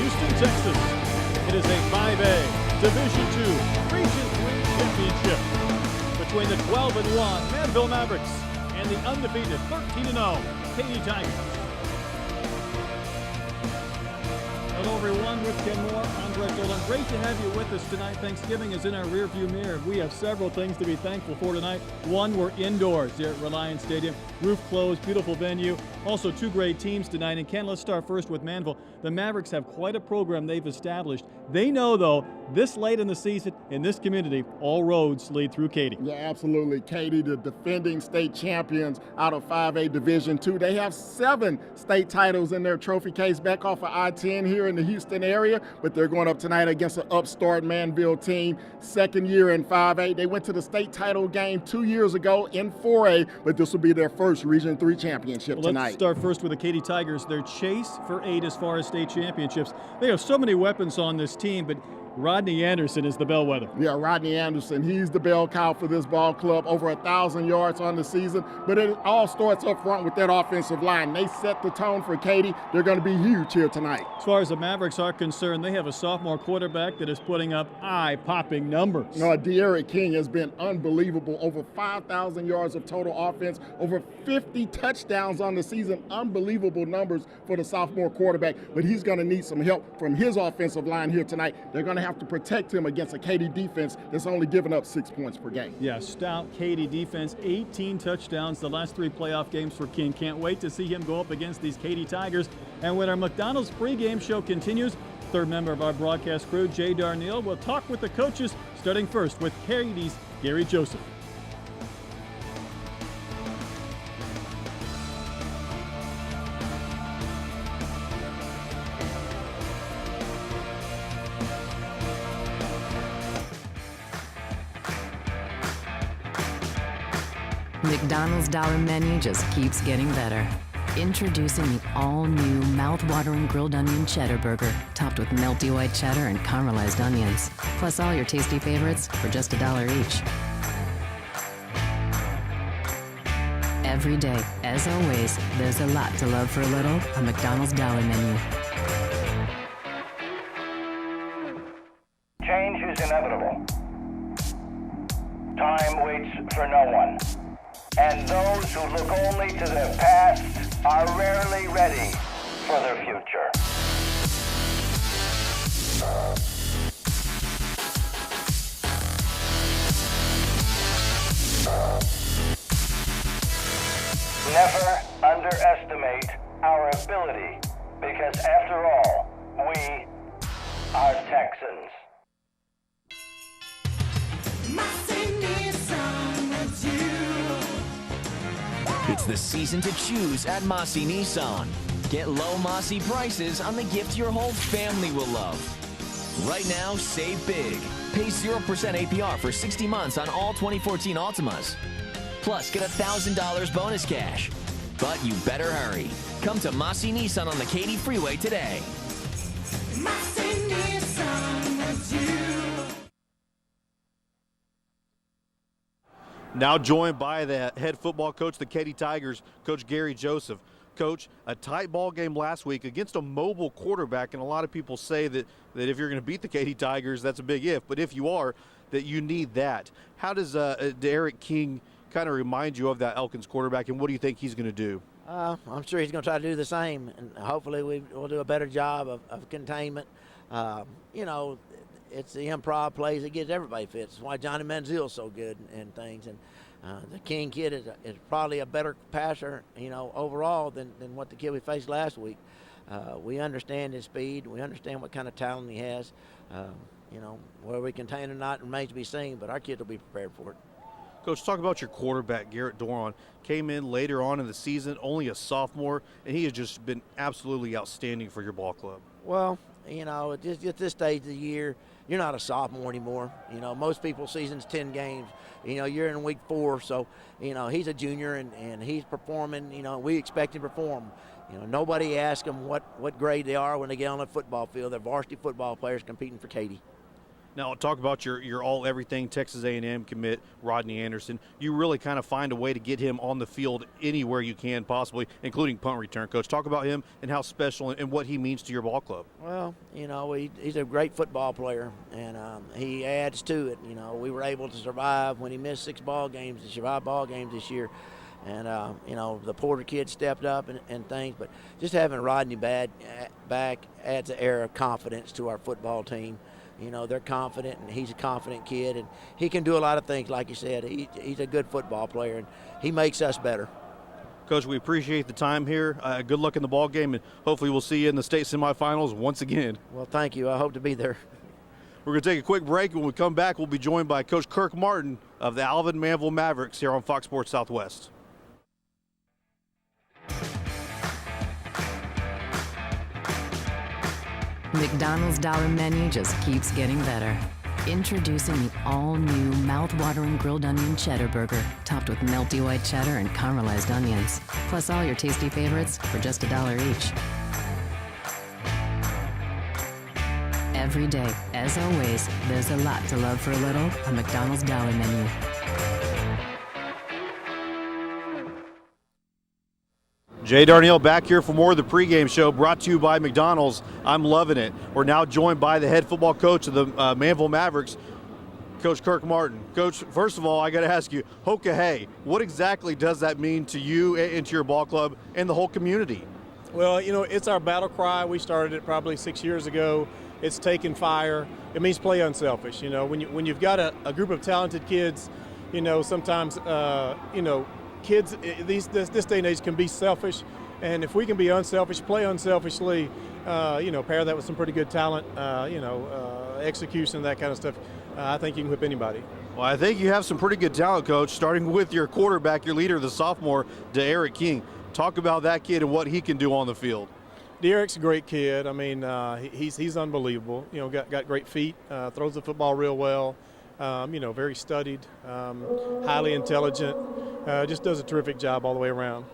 Houston, Texas. It is a 5A Division II Region 3 championship between the 12-1 Manvel Mavericks and the undefeated 13-0 Katy Tigers. Hello everyone, with Ken Moore, I'm Greg Dolan. Great to have you with us tonight. Thanksgiving is in our rearview mirror. We have several things to be thankful for tonight. One, we're indoors here at Reliance Stadium. Roof closed, beautiful venue. Also two great teams tonight. And Ken, let's start first with Manvel. The Mavericks have quite a program they've established. They know, though, this late in the season, in this community, all roads lead through Katy. Yeah, absolutely. Katy, the defending state champions out of 5A Division II. They have 7 state titles in their trophy case back off of I-10 here in the Houston area, but they're going up tonight against an upstart Manvel team, second year in 5A. They went to the state title game 2 years ago in 4A, but this will be their first Region 3 championship tonight. Let's start first with the Katy Tigers. Their chase for 8 as far as state championships. They have so many weapons on this team, but Rodney Anderson is the bellwether. Yeah, Rodney Anderson, he's the bell cow for this ball club, over 1,000 yards on the season, but it all starts up front with that offensive line. They set the tone for Katy. They're going to be huge here tonight. As far as the Mavericks are concerned, they have a sophomore quarterback that is putting up eye-popping numbers. De'Eric King has been unbelievable, over 5,000 yards of total offense, over 50 touchdowns on the season, unbelievable numbers for the sophomore quarterback, but he's going to need some help from his offensive line here tonight. They're going to have to protect him against a Katy defense that's only giving up 6 points per game. Yeah, stout Katy defense, 18 touchdowns the last 3 playoff games for King. Can't wait to see him go up against these Katy Tigers. And when our McDonald's pregame show continues, third member of our broadcast crew, Jay Darneal, will talk with the coaches, starting first with Katy's Gary Joseph. McDonald's Dollar Menu just keeps getting better. Introducing the all-new mouth-watering grilled onion cheddar burger, topped with melty white cheddar and caramelized onions. Plus all your tasty favorites for just $1 each. Every day, as always, there's a lot to love for a little on McDonald's Dollar Menu. Change is inevitable. Time waits for no one. And those who look only to their past are rarely ready for their future. Never underestimate our ability, because after all, we are Texans. It's the season to choose at Mossy Nissan. Get low Mossy prices on the gift your whole family will love. Right now, save big. Pay 0% APR for 60 months on all 2014 Altimas. Plus, get $1,000 bonus cash. But you better hurry. Come to Mossy Nissan on the Katy Freeway today. Mossy Nissan with you. Now joined by the head football coach, the Katy Tigers, Coach Gary Joseph. Coach, a tight ball game last week against a mobile quarterback, and a lot of people say that if you're going to beat the Katy Tigers, that's a big if, but if you are, that you need that. How does De'Eric King kind of remind you of that Elkins quarterback, and what do you think he's going to do? I'm sure he's going to try to do the same, and hopefully we'll do a better job of containment. It's the improv plays that gets everybody fit. It's why Johnny Manziel's so good and things. And the King kid is probably a better passer, overall than what the kid we faced last week. We understand his speed. We understand what kind of talent he has. Whether we contain or not remains to be seen, but our kids will be prepared for it. Coach, talk about your quarterback, Garrett Doran. Came in later on in the season, only a sophomore, and he has just been absolutely outstanding for your ball club. Well, at this stage of the year, you're not a sophomore anymore. Most people's season's 10 games. You're in week 4, so, he's a junior and he's performing. We expect him to perform. Nobody asks them what grade they are when they get on the football field. They're varsity football players competing for Katy. Now, talk about your all-everything Texas A&M commit, Rodney Anderson. You really kind of find a way to get him on the field anywhere you can possibly, including punt return. Coach, talk about him and how special and what he means to your ball club. Well, he's a great football player, and he adds to it. We were able to survive when he missed 6 ball games, to survive ball games this year. And, the Porter kid stepped up and things. But just having Rodney back adds an air of confidence to our football team. They're confident, and he's a confident kid, and he can do a lot of things. Like you said, he's a good football player, and he makes us better. Coach, we appreciate the time here. Good luck in the ball game, and hopefully we'll see you in the state semifinals once again. Well, thank you. I hope to be there. We're going to take a quick break. When we come back, we'll be joined by Coach Kirk Martin of the Alvin Manvel Mavericks here on Fox Sports Southwest. McDonald's Dollar Menu just keeps getting better. Introducing the all-new mouth-watering grilled onion cheddar burger, topped with melty white cheddar and caramelized onions. Plus all your tasty favorites for just $1 each. Every day, as always, there's a lot to love for a little on McDonald's Dollar Menu. Jay Darnell back here for more of the pregame show brought to you by McDonald's. I'm loving it. We're now joined by the head football coach of the Manvel Mavericks, Coach Kirk Martin. Coach, first of all, I got to ask you, Hoka Hey, what exactly does that mean to you and to your ball club and the whole community? Well, it's our battle cry. We started it probably 6 years ago. It's taken fire. It means play unselfish. When you've got a group of talented kids, sometimes, kids this day and age can be selfish, and if we can be unselfish, play unselfishly, pair that with some pretty good talent, execution, that kind of stuff, I think you can whip anybody. Well, I think you have some pretty good talent, Coach, starting with your quarterback, your leader, the sophomore, De'Eric King. Talk about that kid and what he can do on the field. De'Eric's a great kid. I mean, he's unbelievable. Got great feet, throws the football real well. Very studied, highly intelligent, just does a terrific job all the way around.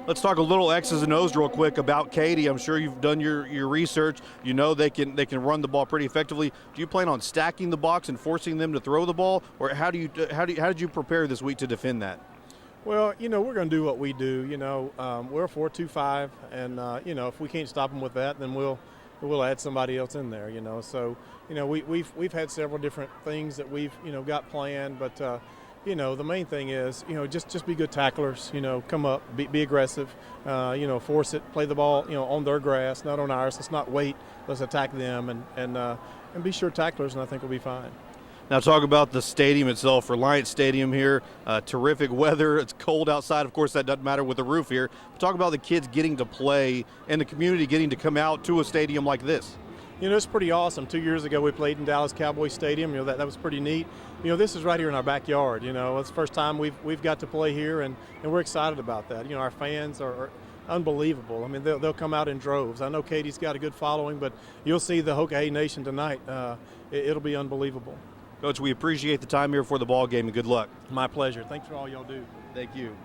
Let's talk a little X's and O's real quick about Katy. I'm sure you've done your research. They can run the ball pretty effectively. Do you plan on stacking the box and forcing them to throw the ball, or how did you prepare this week to defend that? Well, we're going to do what we do. We're a 4-2-5, and if we can't stop them with that, then we'll add somebody else in there. So we've had several different things that we've got planned, but the main thing is just be good tacklers. Come up, be aggressive, force it, play the ball on their grass, not on ours. Let's not wait. Let's attack them and be sure tacklers, and I think we'll be fine. Now talk about the stadium itself, Reliant Stadium here. Terrific weather. It's cold outside. Of course, that doesn't matter with the roof here. But talk about the kids getting to play and the community getting to come out to a stadium like this. It's pretty awesome. 2 years ago, we played in Dallas Cowboys Stadium. That was pretty neat. This is right here in our backyard. It's the first time we've got to play here, and we're excited about that. Our fans are unbelievable. I mean, they'll come out in droves. I know Katy's got a good following, but you'll see the Hoka Hey Nation tonight. It'll be unbelievable. Coach, we appreciate the time here for the ball game, and good luck. My pleasure. Thanks for all y'all do. Thank you.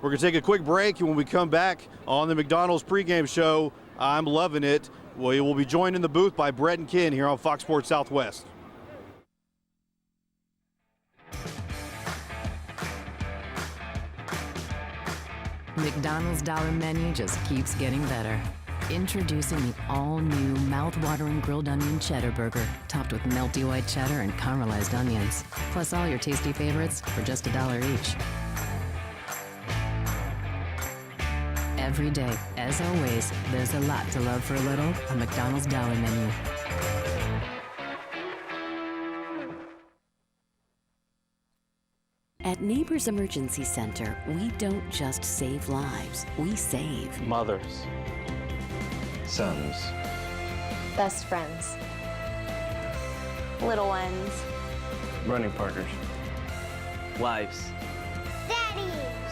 We're going to take a quick break, and when we come back on the McDonald's pregame show, I'm loving it. We will be joined in the booth by Brett and Ken here on Fox Sports Southwest. McDonald's Dollar Menu just keeps getting better. Introducing the all-new mouth-watering grilled onion cheddar burger, topped with melty white cheddar and caramelized onions. Plus all your tasty favorites for just $1 each. Every day, as always, there's a lot to love for a little on McDonald's Dollar Menu. At Neighbors Emergency Center, we don't just save lives, we save mothers, sons, best friends, little ones, running partners, wives.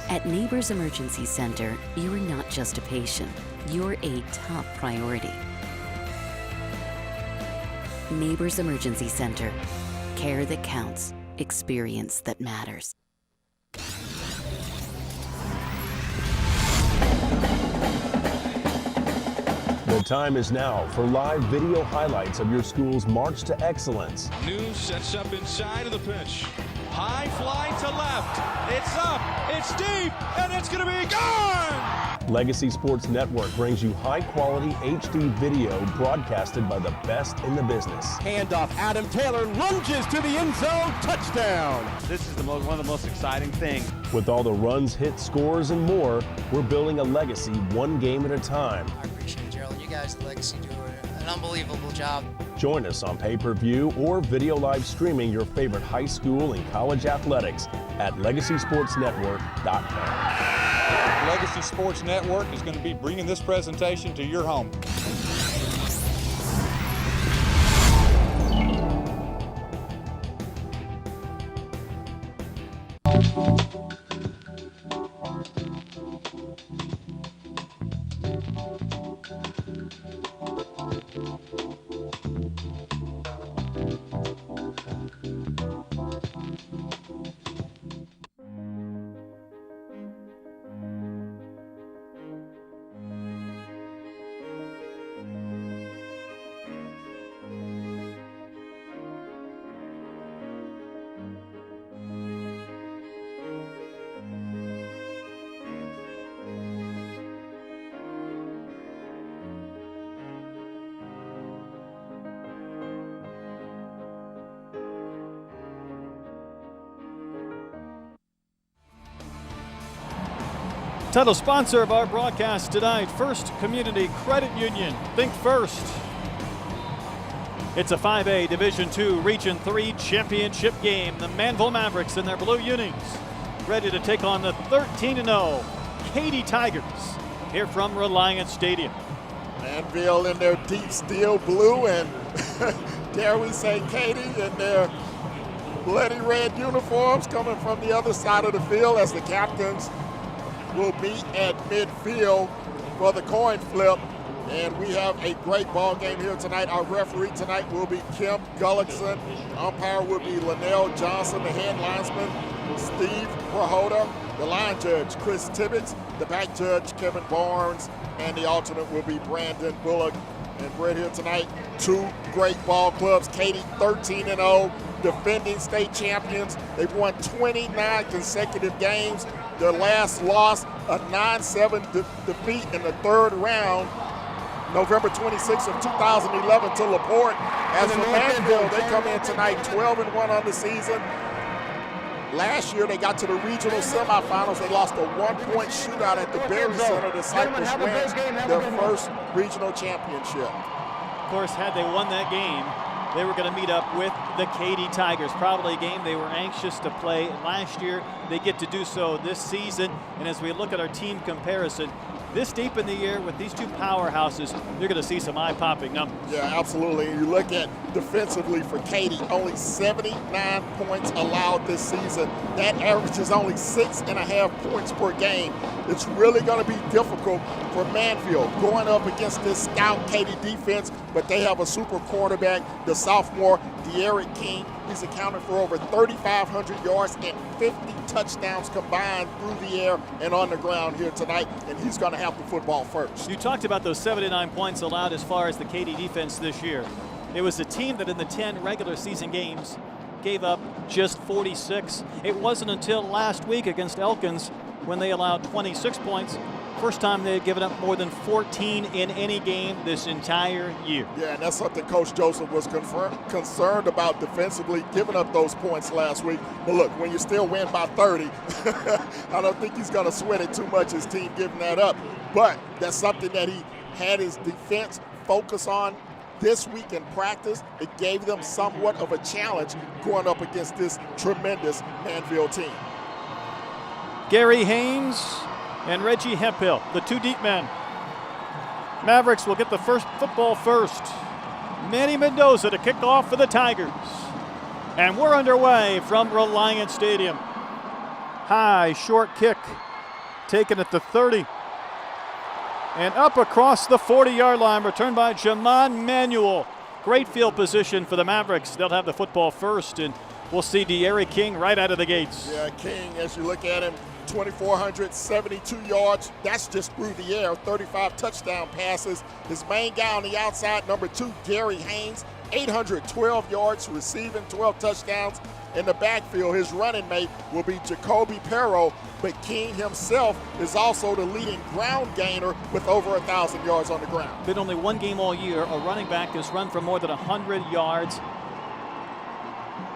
At Neighbors Emergency Center, you're not just a patient, you're a top priority. Neighbors Emergency Center. Care that counts. Experience that matters. The time is now for live video highlights of your school's march to excellence. News sets up inside of the pitch. High fly to left. It's up, it's deep, and it's going to be gone! Legacy Sports Network brings you high-quality HD video broadcasted by the best in the business. Handoff, Adam Taylor lunges to the end zone, touchdown! This is one of the most exciting things. With all the runs, hits, scores, and more, we're building a legacy one game at a time. I appreciate it, Gerald. You guys at Legacy do an unbelievable job. Join us on pay-per-view or video live streaming your favorite high school and college athletics at legacysportsnetwork.com. Legacy Sports Network is going to be bringing this presentation to your home. Title sponsor of our broadcast tonight, First Community Credit Union. Think first. It's a 5A Division II Region 3 championship game. The Manvel Mavericks in their blue unis ready to take on the 13-0 Katy Tigers here from Reliance Stadium. Manvel in their deep steel blue and dare we say Katy in their bloody red uniforms coming from the other side of the field as the captains will meet at midfield for the coin flip. And we have a great ball game here tonight. Our referee tonight will be Kim Gullickson. The umpire will be Linnell Johnson. The head linesman, Steve Prahota. The line judge, Chris Tibbetts. The back judge, Kevin Barnes. And the alternate will be Brandon Bullock. And we're here tonight, two great ball clubs. Katy 13-0, defending state champions. They've won 29 consecutive games. Their last loss, a 9-7 defeat in the third round, November 26th of 2011 to LaPorte. As for Manvel, they come in tonight 12-1 on the season. Last year, they got to the regional semifinals. They lost a one-point shootout at the Berry Center to Cypress Ranch, their first regional championship. Of course, had they won that game, they were going to meet up with the Katy Tigers. Probably a game they were anxious to play last year. They get to do so this season. And as we look at our team comparison, this deep in the year with these two powerhouses, you're going to see some eye-popping numbers. Yeah, absolutely. And you look at defensively for Katy, only 79 points allowed this season. That average is only 6.5 points per game. It's really going to be difficult for Manvel going up against this stout Katy defense, but they have a super quarterback, the sophomore De'Eric King. He's accounted for over 3,500 yards and 50 touchdowns combined through the air and on the ground here tonight, and he's going to have the football first. You talked about those 79 points allowed as far as the Katy defense this year. It was a team that in the 10 regular season games gave up just 46. It wasn't until last week against Elkins when they allowed 26 points. First time they had given up more than 14 in any game this entire year. Yeah, and that's something Coach Joseph was concerned about defensively, giving up those points last week. But look, when you still win by 30, I don't think he's going to sweat it too much, his team giving that up. But that's something that he had his defense focus on this week in practice. It gave them somewhat of a challenge going up against this tremendous Manvel team. Gary Haynes and Reggie Hemphill, the two deep men. Mavericks will get the first football first. Manny Mendoza to kick off for the Tigers. And we're underway from Reliance Stadium. High, short kick taken at the 30. And up across the 40-yard line, returned by Jamon Manuel. Great field position for the Mavericks. They'll have the football first. And we'll see De'Aaron King right out of the gates. Yeah, King, as you look at him, 2,472 yards. That's just through the air, 35 touchdown passes. His main guy on the outside, number 2, Gary Haynes, 812 yards receiving, 12 touchdowns. In the backfield, his running mate will be Jacoby Perro, but King himself is also the leading ground gainer with over 1,000 yards on the ground. Been only one game all year, a running back has run for more than 100 yards.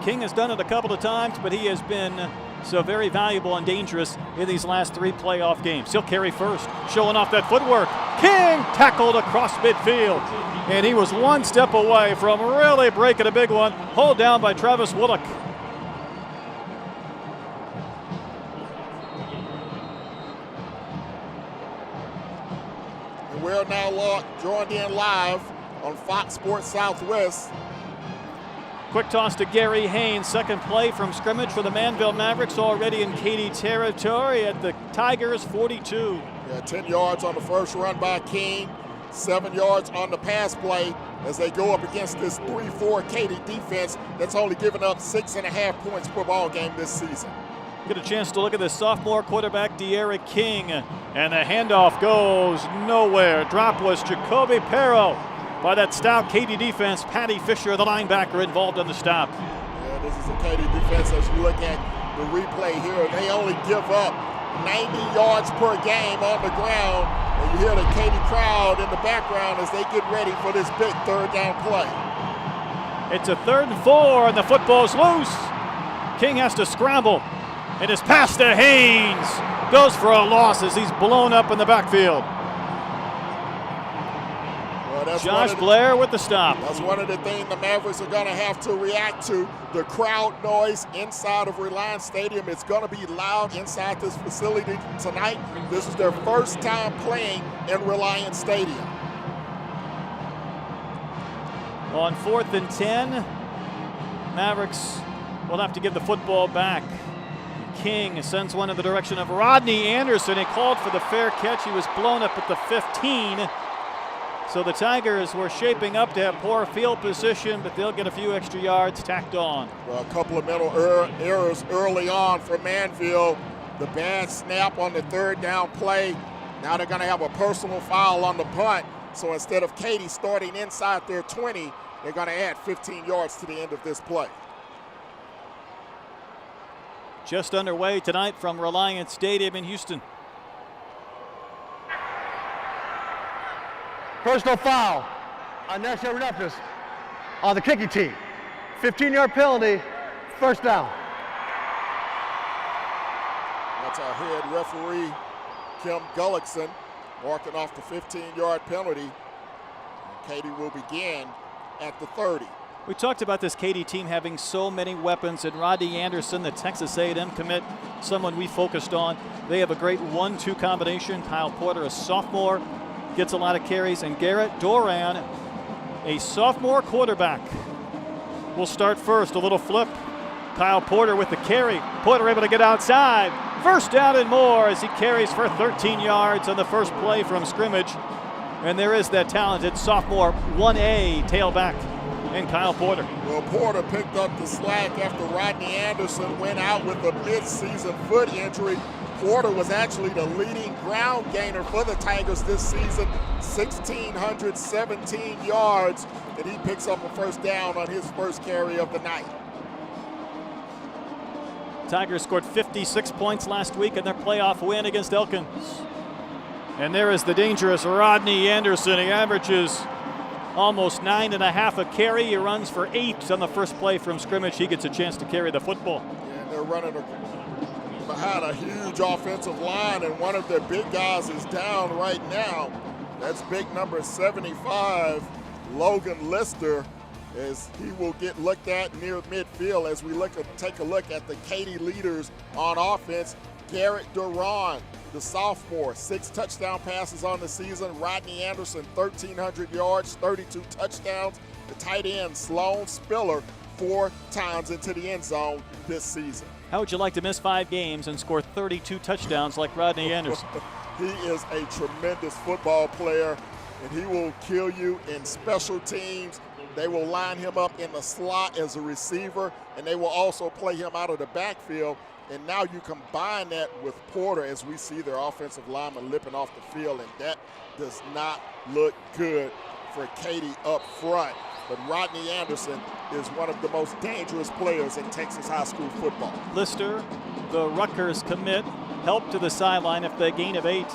King has done it a couple of times, but he has been so very valuable and dangerous in these last 3 playoff games. He'll carry first, showing off that footwork. King tackled across midfield, and he was one step away from really breaking a big one. Hold down by Travis Woollock. And we're now joined in live on Fox Sports Southwest. Quick toss to Gary Haynes, second play from scrimmage for the Manvel Mavericks, already in Katy territory at the Tigers 42. Yeah, 10 yards on the first run by King, 7 yards on the pass play as they go up against this 3-4 Katy defense that's only given up 6.5 points per ball game this season. Get a chance to look at the sophomore quarterback, De'Aaron King, and the handoff goes nowhere. Drop was Jacoby Perro by that stout Katy defense. Patty Fisher, the linebacker, involved in the stop. Yeah, this is a Katy defense. As you look at the replay here, they only give up 90 yards per game on the ground. And you hear the Katy crowd in the background as they get ready for this big third down play. It's a 3rd and 4, and the football's loose. King has to scramble, and his pass to Haynes goes for a loss as he's blown up in the backfield. Josh Blair with the stop. That's one of the things the Mavericks are going to have to react to. The crowd noise inside of Reliance Stadium. It's going to be loud inside this facility tonight. This is their first time playing in Reliance Stadium. On 4th and 10, Mavericks will have to give the football back. King sends one in the direction of Rodney Anderson. He called for the fair catch. He was blown up at the 15. So the Tigers were shaping up to have poor field position, but they'll get a few extra yards tacked on. Well, a couple of mental errors early on for Manvel. The bad snap on the 3rd down play. Now they're going to have a personal foul on the punt. So instead of Katy starting inside their 20, they're going to add 15 yards to the end of this play. Just underway tonight from Reliance Stadium in Houston. Personal foul on National Renefus on the kicking team. 15-yard penalty, first down. That's our head referee, Kim Gullickson, marking off the 15-yard penalty. Katy will begin at the 30. We talked about this Katy team having so many weapons, and Rodney Anderson, the Texas A&M commit, someone we focused on. They have a great 1-2 combination. Kyle Porter, a sophomore, gets a lot of carries, and Garrett Doran, a sophomore quarterback, will start first. A little flip. Kyle Porter with the carry. Porter able to get outside. First down and more as he carries for 13 yards on the first play from scrimmage. And there is that talented sophomore 1A tailback in Kyle Porter. Well, Porter picked up the slack after Rodney Anderson went out with a mid-season foot injury. Porter was actually the leading ground gainer for the Tigers this season, 1,617 yards, and he picks up a first down on his first carry of the night. Tigers scored 56 points last week in their playoff win against Elkins. And there is the dangerous Rodney Anderson. He averages almost 9.5 a carry. He runs for 8 on the first play from scrimmage. He gets a chance to carry the football. Yeah, and they're running behind a huge offensive line, and one of their big guys is down right now. That's big number 75, Logan Lister, as he will get looked at near midfield as we take a look at the Katy leaders on offense. Garrett Duran, the sophomore, 6 touchdown passes on the season. Rodney Anderson, 1,300 yards, 32 touchdowns. The tight end, Sloan Spiller, 4 times into the end zone this season. How would you like to miss 5 games and score 32 touchdowns like Rodney Anderson? He is a tremendous football player, and he will kill you in special teams They will line him up in the slot as a receiver, and they will also play him out of the backfield. And now you combine that with Porter as we see their offensive lineman lipping off the field, and that does not look good for Katy up front. But Rodney Anderson is one of the most dangerous players in Texas high school football. Lister, the Rutgers commit, help to the sideline if they gain of 8.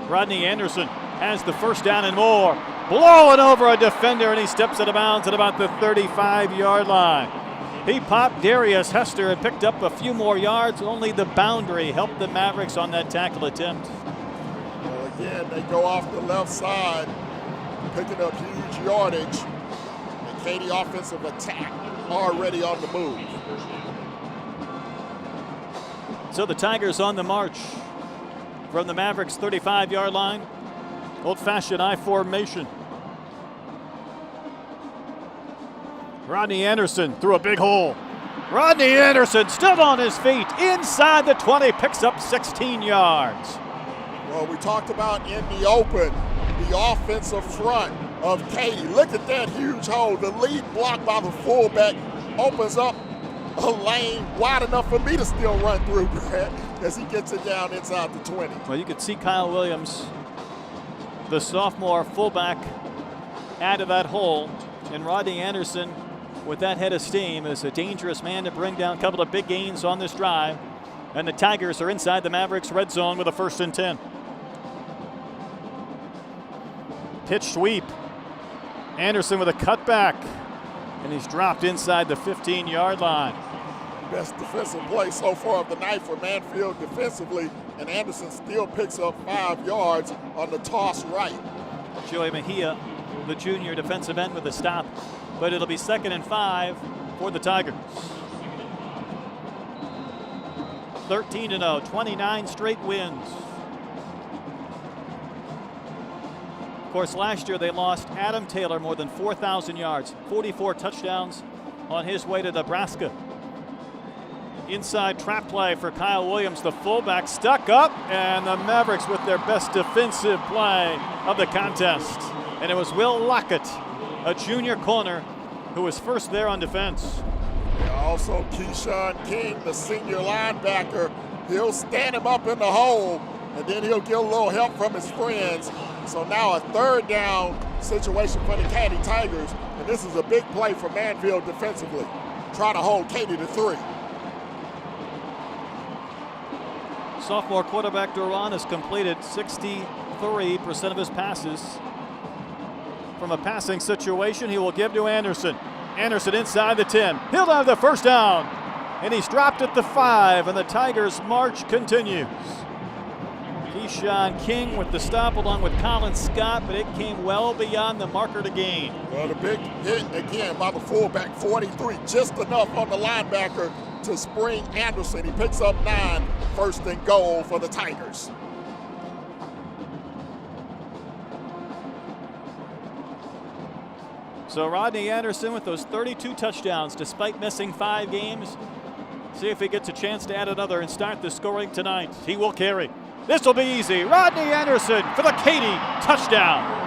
Rodney Anderson has the first down and more. Blowing over a defender, and he steps out of bounds at about the 35-yard line. He popped Darius Hester and picked up a few more yards. Only the boundary helped the Mavericks on that tackle attempt. Well, again, they go off the left side, picking up huge yardage. The Katy offensive attack already on the move. So the Tigers on the march from the Mavericks' 35-yard line. Old-fashioned I formation. Rodney Anderson through a big hole. Rodney Anderson still on his feet inside the 20, picks up 16 yards. Well, we talked about in the open, the offensive front of Katy. Look at that huge hole. The lead block by the fullback opens up a lane wide enough for me to still run through, Brad, as he gets it down inside the 20. Well, you could see Kyle Williams, the sophomore fullback, out of that hole, and Rodney Anderson, with that head of steam, is a dangerous man to bring down. A couple of big gains on this drive, and the Tigers are inside the Mavericks red zone with a 1st and 10. Pitch sweep. Anderson with a cutback, and he's dropped inside the 15-yard line. Best defensive play so far of the night for Manvel defensively, and Anderson still picks up 5 yards on the toss right. Joey Mejia, the junior defensive end, with a stop, but it'll be 2nd and 5 for the Tigers. 13-0, 29 straight wins. Of course, last year they lost Adam Taylor more than 4,000 yards, 44 touchdowns on his way to Nebraska. Inside trap play for Kyle Williams, the fullback, stuck up, and the Mavericks with their best defensive play of the contest. And it was Will Lockett, a junior corner, who was first there on defense. Also, Keyshawn King, the senior linebacker, he'll stand him up in the hole, and then he'll get a little help from his friends. So now a 3rd down situation for the Katy Tigers, and this is a big play for Manvel defensively. Try to hold Katy to 3. Sophomore quarterback Duran has completed 63% of his passes. From a passing situation, he will give to Anderson. Anderson inside the 10. He'll have the 1st down, and he's dropped at the 5, and the Tigers' march continues. Keyshawn King with the stop along with Colin Scott, but it came well beyond the marker to gain. Well, the big hit again by the fullback, 43, just enough on the linebacker to spring Anderson. He picks up 9, 1st and goal for the Tigers. So Rodney Anderson with those 32 touchdowns despite missing 5 games. See if he gets a chance to add another and start the scoring tonight. He will carry. This will be easy. Rodney Anderson for the Katy touchdown.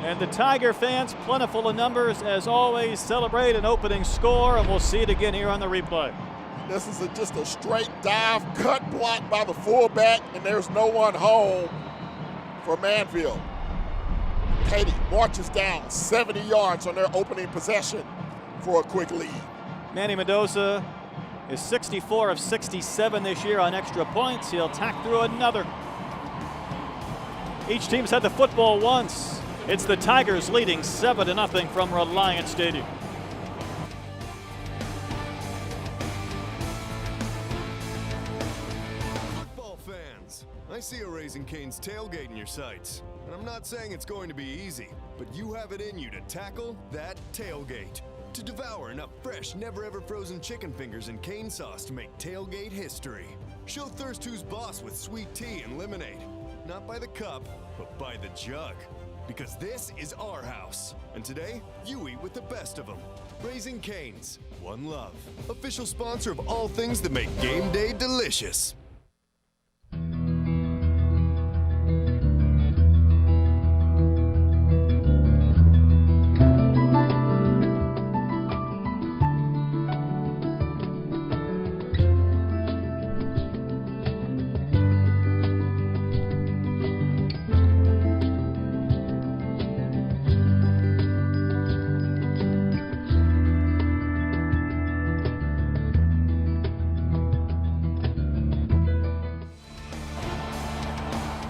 And the Tiger fans, plentiful in numbers as always, celebrate an opening score, and we'll see it again here on the replay. This is just a straight dive, cut block by the fullback, and there's no one home for Manvel. Katy marches down 70 yards on their opening possession for a quick lead. Manny Mendoza is 64 of 67 this year on extra points. He'll tack through another. Each team's had the football once. It's the Tigers leading 7-0 from Reliant Stadium. Football fans, I see a Raising Cane's tailgate in your sights. And I'm not saying it's going to be easy, but you have it in you to tackle that tailgate. To devour enough fresh, never-ever-frozen chicken fingers and cane sauce to make tailgate history. Show thirst who's boss with sweet tea and lemonade. Not by the cup, but by the jug. Because this is our house. And today, you eat with the best of them. Raising Cane's, one love. Official sponsor of all things that make game day delicious.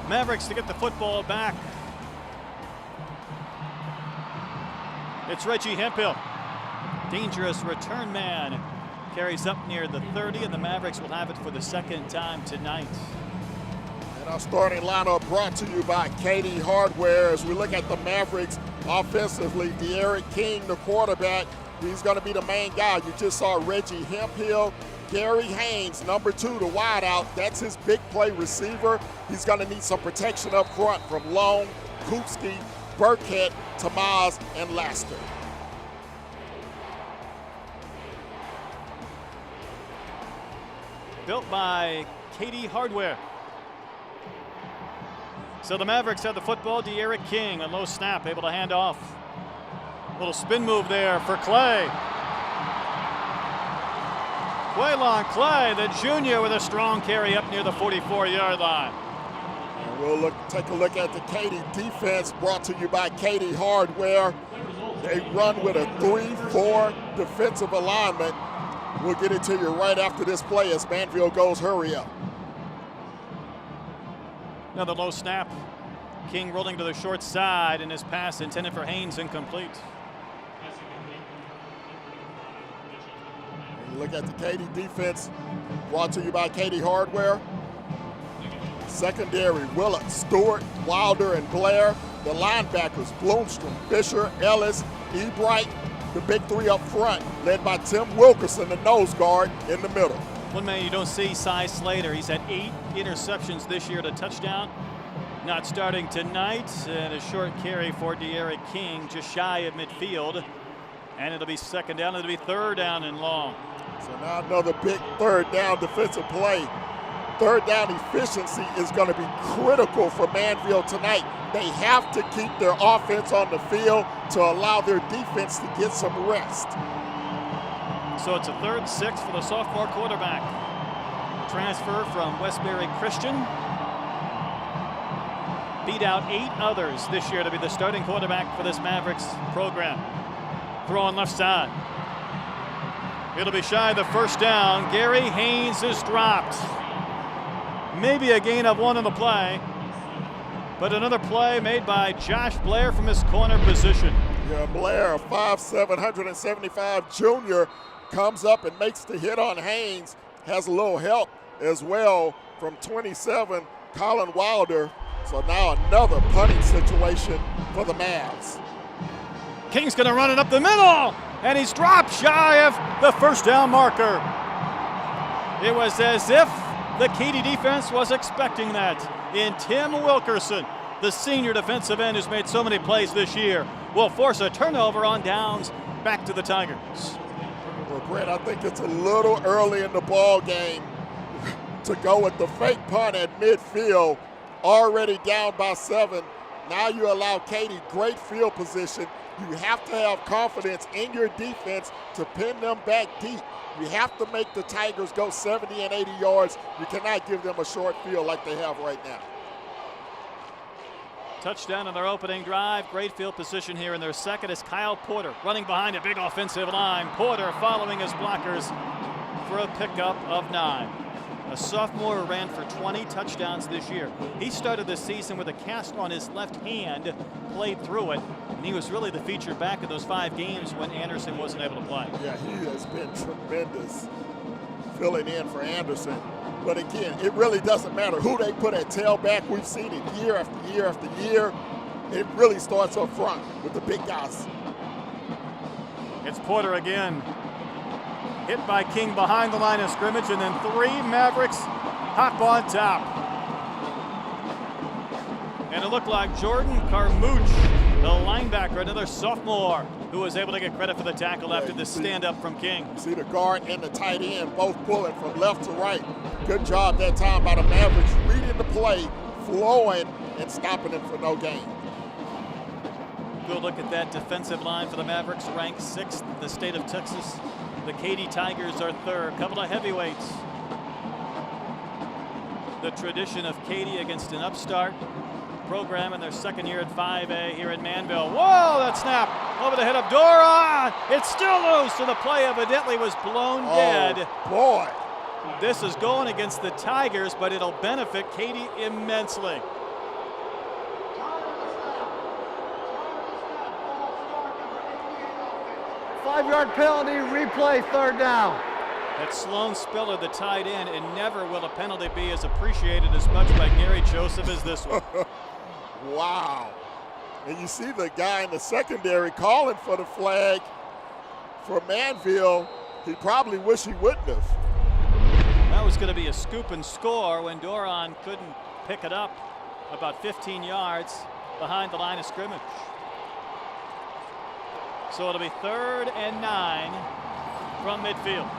Mavericks to get the football back. It's Reggie Hemphill. Dangerous return man. Carries up near the 30, and the Mavericks will have it for the second time tonight. And our starting lineup brought to you by Katy Hardware. As we look at the Mavericks offensively, De'Aaron King, the quarterback, he's going to be the main guy. You just saw Reggie Hemphill. Gary Haynes, number 2, the wideout. That's his big play receiver. He's going to need some protection up front from Long, Kupski, Burkhead, Tamaz, and Laster. Built by Katy Hardware. So the Mavericks have the football. De'Aaron King, a low snap, able to hand off. Little spin move there for Clay. Quaylon Clay, the junior, with a strong carry up near the 44-yard line. And we'll take a look at the Katy defense, brought to you by Katy Hardware. They run with a 3-4 defensive alignment. We'll get it to you right after this play as Manvel goes hurry up. Another low snap. King rolling to the short side, and his pass intended for Haynes incomplete. You look at the Katy defense, brought to you by Katy Hardware. Secondary, Willett, Stewart, Wilder, and Blair. The linebackers, Bloomstrom, Fisher, Ellis, Ebright. The big 3 up front, led by Tim Wilkerson, the nose guard, in the middle. One man you don't see, Cy Slater. He's had 8 interceptions this year to touchdown. Not starting tonight, and a short carry for De'Aaron King, just shy of midfield. And it'll be second down, it'll be third down and long. So now another big third down defensive play. Third down efficiency is going to be critical for Manvel tonight. They have to keep their offense on the field to allow their defense to get some rest. So it's a 3rd and 6 for the sophomore quarterback. Transfer from Westbury Christian. Beat out 8 others this year to be the starting quarterback for this Mavericks program. Throw on left side. It'll be shy of the first down. Gary Haynes is dropped. Maybe a gain of 1 on the play, but another play made by Josh Blair from his corner position. Yeah, Blair, 5'7", 175 junior, comes up and makes the hit on Haynes. Has a little help as well from 27, Colin Wilder. So now another punting situation for the Mavs. King's going to run it up the middle, and he's dropped shy of the first down marker. It was as if the Katy defense was expecting that. In Tim Wilkerson, the senior defensive end who's made so many plays this year, will force a turnover on downs back to the Tigers. Well, Brett, I think it's a little early in the ball game to go with the fake punt at midfield, already down by 7. Now you allow Katy great field position. You have to have confidence in your defense to pin them back deep. You have to make the Tigers go 70 and 80 yards. You cannot give them a short field like they have right now. Touchdown on their opening drive. Great field position here in their second is Kyle Porter running behind a big offensive line. Porter following his blockers for a pickup of 9. A sophomore who ran for 20 touchdowns this year. He started the season with a cast on his left hand, played through it, and he was really the featured back in those 5 games when Anderson wasn't able to play. Yeah, he has been tremendous filling in for Anderson. But again, it really doesn't matter who they put at tailback. We've seen it year after year after year. It really starts up front with the big guys. It's Porter again. Hit by King behind the line of scrimmage, and then 3 Mavericks hop on top. And it looked like Jordan Carmouche, the linebacker, another sophomore, who was able to get credit for the tackle after the stand-up from King. See the guard and the tight end both pulling from left to right. Good job that time by the Mavericks, reading the play, flowing, and stopping him for no gain. Good look at that defensive line for the Mavericks, ranked 6th in the state of Texas. The Katy Tigers are 3rd. Couple of heavyweights. The tradition of Katy against an upstart program in their second year at 5A here in Manvel. Whoa, that snap over the head of Doran. It's still loose, so the play evidently was blown dead. Boy. This is going against the Tigers, but it'll benefit Katy immensely. 5-yard penalty, replay, 3rd down. That's Sloan Spiller, the tight end, and never will a penalty be as appreciated as much by Gary Joseph as this one. Wow. And you see the guy in the secondary calling for the flag for Manvel. He probably wish he wouldn't have. That was going to be a scoop and score when Doron couldn't pick it up about 15 yards behind the line of scrimmage. So it'll be 3rd and 9 from midfield.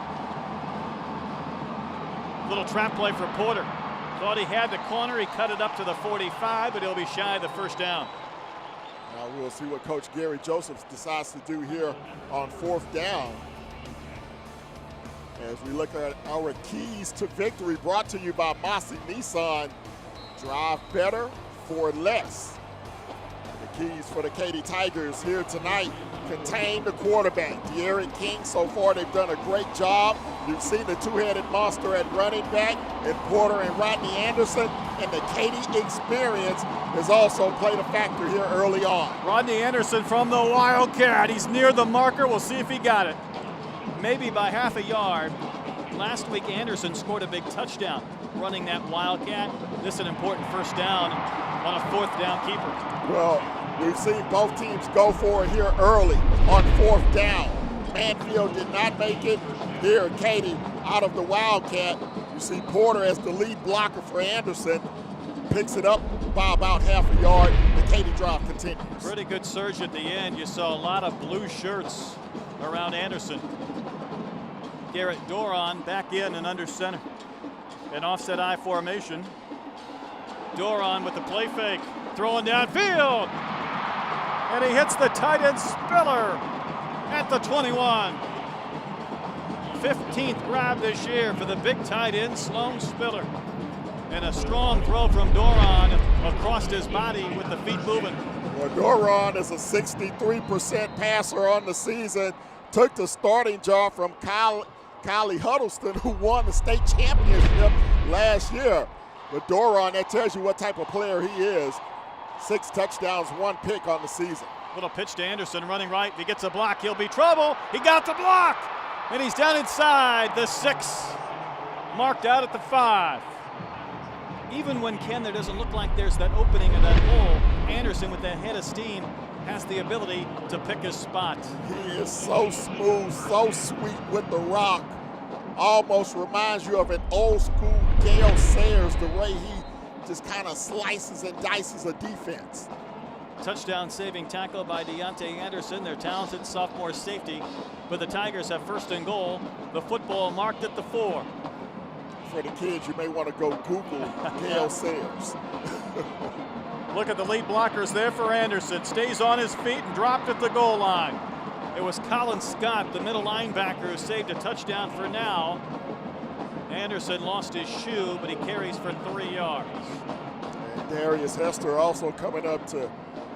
Little trap play for Porter. Thought he had the corner. He cut it up to the 45, but he'll be shy of the 1st down. Now we'll see what Coach Gary Joseph decides to do here on 4th down. As we look at our keys to victory, brought to you by Massey Nissan. Drive better for less. The keys for the Katy Tigers here tonight contain the quarterback, De'Aaron King. So far, they've done a great job. You've seen the two-headed monster at running back, and Porter and Rodney Anderson. And the Katy experience has also played a factor here early on. Rodney Anderson from the Wildcat. He's near the marker. We'll see if he got it. Maybe by half a yard. Last week, Anderson scored a big touchdown running that Wildcat. This is an important 1st down on a 4th down keeper. Well, we've seen both teams go for it here early on 4th down. Manvel did not make it. Here, Katy out of the Wildcat. You see Porter as the lead blocker for Anderson. Picks it up by about half a yard. The Katy drive continues. Pretty good surge at the end. You saw a lot of blue shirts around Anderson. Garrett Doron back in and under center. An offset I formation. Doron with the play fake. Throwing downfield. And he hits the tight end Spiller at the 21. 15th grab this year for the big tight end, Sloan Spiller. And a strong throw from Doron across his body with the feet moving. Well, Doron is a 63% passer on the season. Took the starting job from Kylie Huddleston, who won the state championship last year. But Doron, that tells you what type of player he is. 6 touchdowns, 1 pick on the season. Little pitch to Anderson, running right. If he gets a block, he'll be trouble. He got the block, and he's down inside the 6, marked out at the 5. Even when, Ken, there doesn't look like there's that opening in that hole, Anderson, with that head of steam, has the ability to pick his spot. He is so smooth, so sweet with the rock. Almost reminds you of an old school Gale Sayers, the way he just kind of slices and dices a defense. Touchdown saving tackle by Deontay Anderson, their talented sophomore safety. But the Tigers have 1st and goal. The football marked at the 4. For the kids, you may want to go Google Gale Sayers. Look at the lead blockers there for Anderson. Stays on his feet and dropped at the goal line. It was Colin Scott, the middle linebacker, who saved a touchdown for now. Anderson lost his shoe, but he carries for 3 yards. And Darius Hester also coming up to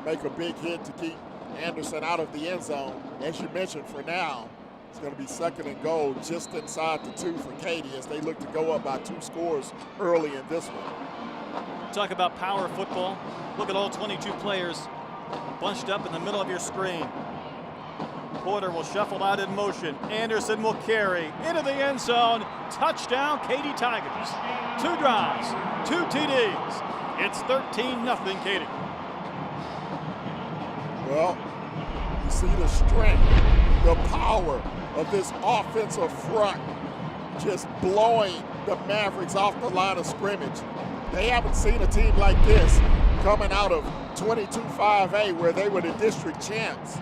make a big hit to keep Anderson out of the end zone. As you mentioned, for now, it's going to be 2nd and goal just inside the 2 for Katy as they look to go up by 2 scores early in this one. Talk about power football. Look at all 22 players bunched up in the middle of your screen. Porter will shuffle out in motion. Anderson will carry into the end zone. Touchdown, Katy Tigers. 2 drives, 2 TDs. It's 13-0 Katy. Well, you see the strength, the power of this offensive front just blowing the Mavericks off the line of scrimmage. They haven't seen a team like this coming out of 22-5A where they were the district champs.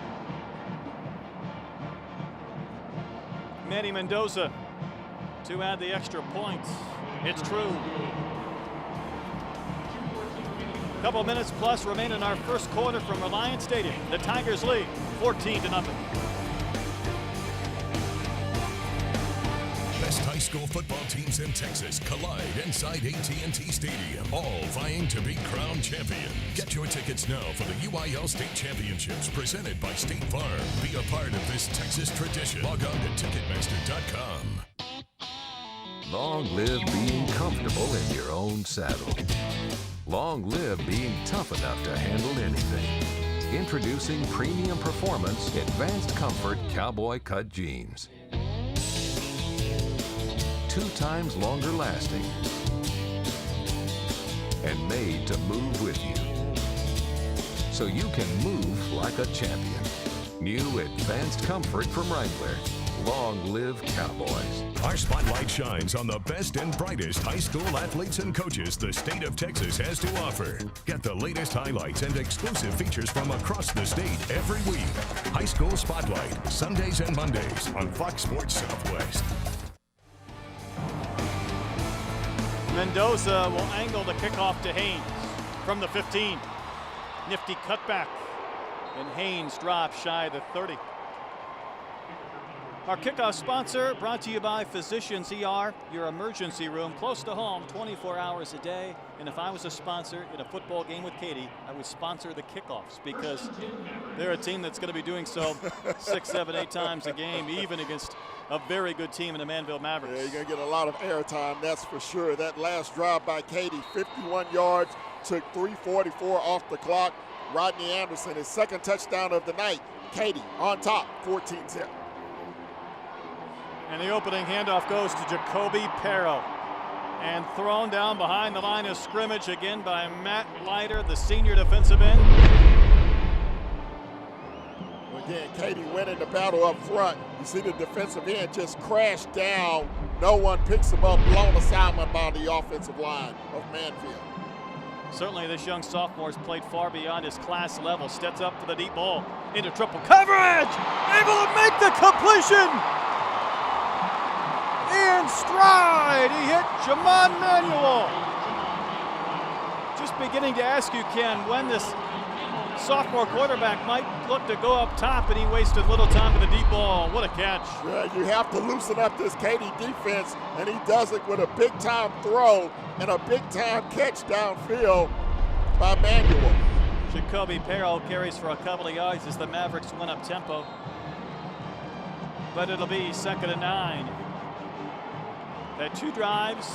Manny Mendoza to add the extra points. It's true. Couple minutes plus remain in our 1st quarter from Reliance Stadium. The Tigers lead 14-0. Best high school football teams in Texas collide inside AT&T Stadium, all vying to be crowned champions. Get your tickets now for the UIL State Championships presented by State Farm. Be a part of this Texas tradition. Log on to Ticketmaster.com. Long live being comfortable in your own saddle. Long live being tough enough to handle anything. Introducing premium performance, advanced comfort cowboy cut jeans. 2 times longer lasting. And made to move with you. So you can move like a champion. New advanced comfort from Wrangler. Long live Cowboys. Our spotlight shines on the best and brightest high school athletes and coaches the state of Texas has to offer. Get the latest highlights and exclusive features from across the state every week. High School Spotlight, Sundays and Mondays on Fox Sports Southwest. Mendoza will angle the kickoff to Haynes from the 15. Nifty cutback, and Haynes drops shy of the 30. Our kickoff sponsor brought to you by Physicians ER, your emergency room close to home 24 hours a day. And if I was a sponsor in a football game with Katy, I would sponsor the kickoffs because they're a team that's going to be doing so 6, 7, 8 times a game, even against a very good team in the Manvel Mavericks. Yeah, you're going to get a lot of airtime, that's for sure. That last drive by Katy, 51 yards, took 3:44 off the clock. Rodney Anderson, his second touchdown of the night. Katy on top, 14-0. And the opening handoff goes to Jacoby Perro. And thrown down behind the line of scrimmage again by Matt Leiter, the senior defensive end. Again, Katy winning the battle up front. You see the defensive end just crash down. No one picks him up, blown assignment by the offensive line of Manvel. Certainly this young sophomore's played far beyond his class level. Steps up for the deep ball into triple coverage. Able to make the completion. In stride, he hit Jamon Manuel. Just beginning to ask you, Ken, when this sophomore quarterback might look to go up top, and he wasted little time to the deep ball. What a catch. Yeah, you have to loosen up this Katy defense, and he does it with a big-time throw and a big-time catch downfield by Manuel. Jacoby Perro carries for a couple of yards as the Mavericks went up tempo. But it'll be 2nd and 9. Had 2 drives.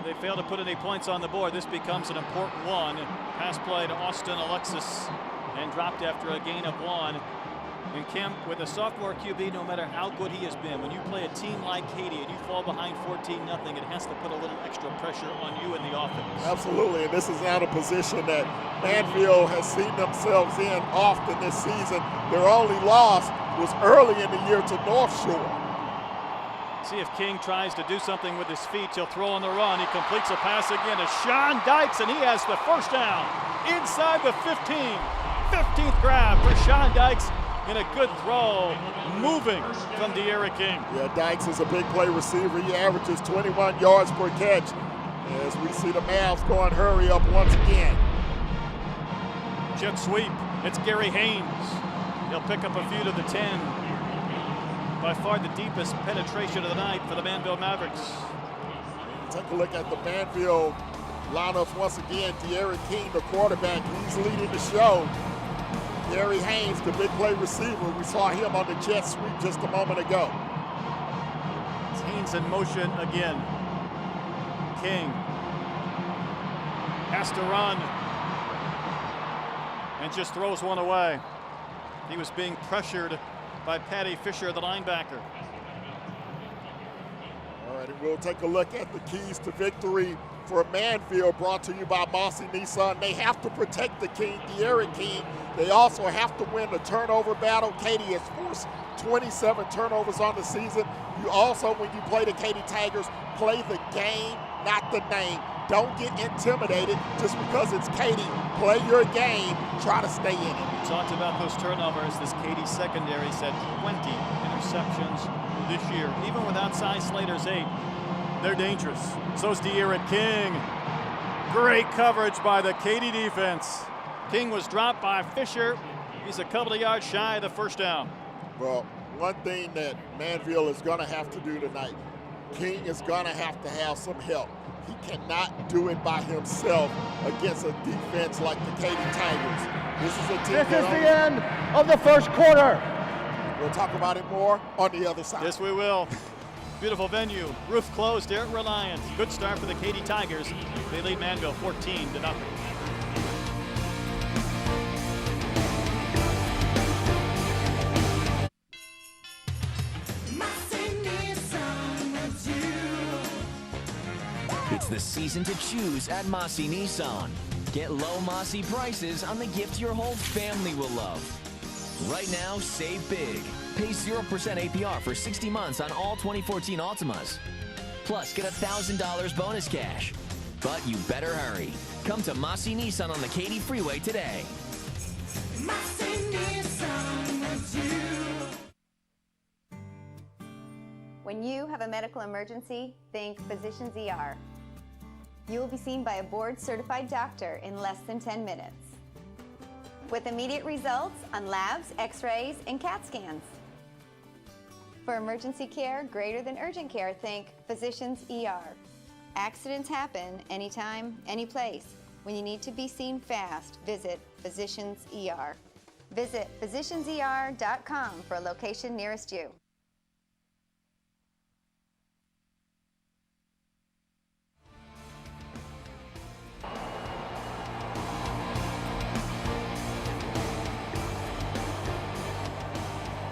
They failed to put any points on the board. This becomes an important one. Pass play to Austin Alexis and dropped after a gain of 1. And Kim, with a sophomore QB, no matter how good he has been, when you play a team like Katy and you fall behind 14-0, it has to put a little extra pressure on you in the offense. Absolutely, and this is not a position that Manvel has seen themselves in often this season. Their only loss was early in the year to North Shore. See if King tries to do something with his feet. He'll throw on the run. He completes a pass again to Sean Dykes, and he has the first down inside the 15. 15th grab for Sean Dykes, and a good throw moving from De'Aaron King. Yeah, Dykes is a big play receiver. He averages 21 yards per catch. As we see the Mavs going hurry up once again. Jet sweep. It's Gary Haynes. He'll pick up a few to the 10. By far the deepest penetration of the night for the Manvel Mavericks. Take a look at the Manvel lineups once again. De'Aaron King, the quarterback, he's leading the show. Gary Haynes, the big play receiver. We saw him on the jet sweep just a moment ago. It's Haynes in motion again. King has to run and just throws one away. He was being pressured by Patty Fisher, the linebacker. All right, and we'll take a look at the keys to victory for Manvel, brought to you by Mossy Nissan. They have to protect the King, De'Aaron King. They also have to win the turnover battle. Katy has forced 27 turnovers on the season. You also, when you play the Katy Tigers, play the game, not the name. Don't get intimidated just because it's Katy. Play your game, try to stay in it. We talked about those turnovers. This Katy secondary said 20 interceptions this year. Even without Cy Slater's 8, they're dangerous. So's De'Aaron King. Great coverage by the Katy defense. King was dropped by Fisher. He's a couple of yards shy of the first down. Well, one thing that Manvel is going to have to do tonight, King is going to have some help. He cannot do it by himself against a defense like the Katy Tigers. This is a team This is the end of the first quarter. We'll talk about it more on the other side. Yes, we will. Beautiful venue. Roof closed at Reliance. Good start for the Katy Tigers. They lead Manvel 14-0. It's the season to choose at Mossy Nissan. Get low Mossy prices on the gift your whole family will love. Right now, save big. Pay 0% APR for 60 months on all 2014 Altimas. Plus, get $1,000 bonus cash. But you better hurry. Come to Mossy Nissan on the Katy Freeway today. Mossy Nissan with you. When you have a medical emergency, think Physicians ER. You will be seen by a board-certified doctor in less than 10 minutes, with immediate results on labs, x-rays, and CAT scans. For emergency care greater than urgent care, think Physicians ER. Accidents happen anytime, any place. When you need to be seen fast, visit Physicians ER. Visit physicianser.com for a location nearest you.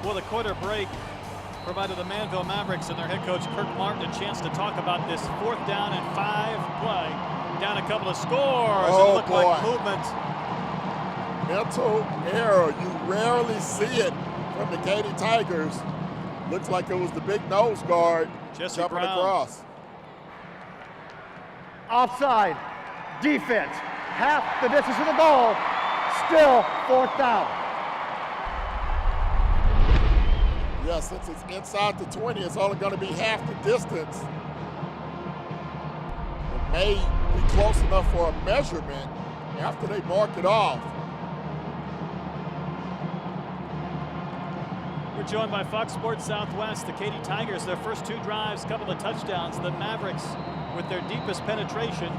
Well, the quarter break provided the Manvel Mavericks and their head coach Kirk Martin a chance to talk about this 4th down and 5 play. Down a couple of scores. Oh, it looked boy. like movement. Mental error. You rarely see it from the Katy Tigers. Looks like it was the big nose guard jumping Brown. across. Offside. Defense. Half the distance to the goal. Still 4th down. Yeah, since it's inside the 20, it's only going to be half the distance. It may be close enough for a measurement after they mark it off. We're joined by Fox Sports Southwest. The Katy Tigers, their first 2 drives, couple of touchdowns. The Mavericks, with their deepest penetration,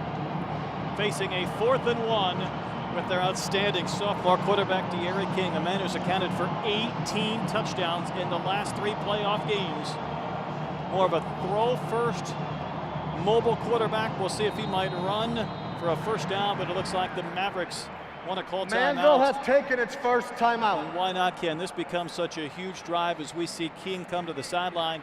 facing a 4th and 1 with their outstanding sophomore quarterback, De'Aaron King, a man who's accounted for 18 touchdowns in the last 3 playoff games. More of a throw-first mobile quarterback. We'll see if he might run for a first down, but it looks like the Mavericks want to call timeout. Manvel has taken its first timeout. And why not, Ken? This becomes such a huge drive as we see King come to the sideline.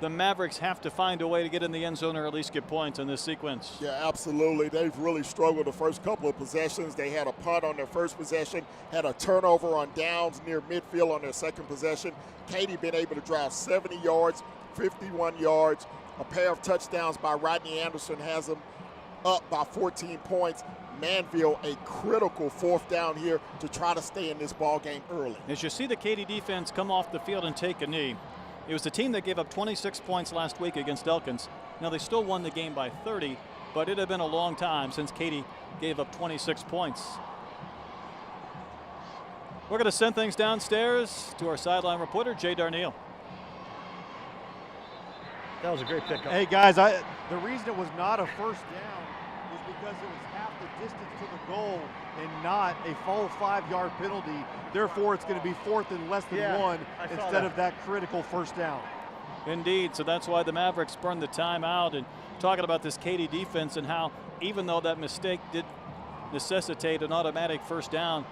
The Mavericks have to find a way to get in the end zone or at least get points in this sequence. Yeah, absolutely. They've really struggled the first couple of possessions. They had a punt on their first possession, had a turnover on downs near midfield on their second possession. Katy been able to drive 70 yards, 51 yards. A pair of touchdowns by Rodney Anderson has them up by 14 points. Manvel, a critical 4th down here to try to stay in this ball game early. As you see the Katy defense come off the field and take a knee, it was the team that gave up 26 points last week against Elkins. Now, they still won the game by 30, but it had been a long time since Katy gave up 26 points. We're going to send things downstairs to our sideline reporter, Jay Darneal. That was a great pickup. Hey, guys, the reason it was not a first down is because it was half the distance to the goal and not a full 5-yard penalty. Therefore, it's going to be 4th and less than 1 instead of that critical first down. Indeed, so that's why the Mavericks burned the timeout. And talking about this Katy defense and how even though that mistake did necessitate an automatic first down,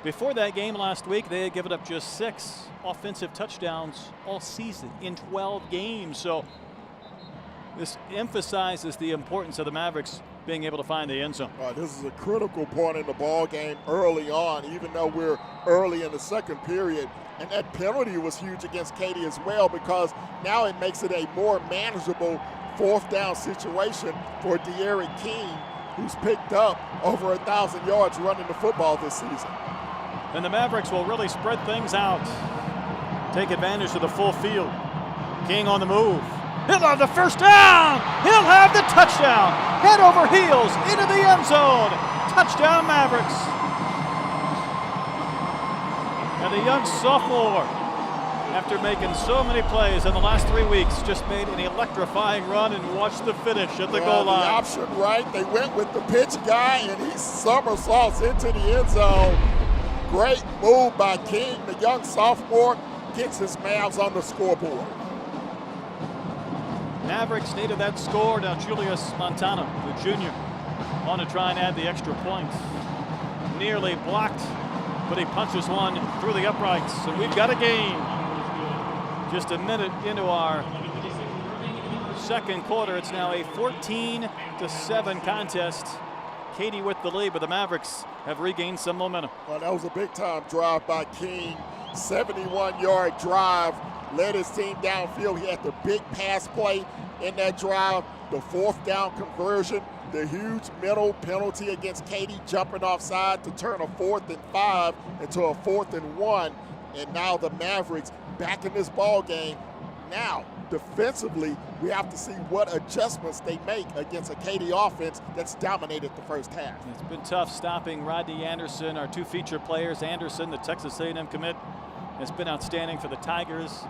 before that game last week, they had given up just 6 offensive touchdowns all season in 12 games. So this emphasizes the importance of the Mavericks being able to find the end zone. This is a critical point in the ball game early on, even though we're early in the second period. And that penalty was huge against Katy as well, because now it makes it a more manageable 4th down situation for De'Aaron King, who's picked up over 1,000 yards running the football this season. And the Mavericks will really spread things out, take advantage of the full field. King on the move. He'll have the first down. He'll have the touchdown. Head over heels into the end zone. Touchdown Mavericks. And the young sophomore, after making so many plays in the last 3 weeks, just made an electrifying run and watched the finish at the goal line. The option right, they went with the pitch guy, and he somersaults into the end zone. Great move by King. The young sophomore gets his Mavs on the scoreboard. Mavericks needed that score. Now Julius Montana, the junior, on to try and add the extra points. Nearly blocked, but he punches one through the uprights, and we've got a game. Just a minute into our second quarter. It's now a 14-7 contest. Katy with the lead, but the Mavericks have regained some momentum. Well, that was a big-time drive by King. 71-yard drive, led his team downfield. He had the big pass play in that drive, the fourth down conversion, the huge middle penalty against Katy, jumping offside to turn a 4th and 5 into a 4th and 1. And now the Mavericks back in this ball game. Now, defensively, we have to see what adjustments they make against a Katy offense that's dominated the first half. It's been tough stopping Rodney Anderson, our two feature players. Anderson, the Texas A&M commit, has been outstanding for the Tigers,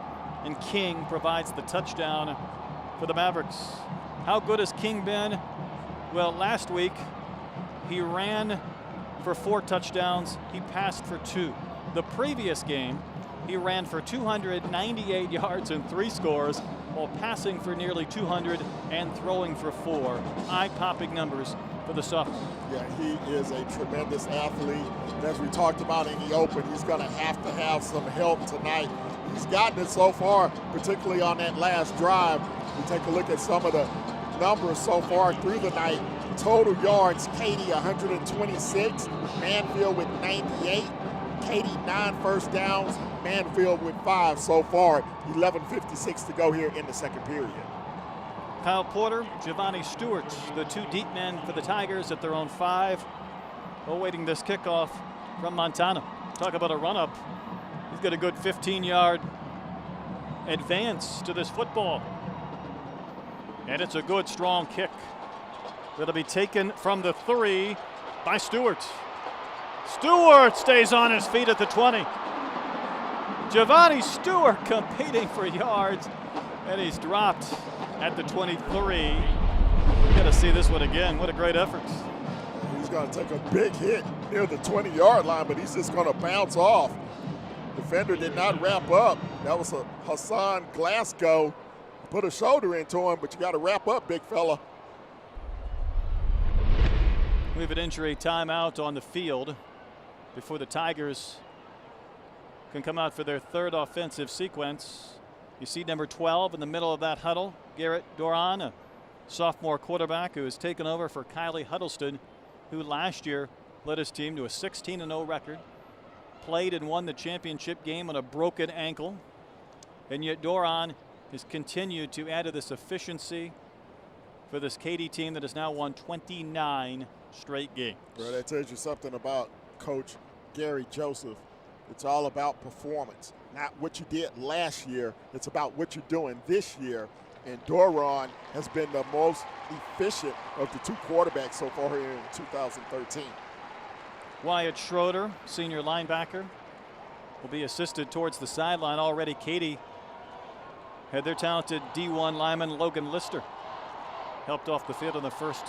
and King provides the touchdown for the Mavericks. How good has King been? Well, last week he ran for 4 touchdowns. He passed for 2. The previous game, he ran for 298 yards and 3 scores, while passing for nearly 200 and throwing for 4. Eye-popping numbers for the sophomore. Yeah, he is a tremendous athlete. And as we talked about in the open, he's going to have some help tonight. He's gotten it so far, particularly on that last drive. We take a look at some of the numbers so far through the night. Total yards, Katy 126, Manvel with 98. Katy 9 first downs, Manvel with 5 so far. 11:56 to go here in the second period. Kyle Porter, Giovanni Stewart, the 2 deep men for the Tigers at their own 5, awaiting this kickoff from Montana. Talk about a run-up. He's got a good 15-yard advance to this football. And it's a good, strong kick. That'll be taken from the 3 by Stewart. Stewart stays on his feet at the 20. Giovanni Stewart competing for yards, and he's dropped at the 23. We got to see this one again. What a great effort. He's going to take a big hit near the 20-yard line, but he's just going to bounce off. Defender did not wrap up. That was a Hassan Glasgow. Put a shoulder into him, but you got to wrap up, big fella. We have an injury timeout on the field before the Tigers can come out for their 3rd offensive sequence. You see number 12 in the middle of that huddle, Garrett Doran, a sophomore quarterback who has taken over for Kylie Huddleston, who last year led his team to a 16-0 record, played and won the championship game on a broken ankle, and yet Doran has continued to add to this efficiency for this Katy team that has now won 29 straight games. Bro, that tells you something about Coach Gary Joseph. It's all about performance, not what you did last year. It's about what you're doing this year. And Doran has been the most efficient of the 2 quarterbacks so far here in 2013. Wyatt Schroeder, senior linebacker, will be assisted towards the sideline. Already Katy had their talented D1 lineman Logan Lister helped off the field on the first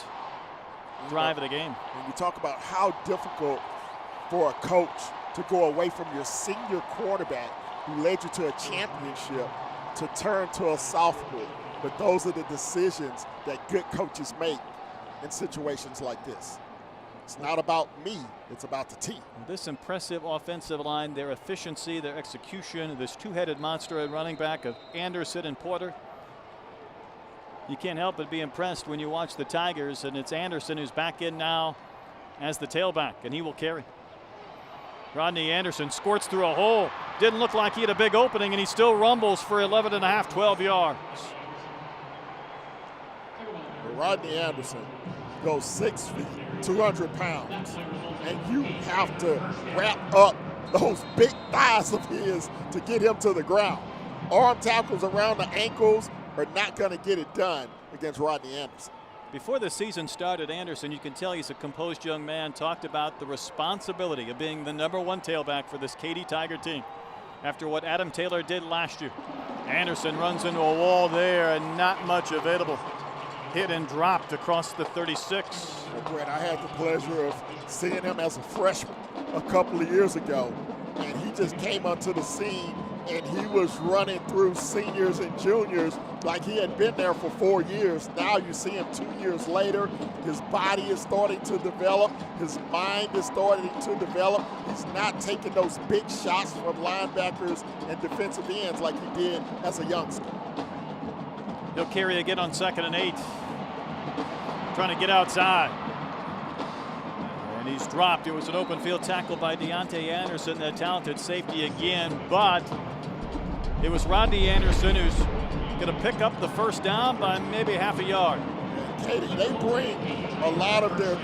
drive of the game. When you talk about how difficult for a coach to go away from your senior quarterback who led you to a championship to turn to a sophomore. But those are the decisions that good coaches make in situations like this. It's not about me, it's about the team. This impressive offensive line, their efficiency, their execution, this 2-headed monster at running back of Anderson and Porter. You can't help but be impressed when you watch the Tigers, and it's Anderson who's back in now as the tailback, and he will carry. Rodney Anderson squirts through a hole. Didn't look like he had a big opening, and he still rumbles for 11.5, 12 yards. Rodney Anderson goes 6 feet, 200 pounds, and you have to wrap up those big thighs of his to get him to the ground. Arm tackles around the ankles are not going to get it done against Rodney Anderson. Before the season started, Anderson, you can tell he's a composed young man, talked about the responsibility of being the #1 tailback for this Katy Tiger team after what Adam Taylor did last year. Anderson runs into a wall there and not much available. Hit and dropped across the 36. Well, Brett, I had the pleasure of seeing him as a freshman a couple of years ago, and he just came onto the scene and he was running through seniors and juniors like he had been there for 4 years. Now you see him 2 years later. His body is starting to develop. His mind is starting to develop. He's not taking those big shots from linebackers and defensive ends like he did as a youngster. He'll carry again on 2nd and 8. Trying to get outside. And he's dropped. It was an open field tackle by Deontay Anderson, the talented safety again, but it was Rodney Anderson who's going to pick up the first down by maybe half a yard. Katy, they bring a lot of their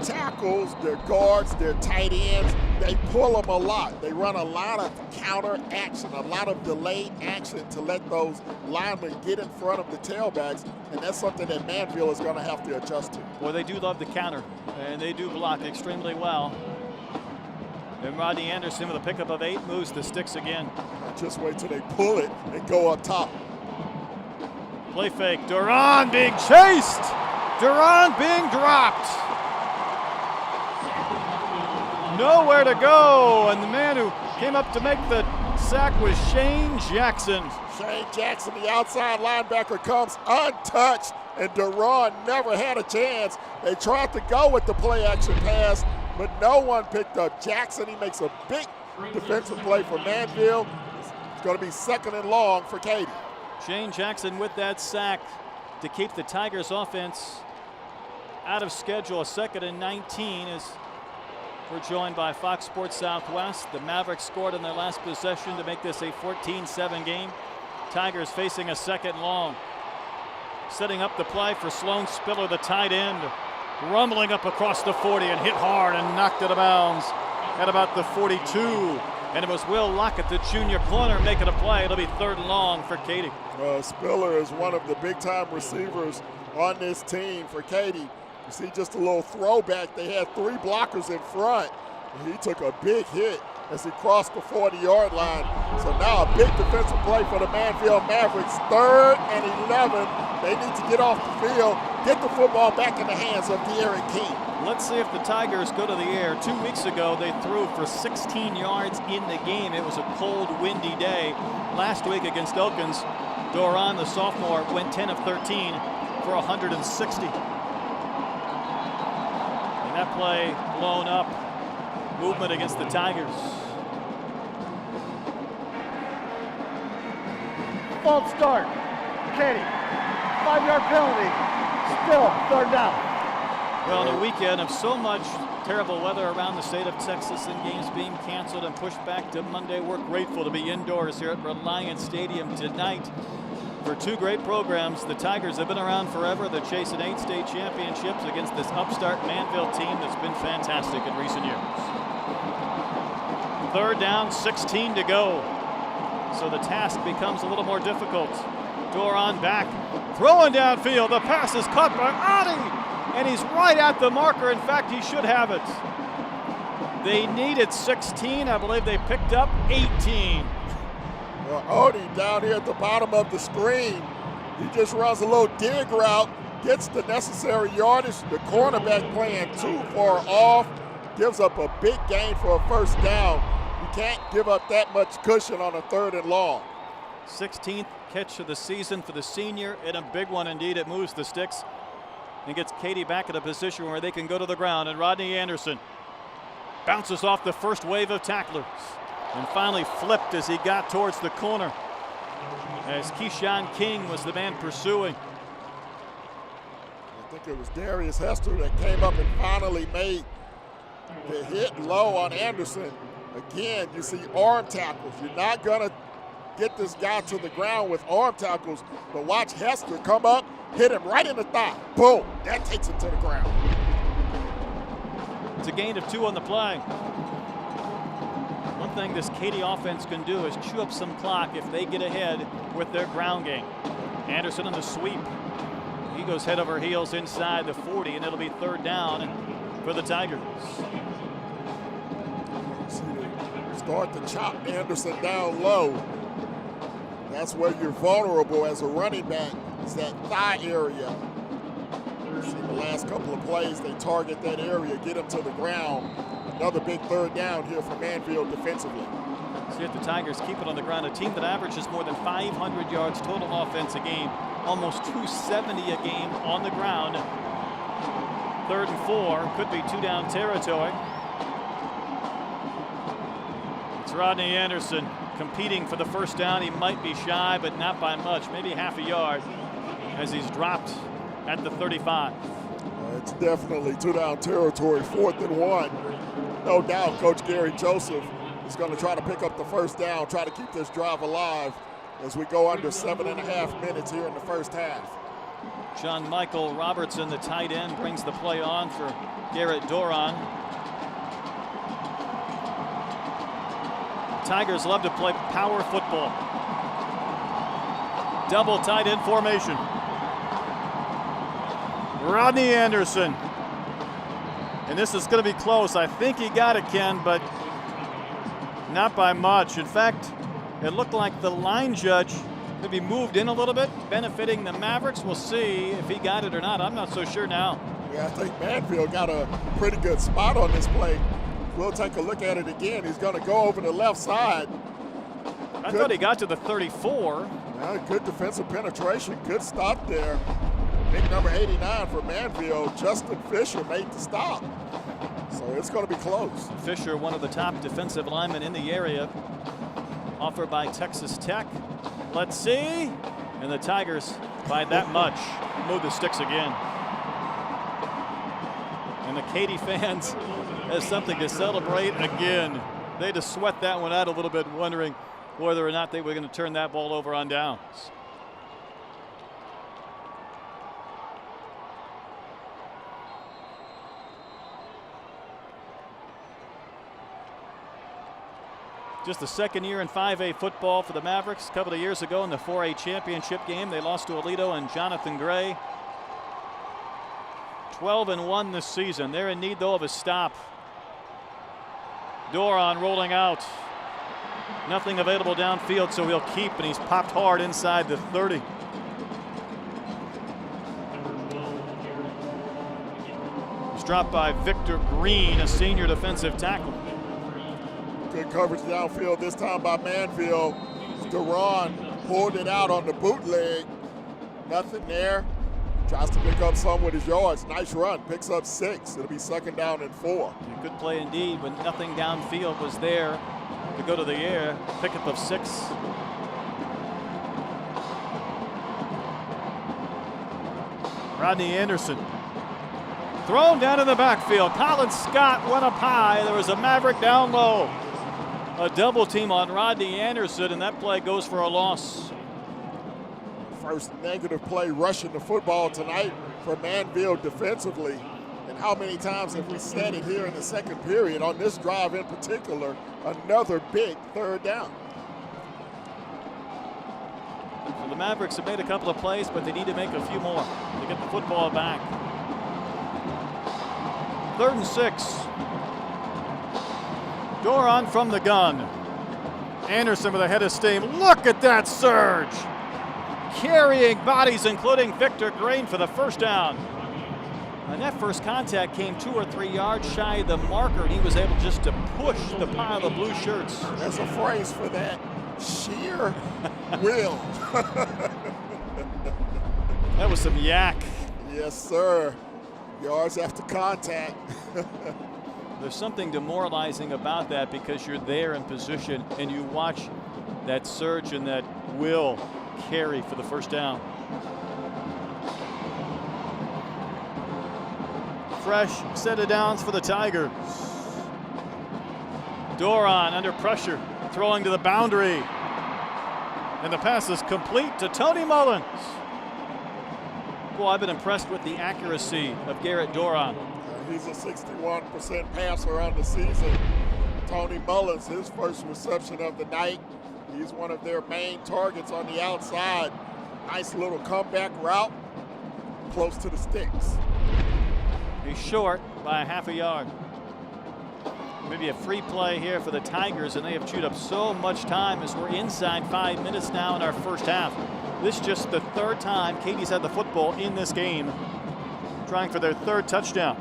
tackles, their guards, their tight ends. They pull them a lot. They run a lot of counter action, a lot of delayed action to let those linemen get in front of the tailbacks, and that's something that Manvel is going to have to adjust to. Well, they do love the counter, and they do block extremely well. And Rodney Anderson with a pickup of 8 moves the sticks again. Just wait till they pull it and go up top. Play fake. Duran being chased. Duran being dropped. Nowhere to go. And the man who came up to make the sack was Shane Jackson. Shane Jackson, the outside linebacker, comes untouched, and Duran never had a chance. They tried to go with the play action pass, but no one picked up Jackson. He makes a big defensive play for Manvel. It's going to be 2nd and long for Katy. Shane Jackson with that sack to keep the Tigers offense out of schedule. 2nd and 19 as we're joined by Fox Sports Southwest. The Mavericks scored in their last possession to make this a 14-7 game. Tigers facing a 2nd long. Setting up the play for Sloan Spiller, the tight end, rumbling up across the 40 and hit hard and knocked it out of bounds at about the 42. And it was Will Lockett, the junior corner, making a play. It'll be 3rd and long for Katy. Spiller is one of the big-time receivers on this team for Katy. You see just a little throwback. They had 3 blockers in front, and he took a big hit as he crossed the 40-yard line. So now a big defensive play for the Manvel Mavericks. 3rd and 11. They need to get off the field, get the football back in the hands of De'Aaron King. Let's see if the Tigers go to the air. 2 weeks ago, they threw for 16 yards in the game. It was a cold, windy day. Last week against Elkins, Duran, the sophomore, went 10 of 13 for 160. And that play blown up. Movement against the Tigers. False start. Katy. 5-yard penalty. Still 3rd down. Well, on a weekend of so much terrible weather around the state of Texas and games being canceled and pushed back to Monday, we're grateful to be indoors here at Reliant Stadium tonight for 2 great programs. The Tigers have been around forever. They're chasing 8 state championships against this upstart Manvel team that's been fantastic in recent years. 3rd down, 16 to go. So the task becomes a little more difficult. Duran back, throwing downfield. The pass is caught by Adi. And he's right at the marker. In fact, he should have it. They needed 16. I believe they picked up 18. Well, Odie down here at the bottom of the screen. He just runs a little dig route, gets the necessary yardage. The cornerback playing too far off, gives up a big gain for a 1st down. You can't give up that much cushion on a 3rd and long. 16th catch of the season for the senior, and a big one indeed. It moves the sticks and gets Katy back in a position where they can go to the ground. And Rodney Anderson bounces off the first wave of tacklers and finally flipped as he got towards the corner as Keyshawn King was the man pursuing. I think it was Darius Hester that came up and finally made the hit low on Anderson. Again, you see arm tackles. You're not going to get this guy to the ground with arm tackles, but watch Hester come up, hit him right in the thigh. Boom, that takes him to the ground. It's a gain of 2 on the play. One thing this Katy offense can do is chew up some clock if they get ahead with their ground game. Anderson on the sweep. He goes head over heels inside the 40, and it'll be 3rd down for the Tigers. Start to chop Anderson down low. That's where you're vulnerable as a running back, is that thigh area. You see the last couple of plays, they target that area, get him to the ground. Another big 3rd down here for Manvel defensively. See if the Tigers keep it on the ground. A team that averages more than 500 yards total offense a game, almost 270 a game on the ground. 3rd and 4, could be 2-down territory. It's Rodney Anderson competing for the first down. He might be shy, but not by much, maybe half a yard, as he's dropped at the 35. It's definitely two-down territory, 4th and 1. No doubt Coach Gary Joseph is going to try to pick up the first down, try to keep this drive alive as we go under 7.5 minutes here in the first half. John Michael Robertson, the tight end, brings the play on for Garrett Doron. Tigers love to play power football. Double tight end formation. Rodney Anderson. And this is going to be close. I think he got it, Ken, but not by much. In fact, it looked like the line judge maybe moved in a little bit, benefiting the Mavericks. We'll see if he got it or not. I'm not so sure now. Yeah, I think Manvel got a pretty good spot on this play. We'll take a look at it again. He's going to go over the left side. I thought he got to the 34. Good defensive penetration. Good stop there. Big number 89 for Manvel. Justin Fisher made the stop. So it's going to be close. Fisher, one of the top defensive linemen in the area, offered by Texas Tech. Let's see. And the Tigers, by that much, move the sticks again. And the Katy fans has something to celebrate again. They just sweat that one out a little bit, wondering whether or not they were going to turn that ball over on downs. Just the second year in 5A football for the Mavericks. A couple of years ago in the 4A championship game, they lost to Alito and Jonathan Gray. 12-1 this season. They're in need, though, of a stop. Doron rolling out. Nothing available downfield, so he'll keep, and he's popped hard inside the 30. He's dropped by Victor Green, a senior defensive tackle. Good coverage downfield this time by Manvel. Doron pulled it out on the bootleg. Nothing there. Tries to pick up some with his yards. Nice run. Picks up 6. It'll be 2nd down and 4. A good play indeed, but nothing downfield was there to go to the air. Pickup of 6. Rodney Anderson. Thrown down in the backfield. Colin Scott went up high. There was a Maverick down low. A double team on Rodney Anderson, and that play goes for a loss. First negative play rushing the football tonight for Manvel defensively. And how many times have we said it here in the second period on this drive in particular? Another big 3rd down. So the Mavericks have made a couple of plays, but they need to make a few more to get the football back. 3rd and 6. Doron from the gun. Anderson with a head of steam. Look at that surge. Carrying bodies, including Victor Green, for the first down. And that first contact came 2 or 3 yards shy of the marker, and he was able just to push the pile of blue shirts. There's a phrase for that. Sheer will. That was some yak. Yes, sir. Yards after contact. There's something demoralizing about that, because you're there in position and you watch that surge and that will carry for the first down. Fresh set of downs for the Tigers. Doron under pressure, throwing to the boundary. And the pass is complete to Tony Mullins. Boy, I've been impressed with the accuracy of Garrett Doron. He's a 61% passer on the season. Tony Mullins, his first reception of the night. He's one of their main targets on the outside. Nice little comeback route, close to the sticks. He's short by a half a yard. Maybe a free play here for the Tigers, and they have chewed up so much time as we're inside 5 minutes now in our first half. This is just the 3rd time Katy's had the football in this game, trying for their 3rd touchdown.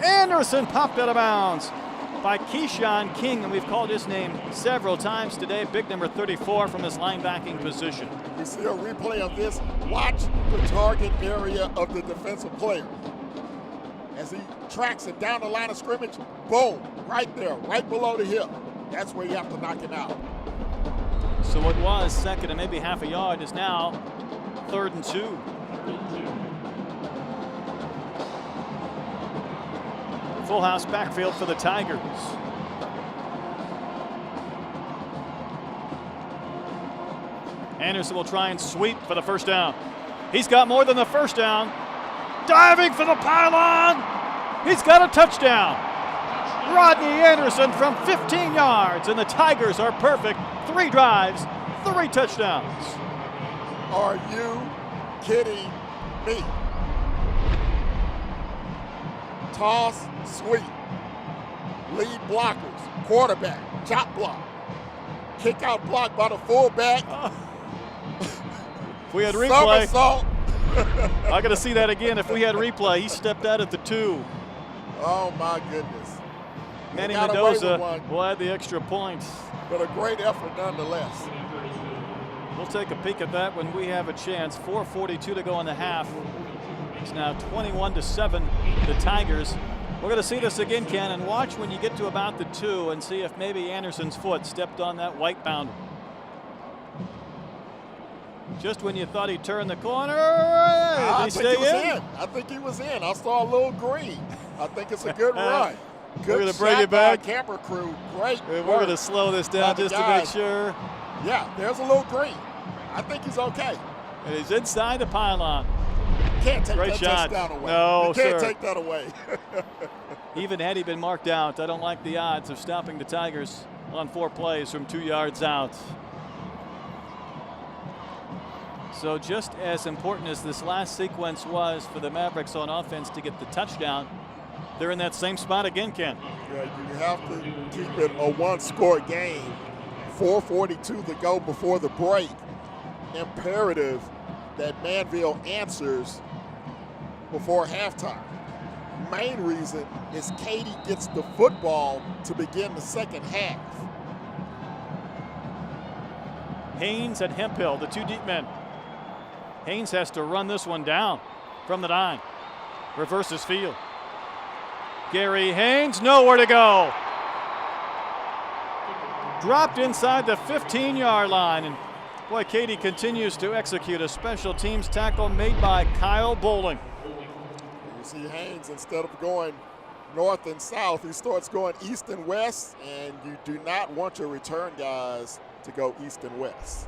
Anderson popped out of bounds by Keyshawn King, and we've called his name several times today. Big number 34 from his linebacking position. We see a replay of this. Watch the target area of the defensive player. As he tracks it down the line of scrimmage, boom, right there, right below the hip. That's where you have to knock him out. So what was second and maybe half a yard is now 3rd and 2. Full house backfield for the Tigers. Anderson will try and sweep for the first down. He's got more than the first down. Diving for the pylon. He's got a touchdown. Rodney Anderson from 15 yards, and the Tigers are perfect. 3 drives, 3 touchdowns. Are you kidding me? Toss, sweep, lead blockers, quarterback, chop block, kick out block by the fullback. If we had replay, somersault. I got to see that again. If we had replay, he stepped out at the 2. Oh my goodness. Manny Mendoza will add the extra points. But a great effort nonetheless. We'll take a peek at that when we have a chance. 4:42 to go in the half. It's now 21-7, the Tigers. We're going to see this again, Ken, and watch when you get to about the 2 and see if maybe Anderson's foot stepped on that white boundary. Just when you thought he turned the corner, I think he was in. I think he was in. I saw a little green. I think it's a good run. Good We're going to bring shot it back. by camera crew. Great. We're going to slow this down just to make sure. Yeah, there's a little green. I think he's okay. And he's inside the pylon. Can't take Great that shot. touchdown away. No, you can't sir. take that away. Even had he been marked out, I don't like the odds of stopping the Tigers on 4 plays from 2 yards out. So just as important as this last sequence was for the Mavericks on offense to get the touchdown, they're in that same spot again, Ken. Yeah, you have to keep it a 1-score game. 4:42 to go before the break. Imperative that Manvel answers before halftime. Main reason is Katy gets the football to begin the second half. Haynes and Hemphill, the 2 deep men. Haynes has to run this one down from the 9. Reverses field. Gary Haynes, nowhere to go. Dropped inside the 15-yard line. And boy, Katy continues to execute a special teams tackle made by Kyle Bowling. You see Haynes, instead of going north and south, he starts going east and west, and you do not want your return guys to go east and west.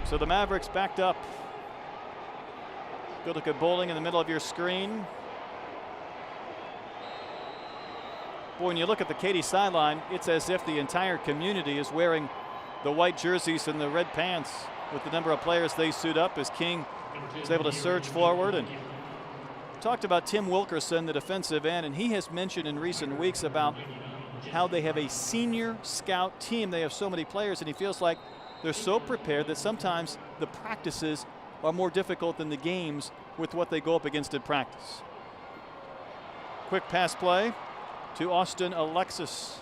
So the Mavericks backed up. Good look at Bowling in the middle of your screen. Boy, when you look at the Katy sideline, it's as if the entire community is wearing the white jerseys and the red pants with the number of players they suit up as King is able to surge forward. And talked about Tim Wilkerson, the defensive end, and he has mentioned in recent weeks about how they have a senior scout team. They have so many players, and he feels like they're so prepared that sometimes the practices are more difficult than the games with what they go up against in practice. Quick pass play to Austin Alexis.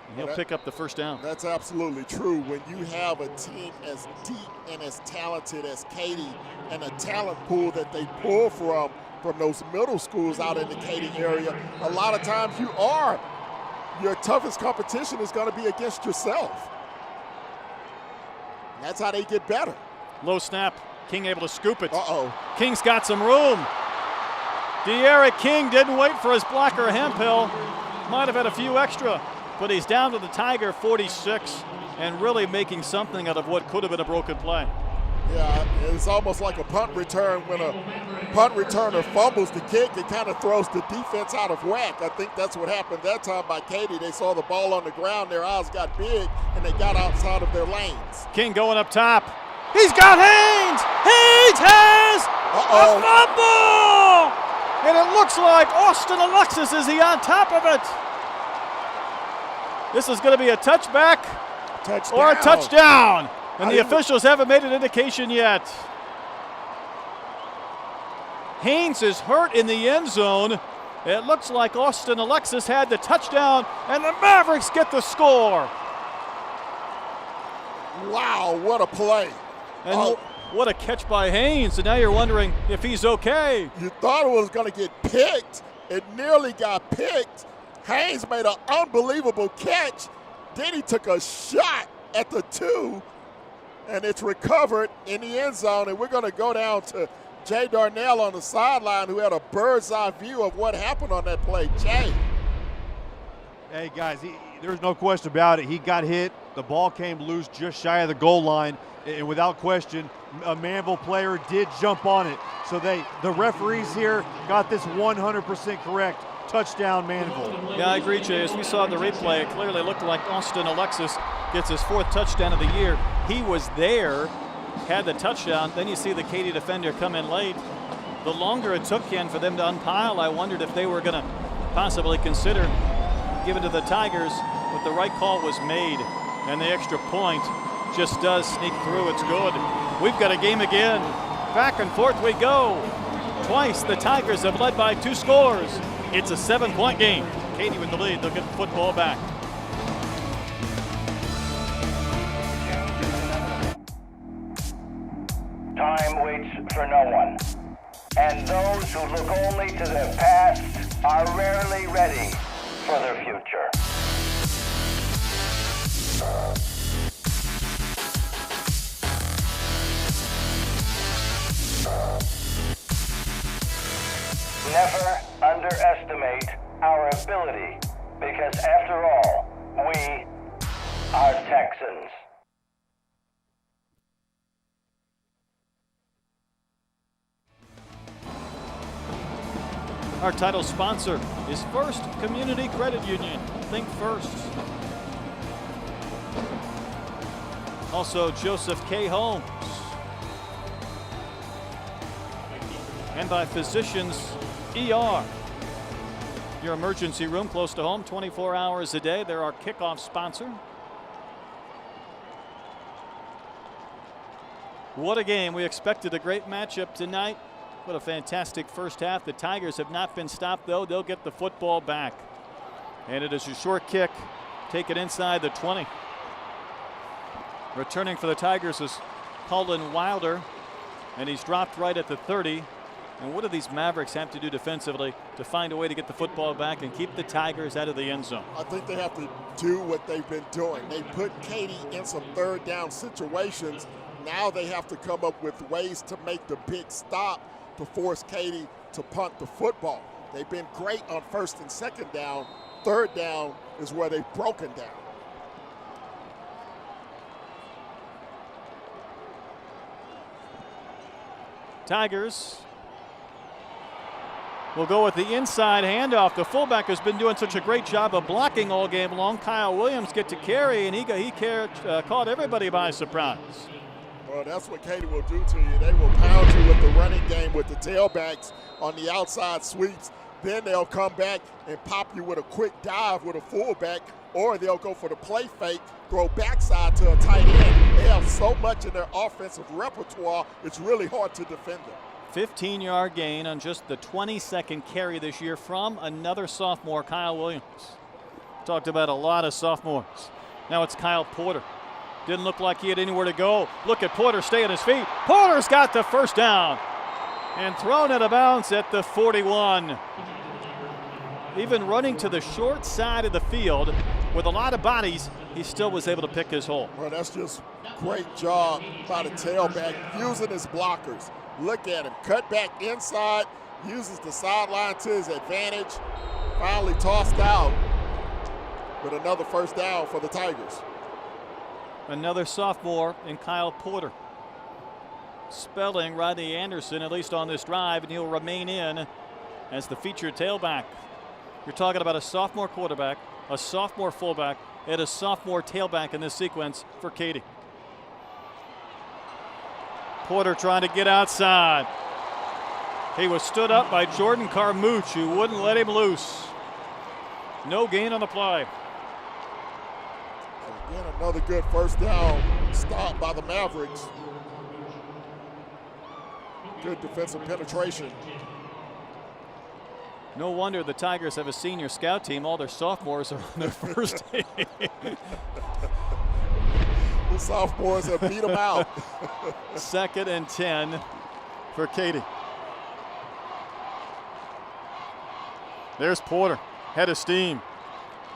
And he'll pick up the first down. That's absolutely true. When you have a team as deep and as talented as Katy and a talent pool that they pull from those middle schools out in the Katy area, a lot of times your toughest competition is going to be against yourself. That's how they get better. Low snap. King able to scoop it. Uh-oh. King's got some room. De'Ara King didn't wait for his blocker Hemphill. Might have had a few extra, but he's down to the Tiger 46 and really making something out of what could have been a broken play. Yeah, it's almost like a punt return. When a punt returner fumbles the kick, it kind of throws the defense out of whack. I think that's what happened that time by Katy. They saw the ball on the ground, their eyes got big, and they got outside of their lanes. King going up top. He's got Haynes! Haynes has a fumble! And it looks like Austin Alexis is on top of it. This is going to be a touchback or a touchdown. And the officials haven't made an indication yet. Haynes is hurt in the end zone. It looks like Austin Alexis had the touchdown, and the Mavericks get the score. Wow, what a play. And what a catch by Haynes. And now you're wondering if he's okay. You thought it was going to get picked. It nearly got picked. Haynes made an unbelievable catch. Then he took a shot at the 2, and it's recovered in the end zone. And we're going to go down to Jay Darnell on the sideline, who had a bird's eye view of what happened on that play. Jay. Hey, guys, there's no question about it. He got hit. The ball came loose just shy of the goal line. And without question, a Manvel player did jump on it. So the referees here got this 100% correct. Touchdown, Manvel. Yeah, I agree, Jay. As we saw the replay, it clearly looked like Austin Alexis gets his 4th touchdown of the year. He was there, had the touchdown. Then you see the Katy defender come in late. The longer it took, Ken, for them to unpile, I wondered if they were going to possibly consider giving to the Tigers, but the right call was made, and the extra point just does sneak through. It's good. We've got a game again. Back and forth we go. Twice the Tigers have led by 2 scores. It's a 7-point game. Katy with the lead. They'll get the football back. Time waits for no one. And those who look only to their past are rarely ready for their future. Never underestimate our ability, because after all, we are Texans. Our title sponsor is First Community Credit Union. Think first. Also, Joseph K. Holmes. And by Physicians ER. Your emergency room close to home 24 hours a day. They're our kickoff sponsor. What a game. We expected a great matchup tonight. What a fantastic first half. The Tigers have not been stopped, though. They'll get the football back. And it is a short kick. Take it inside the 20. Returning for the Tigers is Colin Wilder, and he's dropped right at the 30. And what do these Mavericks have to do defensively to find a way to get the football back and keep the Tigers out of the end zone? I think they have to do what they've been doing. They put Katy in some 3rd down situations. Now they have to come up with ways to make the big stop to force Katy to punt the football. They've been great on 1st and 2nd down. 3rd down is where they've broken down. Tigers will go with the inside handoff. The fullback has been doing such a great job of blocking all game long. Kyle Williams get to carry, and he caught everybody by surprise. Well, that's what Katy will do to you. They will pound you with the running game with the tailbacks on the outside sweeps. Then they'll come back and pop you with a quick dive with a fullback, or they'll go for the play fake, throw backside to a tight end. They have so much in their offensive repertoire, it's really hard to defend them. 15-yard gain on just the 22nd carry this year from another sophomore, Kyle Williams. Talked about a lot of sophomores. Now it's Kyle Porter. Didn't look like he had anywhere to go. Look at Porter stay on his feet. Porter's got the first down and thrown out of bounds at the 41. Even running to the short side of the field with a lot of bodies, he still was able to pick his hole. Well, that's just great job by the tailback, using his blockers. Look at him, cut back inside, uses the sideline to his advantage, finally tossed out with another first down for the Tigers. Another sophomore in Kyle Porter. Spelling Rodney Anderson, at least on this drive, and he'll remain in as the featured tailback. You're talking about a sophomore quarterback, a sophomore fullback, and a sophomore tailback in this sequence for Katy. Porter trying to get outside. He was stood up by Jordan Carmouche, who wouldn't let him loose. No gain on the play. Again, another good first down stop by the Mavericks. Good defensive penetration. No wonder the Tigers have a senior scout team. All their sophomores are on their first team. The sophomores have beat them out. 2nd and 10 for Katy. There's Porter, head of steam.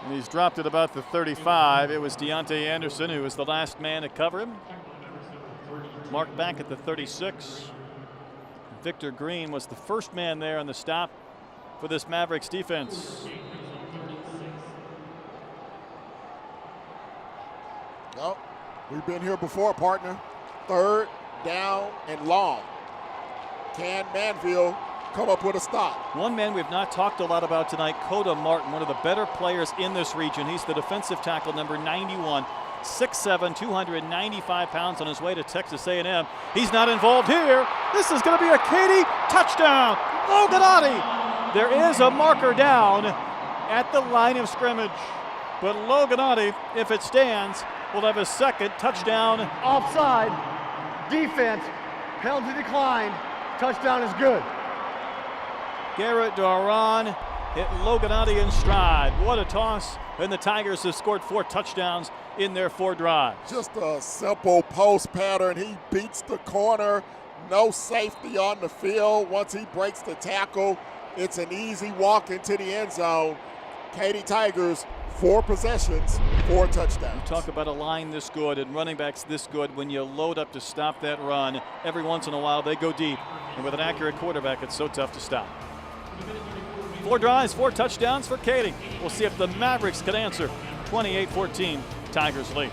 And he's dropped at about the 35. It was Deontay Anderson who was the last man to cover him. Mark back at the 36. Victor Green was the first man there on the stop for this Mavericks defense. Oh, we've been here before, partner. 3rd down and long. Can Manvel come up with a stop? One man we've not talked a lot about tonight, Coda Martin, one of the better players in this region. He's the defensive tackle, number 91, 6'7", 295 pounds, on his way to Texas A&M. He's not involved here. This is going to be a Katy touchdown. Loganati. There is a marker down at the line of scrimmage. But Loganati, if it stands, will have a second touchdown. Offside, defense, penalty declined, touchdown is good. Garrett Doran hit Loganati in stride. What a toss. And the Tigers have scored 4 touchdowns in their 4 drives. Just a simple post pattern. He beats the corner. No safety on the field. Once he breaks the tackle, it's an easy walk into the end zone. Katy Tigers, 4 possessions, 4 touchdowns. You talk about a line this good and running backs this good. When you load up to stop that run, every once in a while they go deep. And with an accurate quarterback, it's so tough to stop. 4 drives, 4 touchdowns for Katy. We'll see if the Mavericks can answer. 28-14, Tigers lead.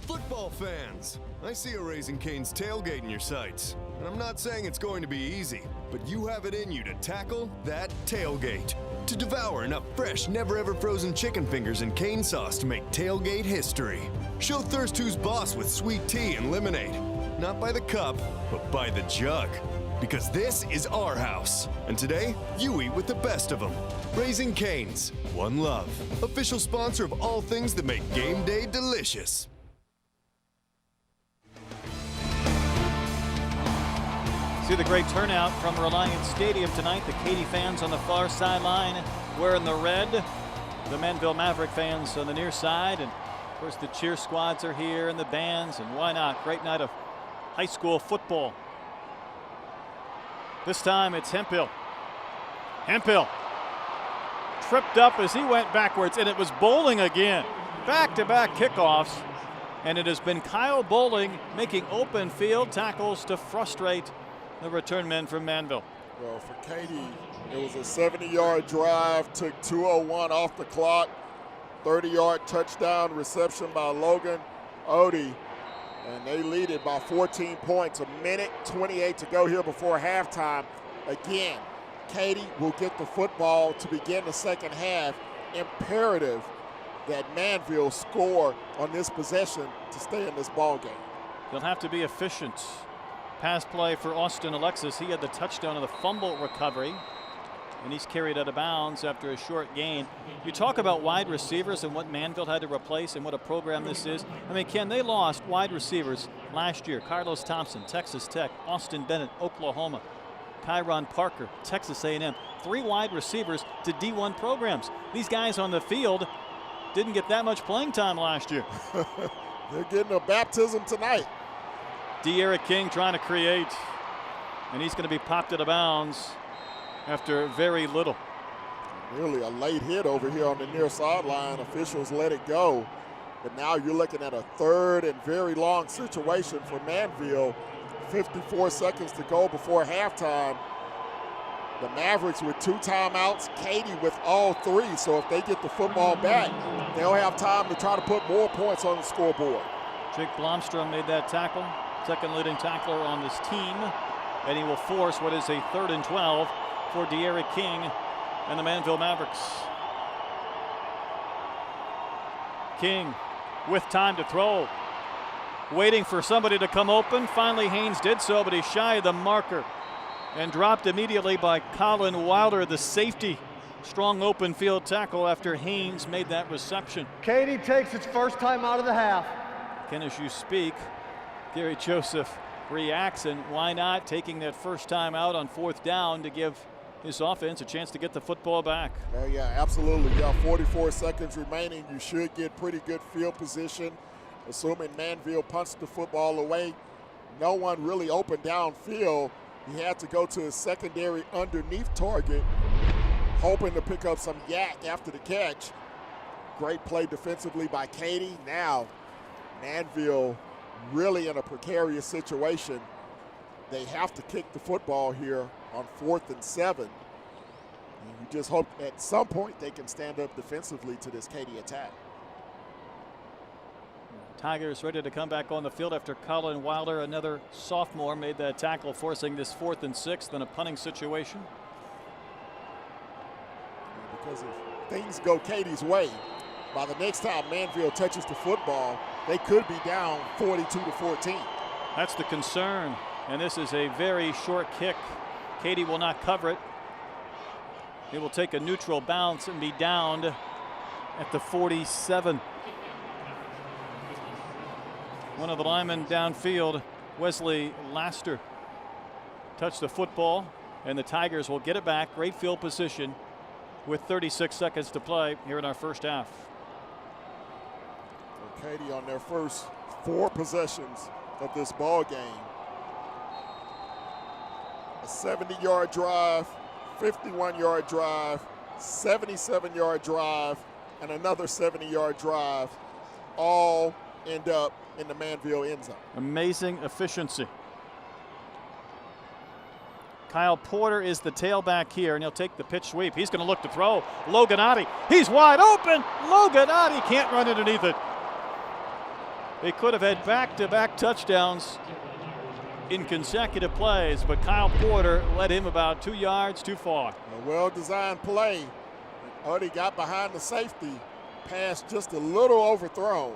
Football fans, I see a Raising Cane's tailgate in your sights. And I'm not saying it's going to be easy, but you have it in you to tackle that tailgate. To devour enough fresh, never-ever frozen chicken fingers and cane sauce to make tailgate history. Show thirst who's boss with sweet tea and lemonade. Not by the cup, but by the jug. Because this is our house. And today, you eat with the best of them. Raising Cane's, one love. Official sponsor of all things that make game day delicious. See the great turnout from Reliant Stadium tonight. The Katy fans on the far sideline wearing the red. The Manvel Maverick fans on the near side. And of course the cheer squads are here and the bands, and why not? Great night of high school football. This time it's Hemphill. Hemphill tripped up as he went backwards, and it was Bowling again. Back-to-back kickoffs. And it has been Kyle Bowling making open field tackles to frustrate the return men from Manvel. Well, for Katy, it was a 70-yard drive, took 2:01 off the clock, 30-yard touchdown reception by Logan Odie, and they lead it by 14 points. 1:28 to go here before halftime. Again, Katy will get the football to begin the second half. Imperative that Manvel score on this possession to stay in this ball game. They'll have to be efficient. Pass play for Austin Alexis. He had the touchdown on the fumble recovery, and he's carried out of bounds after a short gain. You talk about wide receivers and what Manvel had to replace and what a program this is. I mean, Ken, they lost wide receivers last year. Carlos Thompson, Texas Tech. Austin Bennett, Oklahoma. Kyron Parker, Texas A&M. 3 wide receivers to D1 programs. These guys on the field didn't get that much playing time last year. They're getting a baptism tonight. De'Aaron King trying to create, and he's going to be popped out of bounds after very little. Really a late hit over here on the near sideline. Officials let it go. But now you're looking at a 3rd and very long situation for Manvel. 54 seconds to go before halftime. The Mavericks with 2 timeouts, Katy with all 3. So if they get the football back, they'll have time to try to put more points on the scoreboard. Jake Blomstrom made that tackle, second leading tackler on this team, and he will force what is a 3rd and 12 for De'Aaron King and the Manvel Mavericks. King with time to throw, waiting for somebody to come open. Finally Haynes did so, but he's shy of the marker and dropped immediately by Colin Wilder, the safety. Strong open field tackle after Haynes made that reception. Katy takes its first time out of the half. Ken, as you speak, Gary Joseph reacts, and why not taking that first time out on 4th down to give his offense a chance to get the football back. Yeah, absolutely. You have 44 seconds remaining. You should get pretty good field position, assuming Manvel punts the football away. No one really open downfield. He had to go to his secondary underneath target, hoping to pick up some yak after the catch. Great play defensively by Katy. Now, Manvel really in a precarious situation. They have to kick the football here on 4th and 7. And you just hope at some point they can stand up defensively to this Katy attack. Tigers ready to come back on the field after Colin Wilder, another sophomore, made that tackle, forcing this 4th and 6 in a punting situation. Because if things go Katy's way, by the next time Manvel touches the football, they could be down 42-14. That's the concern. And this is a very short kick. Katy will not cover it. It will take a neutral bounce and be downed at the 47. One of the linemen downfield, Wesley Laster, touched the football, and the Tigers will get it back. Great field position with 36 seconds to play here in our first half. Katy on their first 4 possessions of this ball game. A 70-yard drive, 51-yard drive, 77-yard drive, and another 70-yard drive, all end up in the Manvel end zone. Amazing efficiency. Kyle Porter is the tailback here, and he'll take the pitch sweep. He's going to look to throw. Loganati, he's wide open. Loganati can't run underneath it. They could have had back-to-back touchdowns in consecutive plays, but Kyle Porter led him about 2 yards too far. A well-designed play. Uddy got behind the safety. Pass just a little overthrown.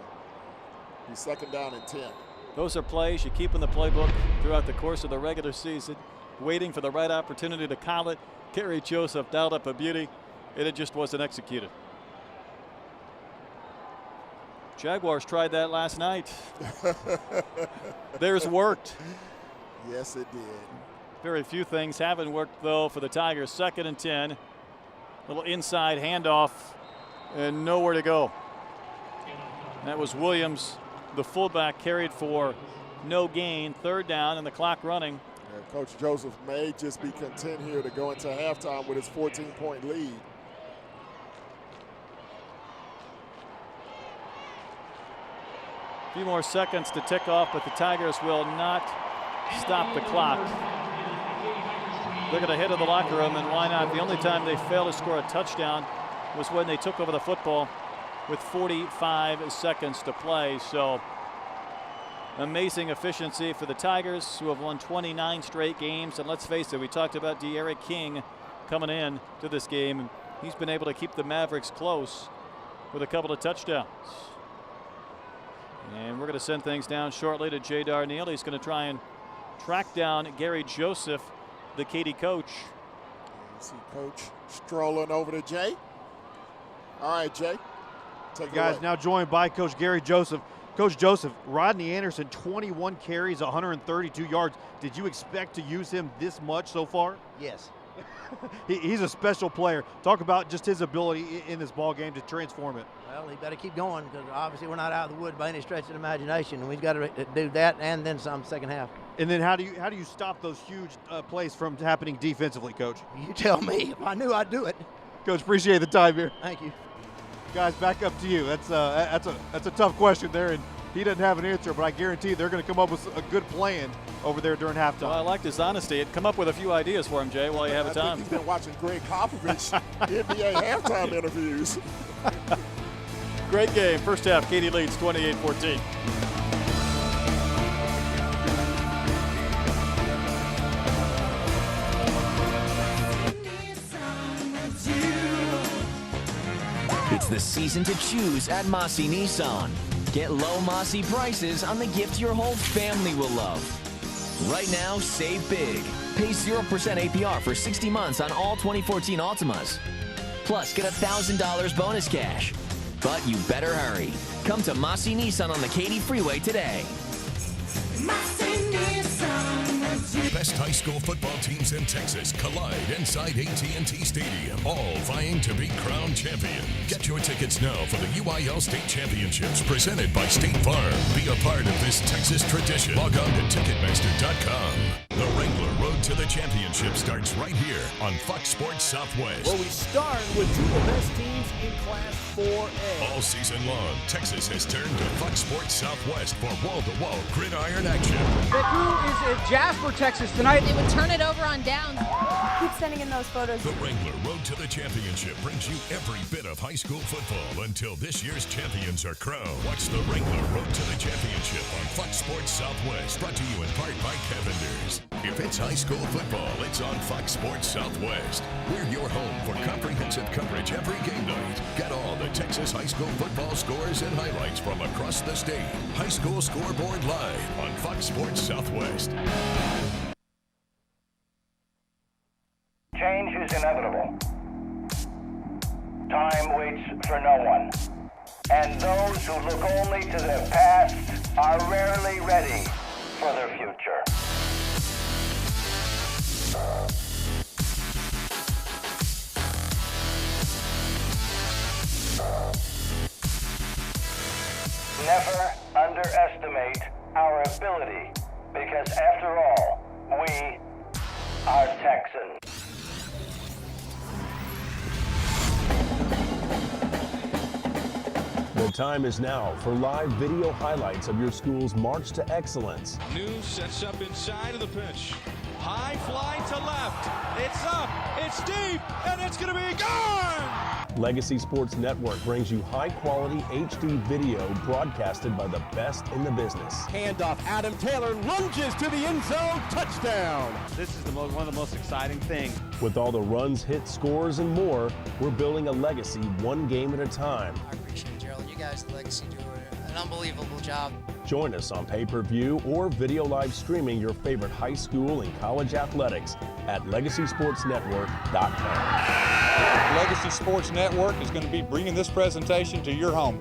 He's 2nd down and 10. Those are plays you keep in the playbook throughout the course of the regular season, waiting for the right opportunity to call it. Gary Joseph dialed up a beauty, and it just wasn't executed. Jaguars tried that last night. Theirs worked. Yes, it did. Very few things haven't worked, though, for the Tigers. 2nd and 10. Little inside handoff and nowhere to go. That was Williams, the fullback, carried for no gain. 3rd down and the clock running. Yeah, Coach Joseph may just be content here to go into halftime with his 14-point lead. A few more seconds to tick off, but the Tigers will not stop the clock. They're going to head to the locker room, and why not? The only time they failed to score a touchdown was when they took over the football with 45 seconds to play. So amazing efficiency for the Tigers, who have won 29 straight games. And let's face it, we talked about De'Aaron King coming in to this game, and he's been able to keep the Mavericks close with a couple of touchdowns. And we're going to send things down shortly to Jay Darnell. He's going to try and track down Gary Joseph, the Katy coach. You see Coach strolling over to Jay. All right, Jay. Take it guys away. now joined by Coach Gary Joseph. Coach Joseph, Rodney Anderson, 21 carries, 132 yards. Did you expect to use him this much so far? Yes. He's a special player. Talk about just his ability in this ball game to transform it. Well, he better keep going because obviously we're not out of the wood by any stretch of the imagination, and we've got to do that and then some second half. And then how do you stop those huge plays from happening defensively, Coach? You tell me. If I knew, I'd do it. Coach, appreciate the time here. Thank you. Guys, back up to you. That's a tough question there, and he doesn't have an answer, but I guarantee they're going to come up with a good plan over there during halftime. Well, I liked his honesty. Come up with a few ideas for him, Jay, while you have I time. think he's been watching Greg Popovich NBA halftime interviews. Great game. First half, Katy leads 28-14. It's the season to choose at Massey Nissan. Get low Massey prices on the gift your whole family will love. Right now, save big. Pay 0% APR for 60 months on all 2014 Altimas. Plus, get $1,000 bonus cash. But you better hurry. Come to Massey Nissan on the Katy Freeway today. Massey Nissan. Best high school football teams in Texas collide inside AT&T Stadium, all vying to be crowned champions. Get your tickets now for the UIL State Championships presented by State Farm. Be a part of this Texas tradition. Log on to Ticketmaster.com. The Wrangler Road to the Championship starts right here on Fox Sports Southwest. Well, we start with two of the best teams in Class 4A. All season long, Texas has turned to Fox Sports Southwest for wall-to-wall gridiron action. The crew is at Jasper, Texas tonight. They would turn it over on downs. Keep sending in those photos. The Wrangler Road to the Championship brings you every bit of high school football until this year's champions are crowned. Watch the Wrangler Road to the Championship on Fox Sports Southwest. Brought to you in part by Cavenders. If it's high school football, it's on Fox Sports Southwest. We're your home for comprehensive coverage every game night. Get all the Texas high school football scores and highlights from across the state. High School Scoreboard Live on Fox Sports Southwest. Change is inevitable. Time waits for no one. And those who look only to the past are rarely ready for their future. Never underestimate our ability, because after all, we are Texans. The time is now for live video highlights of your school's march to excellence. News sets up inside of the pitch. High fly to left. It's up. It's deep. And it's going to be gone. Legacy Sports Network brings you high-quality HD video broadcasted by the best in the business. Handoff, Adam Taylor lunges to the end zone, touchdown. This is one of the most exciting things. With all the runs, hits, scores, and more, we're building a legacy one game at a time. I appreciate it, Gerald. You guys at Legacy do an unbelievable job. Join us on pay-per-view or video live streaming your favorite high school and college athletics at LegacySportsNetwork.com. Legacy Sports Network is going to be bringing this presentation to your home.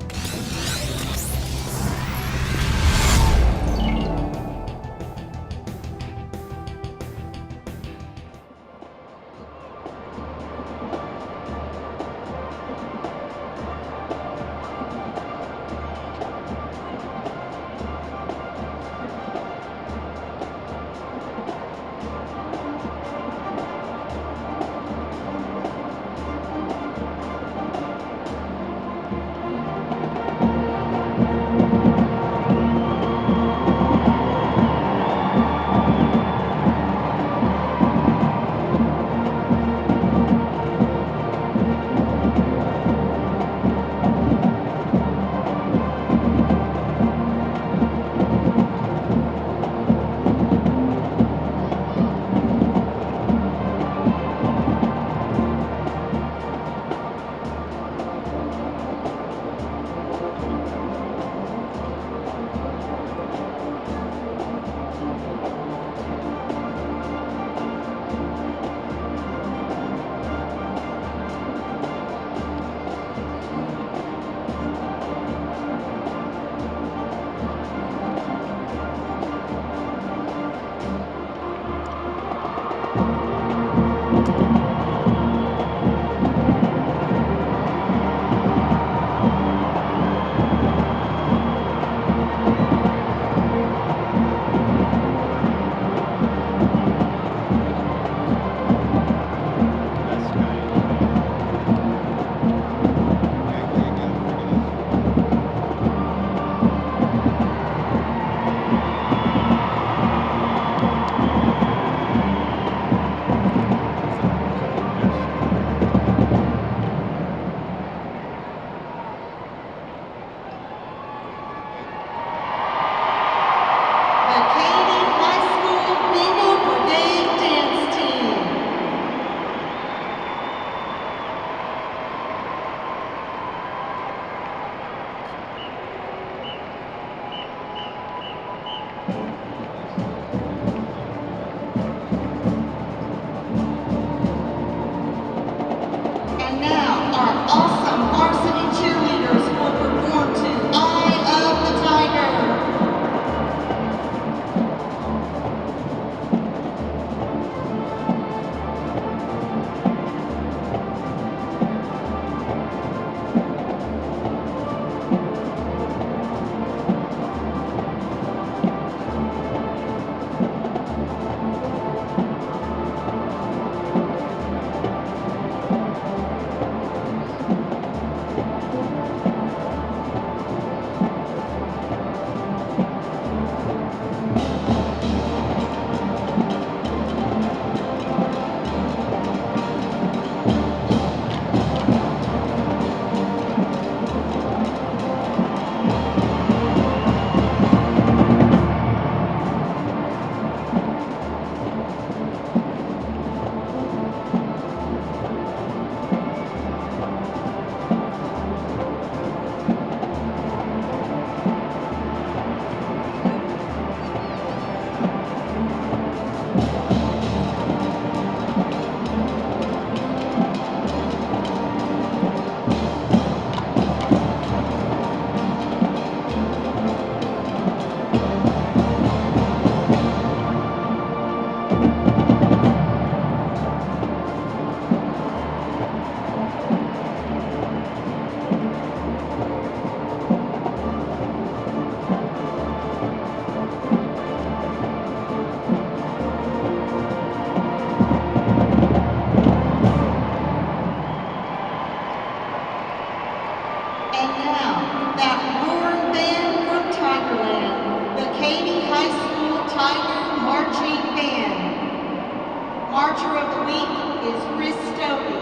Marcher of the Week is Chris Stokey.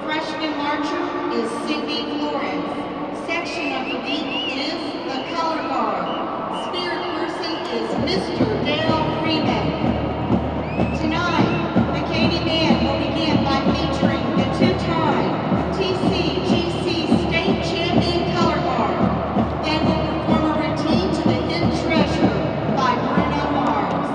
Freshman Marcher is Sydney Flores. Section of the Week is the Color Guard. Spirit Person is Mr. Dale Freeman. Tonight, the Katy Band will begin by featuring the two-time TCGC State Champion Color Guard. They will perform a routine to the Hidden Treasure by Bruno Mars.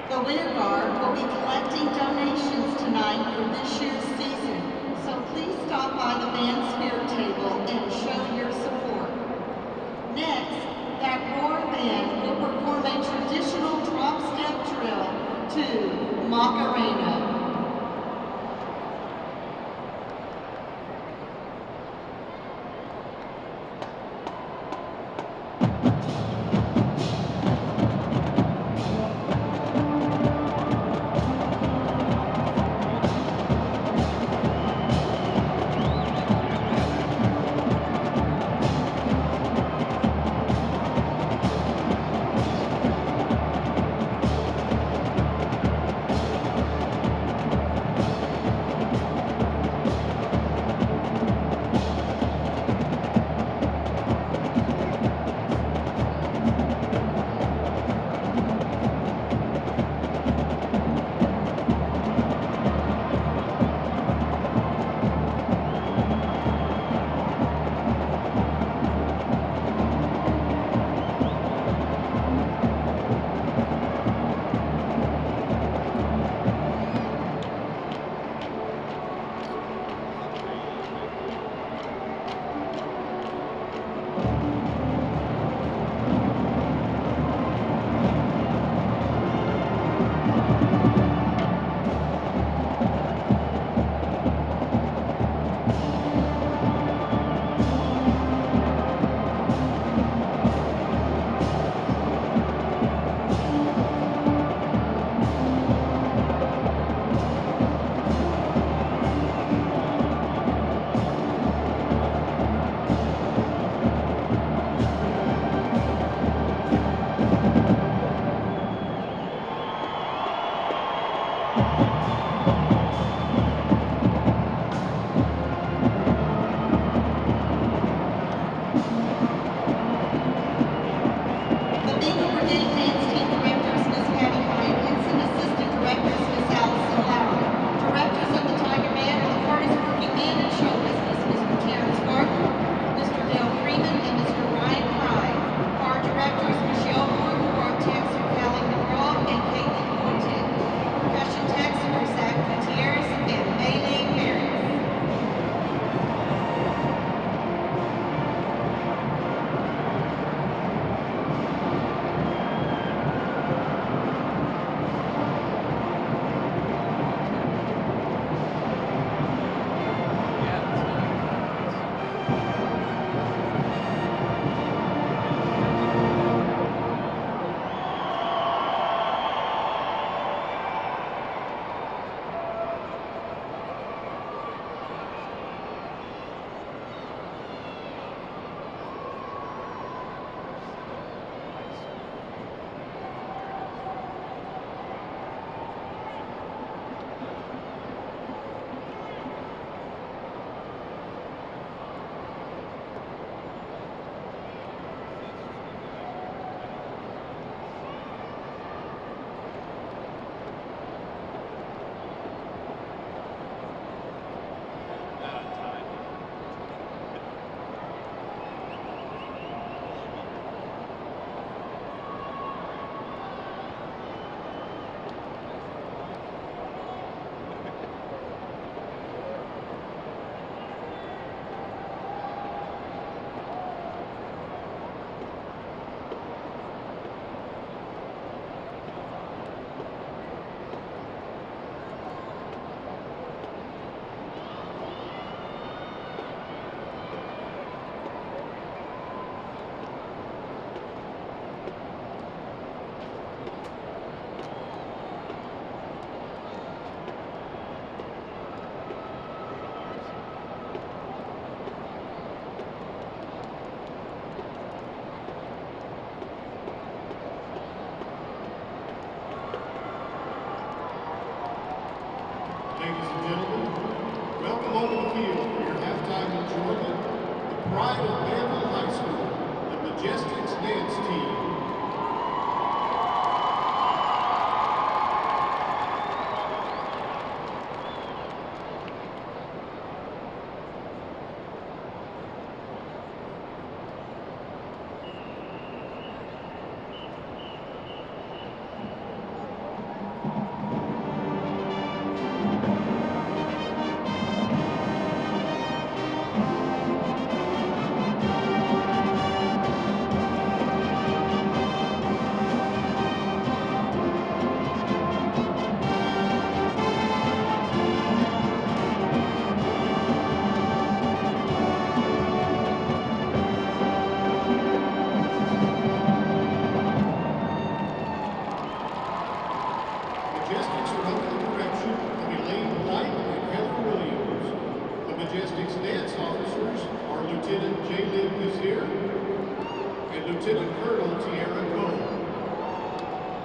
The Rear Guard will be collecting donations tonight for this year's season, so please stop by the band spirit table and show your support. Next, that roar band will perform a traditional drop step drill to Macarena. The Bingo Brigade Dance Team Directors, Ms. Katy, and Assistant Directors, Ms. Allison Lowry. Directors of the Tiger Band are the Curtis Working Man and Show Business, Mr. Terrence Gardner, Mr. Dale Freeman, and Mr. Ryan Pride. Car Directors, Michelle Gordon, Car Techs are Callie McGraw and Caitlin Fortin. Percussion Techs are Zach Gutierrez and Bailey Harris. Ladies and gentlemen, welcome onto the field for your halftime enjoyment. The pride of Manvel High School, the Majestics Dance Team. Majestics are under the direction of Elaine White and Heather Williams. The Majestics dance officers are Lieutenant J. Lynn Kazir and Lieutenant Colonel Tiara Cole.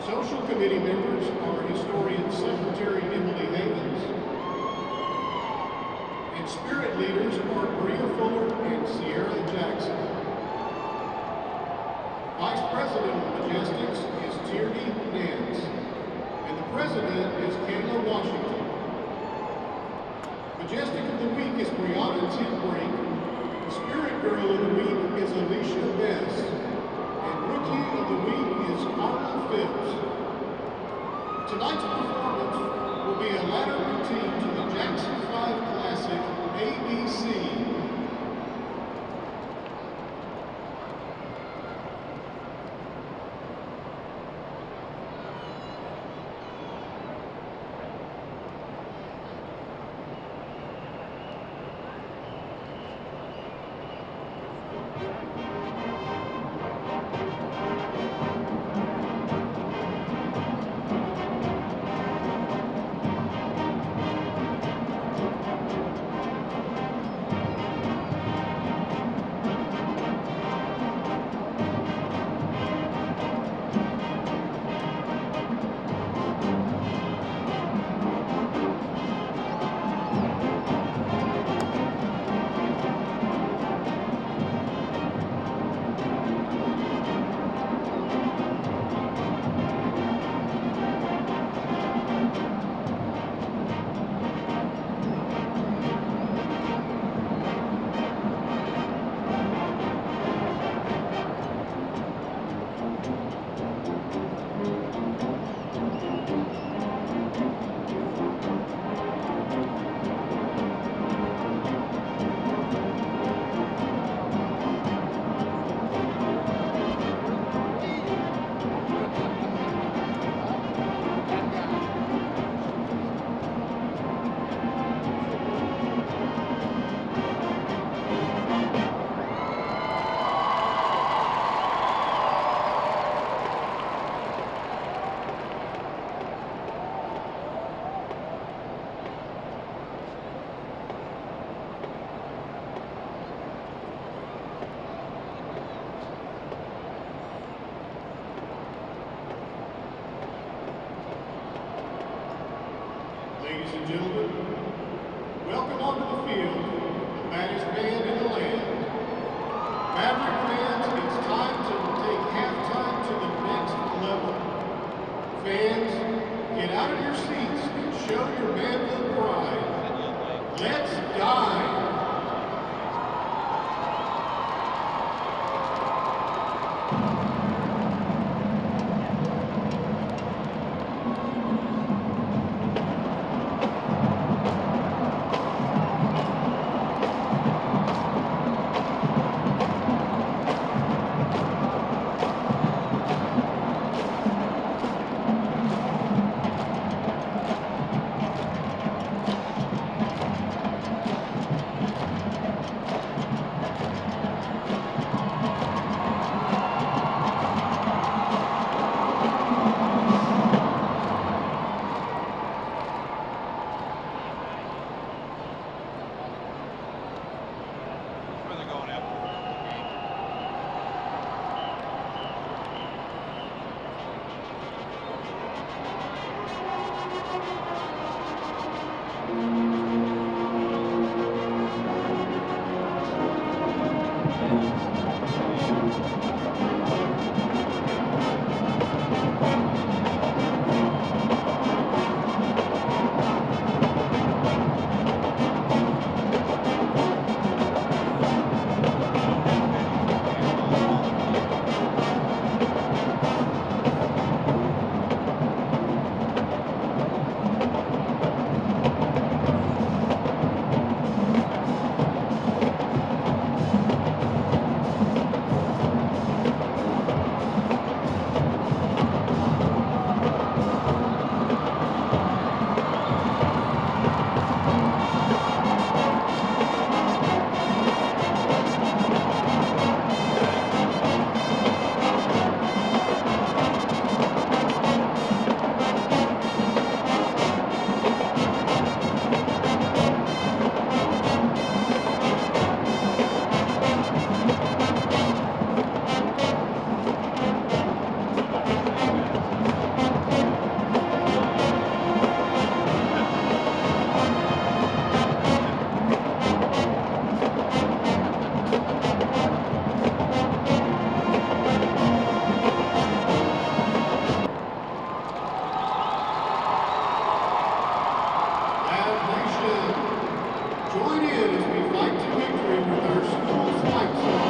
Social committee members are Historian Secretary Emily Havens, and spirit leaders are Maria Fuller and Sierra Jackson. Vice President of the Majestics is Tierney Nance. And the president is Kayla Washington. Majestic of the Week is Brianna Timbrink. The Spirit Girl of the Week is Alicia Bess. And Rookie of the Week is Carla Phipps. Tonight's performance will be a ladder routine to the Jackson 5 Classic ABC. gentlemen, welcome onto the field the baddest band in the land. Maverick fans, it's time to take halftime to the next level. Fans, get out of your seats and show your Manvel pride. Let's dive. Join in as we fight to victory with our school's fight song.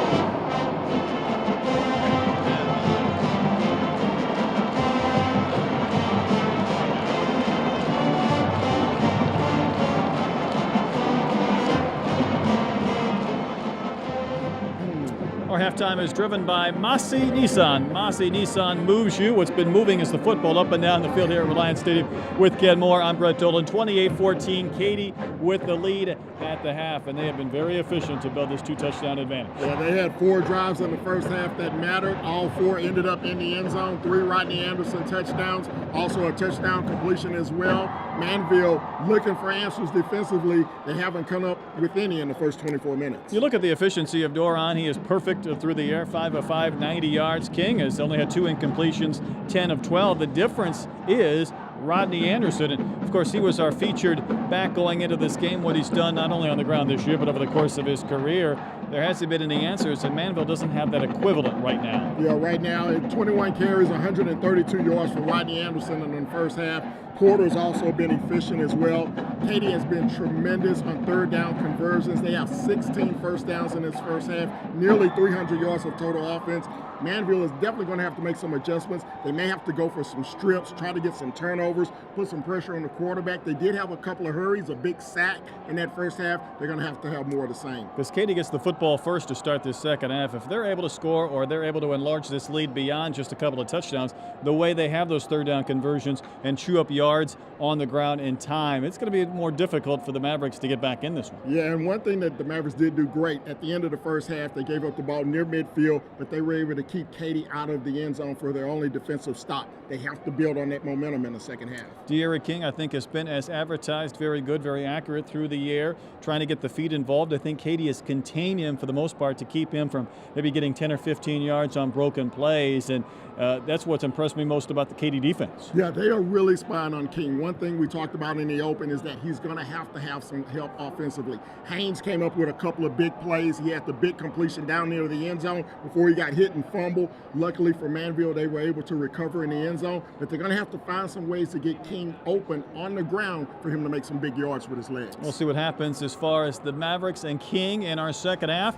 Our halftime is driven by Massey Nissan. Massey Nissan moves you. What's been moving is the football up and down the field here at Reliance Stadium with Ken Moore. I'm Brett Dolan. 28-14, Katy with the lead at the half, and they have been very efficient to build this two-touchdown advantage. Yeah, they had 4 drives in the first half that mattered. All 4 ended up in the end zone. 3 Rodney Anderson touchdowns, also a touchdown completion as well. Manvel looking for answers defensively. They haven't come up with any in the first 24 minutes. You look at the efficiency of Doran. He is perfect through the air, 5 of 5, 90 yards. King has only had 2 incompletions, 10 of 12. The difference is Rodney Anderson. And of course, he was our featured back going into this game. What he's done not only on the ground this year, but over the course of his career, there hasn't been any answers, and Manvel doesn't have that equivalent right now. Yeah, right now, 21 carries, 132 yards for Rodney Anderson in the first half. Porter's also been efficient as well. Katy has been tremendous on third down conversions. They have 16 first downs in this first half, nearly 300 yards of total offense. Manvel is definitely going to have to make some adjustments. They may have to go for some strips, try to get some turnovers, put some pressure on the quarterback. They did have a couple of hurries, a big sack in that first half. They're going to have more of the same. Because Katy gets the football first to start this second half. If they're able to score or they're able to enlarge this lead beyond just a couple of touchdowns, the way they have those third down conversions and chew up yards on the ground in time, it's going to be more difficult for the Mavericks to get back in this one. Yeah, and one thing that the Mavericks did do great, at the end of the first half, they gave up the ball near midfield, but they were able to keep Katy out of the end zone for their only defensive stop. They have to build on that momentum in the second half. De'Ara King, I think, has been as advertised, very good, very accurate through the air, trying to get the feet involved. I think Katy has contained him for the most part to keep him from maybe getting 10 or 15 yards on broken plays, and that's what's impressed me most about the Katy defense. Yeah, they are really spying run on King. One thing we talked about in the open is that he's going to have some help offensively. Haynes came up with a couple of big plays. He had the big completion down near the end zone before he got hit and fumbled. Luckily for Manvel, they were able to recover in the end zone, but they're going to have to find some ways to get King open on the ground for him to make some big yards with his legs. We'll see what happens as far as the Mavericks and King in our second half.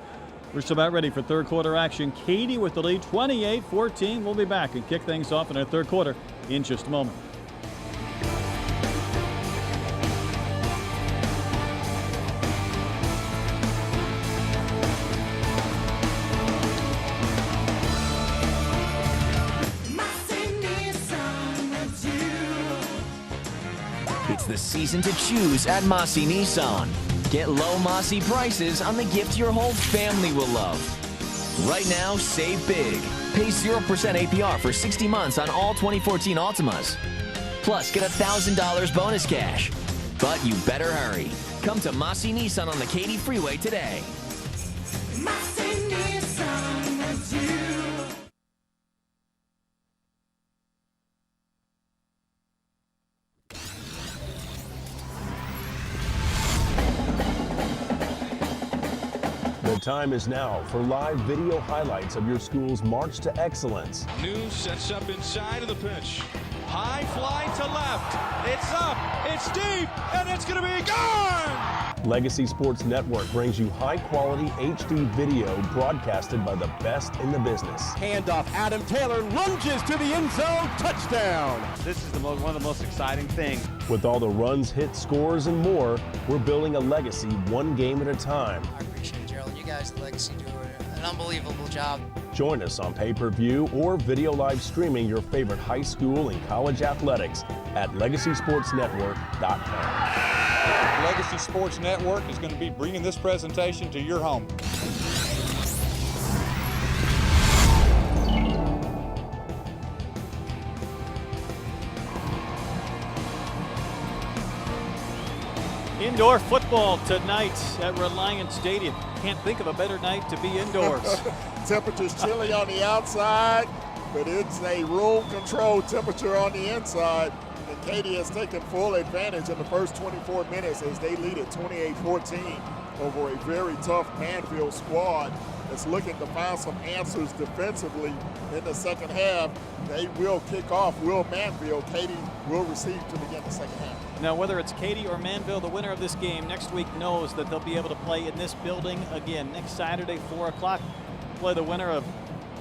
We're just about ready for third quarter action. Katy with the lead, 28-14. We'll be back and kick things off in our third quarter in just a moment. It's the season to choose at Massey Nissan. Get low Massey prices on the gift your whole family will love. Right now, save big. Pay 0% APR for 60 months on all 2014 Altimas. Plus, get $1,000 bonus cash. But you better hurry. Come to Massey Nissan on the Katy Freeway today. Massey Nissan with you. The time is now for live video highlights of your school's march to excellence. New sets up inside of the pitch. High fly to left. It's up. It's deep. And it's going to be gone. Legacy Sports Network brings you high-quality HD video broadcasted by the best in the business. Handoff, Adam Taylor lunges to the end zone, touchdown. This is one of the most exciting things. With all the runs, hits, scores, and more, we're building a legacy one game at a time. I appreciate it, Gerald. You guys at Legacy do an unbelievable job. Join us on pay-per-view or video live streaming your favorite high school and college athletics at legacysportsnetwork.com. Legacy Sports Network is going to be bringing this presentation to your home. Indoor football tonight at Reliance Stadium. Can't think of a better night to be indoors. Temperature's chilly on the outside, but it's a room-controlled temperature on the inside. And Katy has taken full advantage in the first 24 minutes as they lead at 28-14 over a very tough Manvel squad that's looking to find some answers defensively in the second half. They will kick off. Will Manvel? Katy will receive to begin the second half. Now, whether it's Katy or Manvel, the winner of this game next week knows that they'll be able to play in this building again next Saturday, 4 o'clock. Play the winner of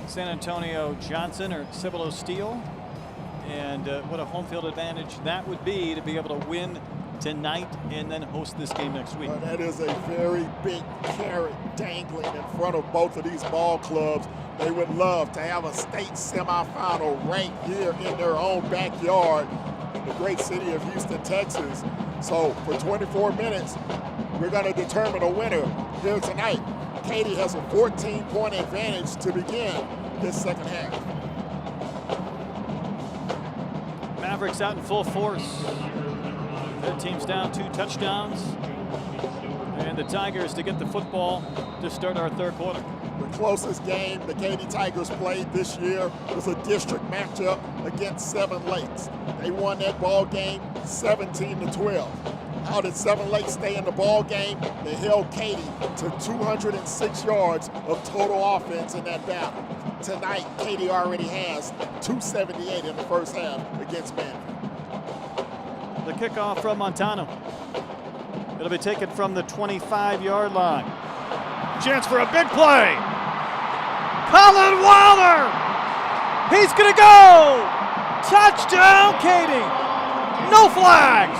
San Antonio Johnson or Cibolo Steel. And what a home field advantage that would be to be able to win tonight and then host this game next week. Well, that is a very big carrot dangling in front of both of these ball clubs. They would love to have a state semifinal right here in their own backyard in the great city of Houston, Texas. So for 24 minutes, we're going to determine a winner here tonight. Katy has a 14-point advantage to begin this second half. Mavericks out in full force. Their team's down 2 touchdowns. And the Tigers to get the football to start our third quarter. The closest game the Katy Tigers played this year was a district matchup against Seven Lakes. They won that ball game 17-12. How did Seven Lakes stay in the ball game? They held Katy to 206 yards of total offense in that battle. Tonight, Katy already has 278 in the first half against Manvel. The kickoff from Montano. It'll be taken from the 25-yard line. Chance for a big play. Colin Wilder. He's going to go. Touchdown, Katy. No flags.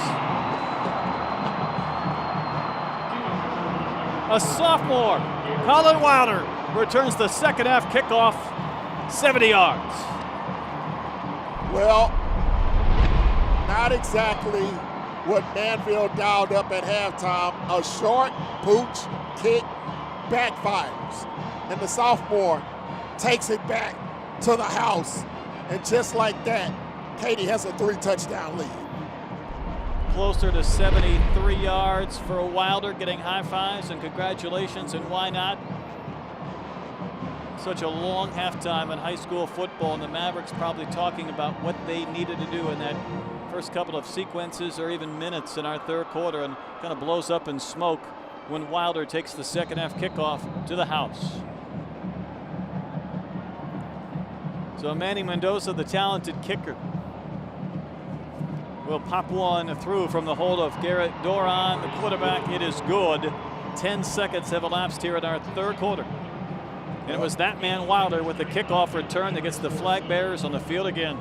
A sophomore, Colin Wilder, returns the second half kickoff, 70 yards. Well, not exactly what Manvel dialed up at halftime. A short pooch kick backfires, and the sophomore takes it back to the house. And just like that, Katy has a 3-touchdown lead. Closer to 73 yards for Wilder, getting high fives and congratulations, and why not? Such a long halftime in high school football, and the Mavericks probably talking about what they needed to do in that First couple of sequences or even minutes in our third quarter, and kind of blows up in smoke when Wilder takes the second half kickoff to the house. So Manny Mendoza, the talented kicker, will pop one through from the hold of Garrett Doran, the quarterback. It is good. 10 seconds have elapsed here in our third quarter. And it was that man Wilder with the kickoff return that gets the flag bearers on the field again.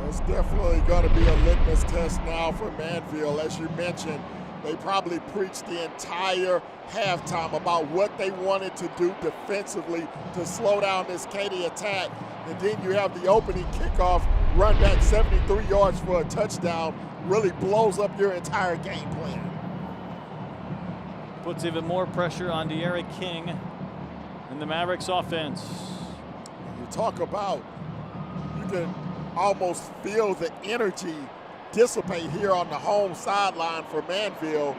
It's definitely going to be a litmus test now for Manvel. As you mentioned, they probably preached the entire halftime about what they wanted to do defensively to slow down this Katy attack. And then you have the opening kickoff, run back 73 yards for a touchdown, really blows up your entire game plan. Puts even more pressure on De'Aaron King and the Mavericks offense. You talk about, you can almost feel the energy dissipate here on the home sideline for Manvel.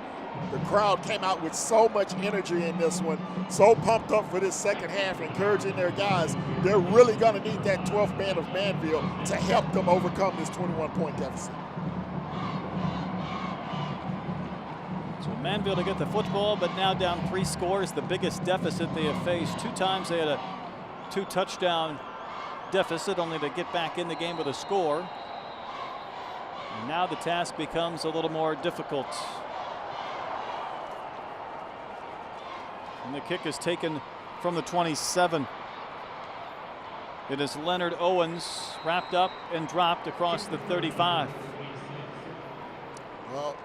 The crowd came out with so much energy in this one, so pumped up for this second half, encouraging their guys. They're really going to need that 12th man of Manvel to help them overcome this 21-point deficit. So Manvel to get the football, but now down 3 scores, the biggest deficit they have faced. 2 times they had a 2-touchdown deficit, only to get back in the game with a score. And now the task becomes a little more difficult. And the kick is taken from the 27. It is Leonard Owens, wrapped up and dropped across the 35. Well,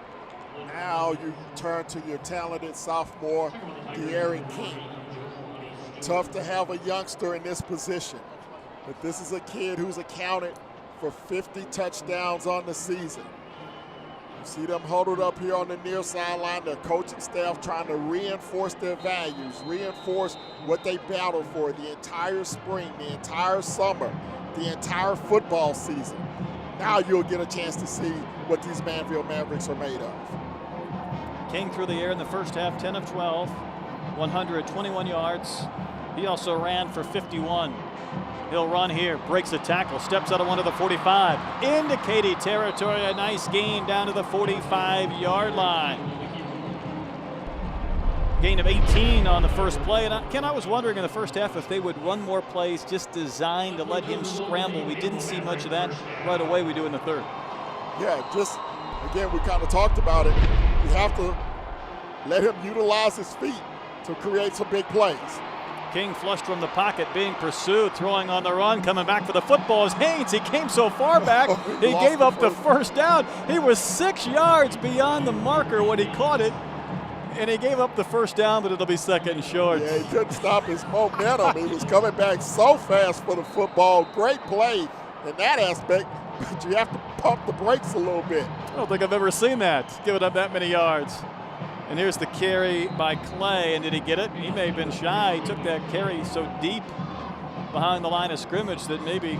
now you turn to your talented sophomore, De'Aaron King. Tough to have a youngster in this position, but this is a kid who's accounted for 50 touchdowns on the season. You see them huddled up here on the near sideline, the coaching staff trying to reinforce their values, reinforce what they battled for the entire spring, the entire summer, the entire football season. Now you'll get a chance to see what these Manvel Mavericks are made of. King through the air in the first half, 10 of 12, 121 yards. He also ran for 51. He'll run here, breaks a tackle, steps out of one of the 45, into Katy territory, a nice gain down to the 45-yard line. Gain of 18 on the first play. And Ken, I was wondering in the first half if they would run more plays just designed to let him scramble. We didn't see much of that right away. We do in the third. Yeah, just, again, we kind of talked about it. You have to let him utilize his feet to create some big plays. King flushed from the pocket, being pursued, throwing on the run, coming back for the football is Haynes. He came so far back, he gave up the first down. He was 6 yards beyond the marker when he caught it, and he gave up the first down, but it'll be second and short. Yeah, he couldn't stop his momentum. He was coming back so fast for the football. Great play in that aspect, but you have to pump the brakes a little bit. I don't think I've ever seen that, giving up that many yards. And here's the carry by Clay, and did he get it? He may have been shy. He took that carry so deep behind the line of scrimmage that maybe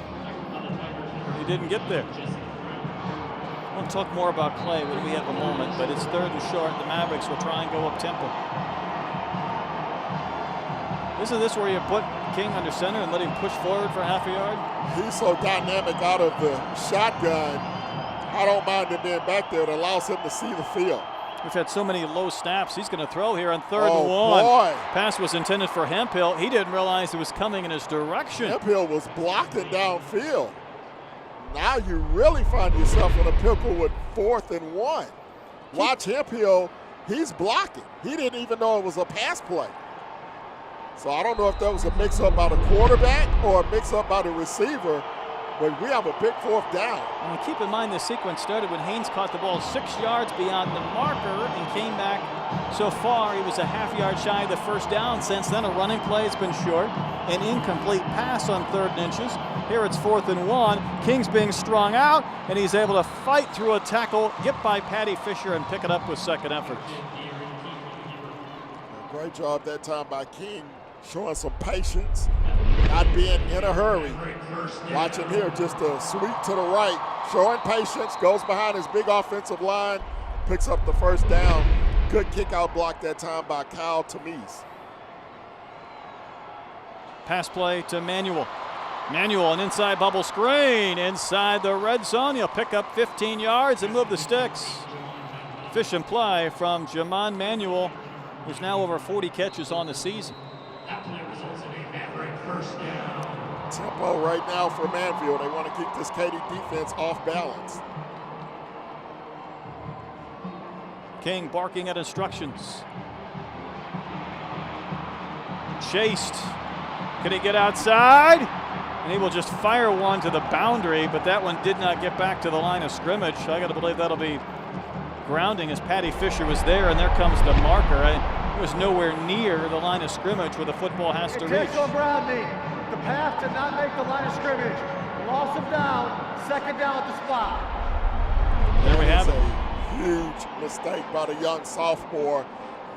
he didn't get there. I want to talk more about Clay when we have a moment, but it's third and short. The Mavericks will try and go up tempo. Isn't this where you put King under center and let him push forward for half a yard? He's so dynamic out of the shotgun. I don't mind him being back there. It allows him to see the field. We've had so many low snaps. He's going to throw here on 3rd and 1. Boy. Pass was intended for Hemphill. He didn't realize it was coming in his direction. Hemphill was blocking downfield. Now you really find yourself in a pickle with 4th and 1. Watch Hemphill. He's blocking. He didn't even know it was a pass play. So I don't know if that was a mix-up by the quarterback or a mix-up by the receiver. But we have a big 4th down. And keep in mind the sequence started when Haynes caught the ball 6 yards beyond the marker and came back so far. He was a half yard shy of the first down. Since then, a running play has been short. An incomplete pass on 3rd and inches. Here it's 4th and 1. King's being strung out, and he's able to fight through a tackle, get by Patty Fisher, and pick it up with second effort. Great job that time by King, showing some patience, not being in a hurry. Watch him here, just a sweep to the right, showing patience, goes behind his big offensive line, picks up the first down. Good kick out block that time by Kyle Tamiz. Pass play to Manuel. Manuel, an inside bubble screen inside the red zone. He'll pick up 15 yards and move the sticks. Efficient play from Jamon Manuel, who's now over 40 catches on the season. That play results in a Maverick first down. Tempo right now for Manvel. They want to keep this Katy defense off balance. King barking at instructions. Chased. Can he get outside? And he will just fire one to the boundary, but that one did not get back to the line of scrimmage. I got to believe that'll be grounding as Patty Fisher was there, and there comes the marker. It was nowhere near the line of scrimmage where the football has to reach. Intentional grounding. The pass did not make the line of scrimmage. Loss of down. Second down at the spot. There we have it. A huge mistake by the young sophomore.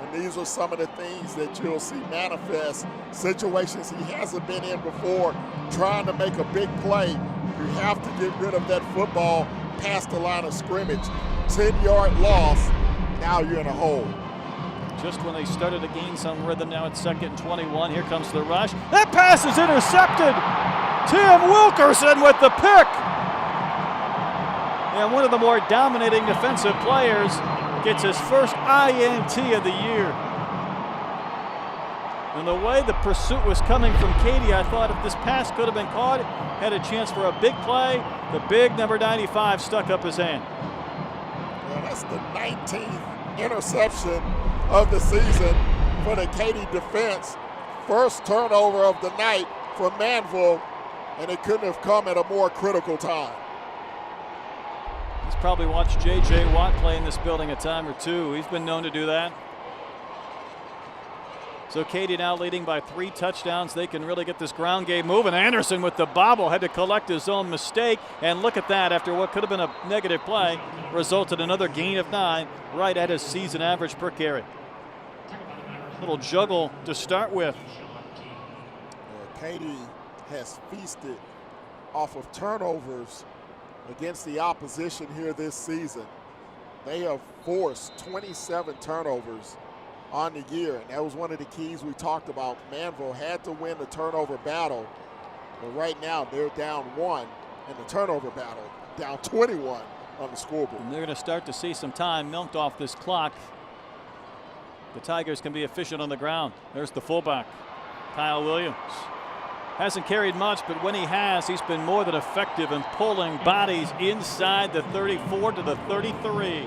And these are some of the things that you'll see manifest, situations he hasn't been in before, trying to make a big play. You have to get rid of that football past the line of scrimmage. 10-yard loss, now you're in a hole. Just when they started to gain some rhythm, now it's 2nd and 21. Here comes the rush. That pass is intercepted. Tim Wilkerson with the pick. And one of the more dominating defensive players gets his first INT of the year. And the way the pursuit was coming from Katy, I thought if this pass could have been caught, had a chance for a big play. The big number 95 stuck up his hand. Well, that's the 19th interception of the season for the Katy defense. First turnover of the night for Manvel, and it couldn't have come at a more critical time. He's probably watched J.J. Watt play in this building a time or two. He's been known to do that. So Katy now leading by 3 touchdowns. They can really get this ground game moving. Anderson with the bobble had to collect his own mistake. And look at that, after what could have been a negative play, resulted in another gain of 9, right at his season average per carry. Little juggle to start with. Katy has feasted off of turnovers against the opposition here this season. They have forced 27 turnovers on the year, and that was one of the keys we talked about. Manvel had to win the turnover battle, but right now they're down 1 in the turnover battle, down 21 on the scoreboard. And they're going to start to see some time milked off this clock. The Tigers can be efficient on the ground. There's the fullback, Kyle Williams. Hasn't carried much, but when he has, he's been more than effective in pulling bodies inside the 34 to the 33.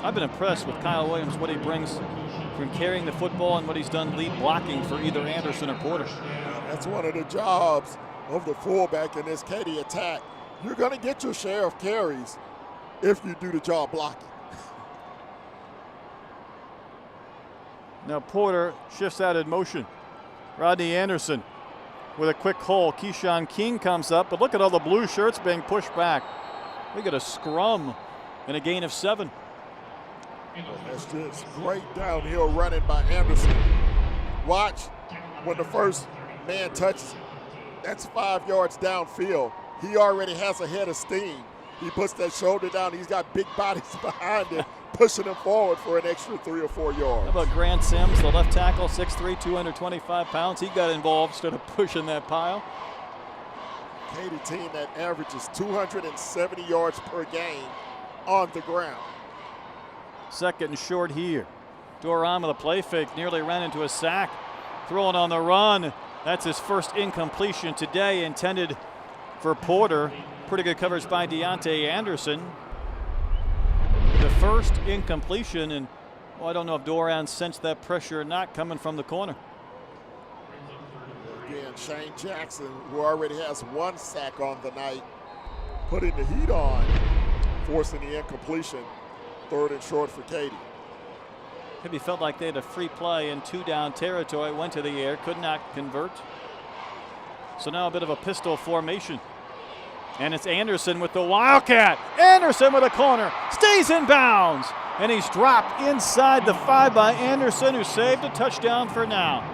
I've been impressed with Kyle Williams, what he brings from carrying the football and what he's done lead blocking for either Anderson or Porter. That's one of the jobs of the fullback in this Katy attack. You're going to get your share of carries if you do the job blocking. Now Porter shifts out in motion. Rodney Anderson with a quick hole. Keyshawn King comes up, but look at all the blue shirts being pushed back. We got a scrum and a gain of 7. That's just great downhill running by Anderson. Watch when the first man touches, that's 5 yards downfield. He already has a head of steam. He puts that shoulder down. He's got big bodies behind him, pushing him forward for an extra 3 or 4 yards. How about Grant Sims, the left tackle, 6'3", 225 pounds. He got involved instead of pushing that pile. Katy team that averages 270 yards per game on the ground. 2nd and short here. Doran with a play fake, nearly ran into a sack. Throwing on the run. That's his first incompletion today, intended for Porter. Pretty good coverage by Deontay Anderson. The first incompletion, and well, I don't know if Doran sensed that pressure or not coming from the corner. Again, Shane Jackson, who already has 1 sack on the night, putting the heat on, forcing the incompletion. 3rd and short for Katy. Maybe felt like they had a free play in 2-down territory, went to the air, could not convert. So now a bit of a pistol formation. And it's Anderson with the Wildcat. Anderson with a corner, stays in bounds. And he's dropped inside the 5 by Anderson, who saved a touchdown for now.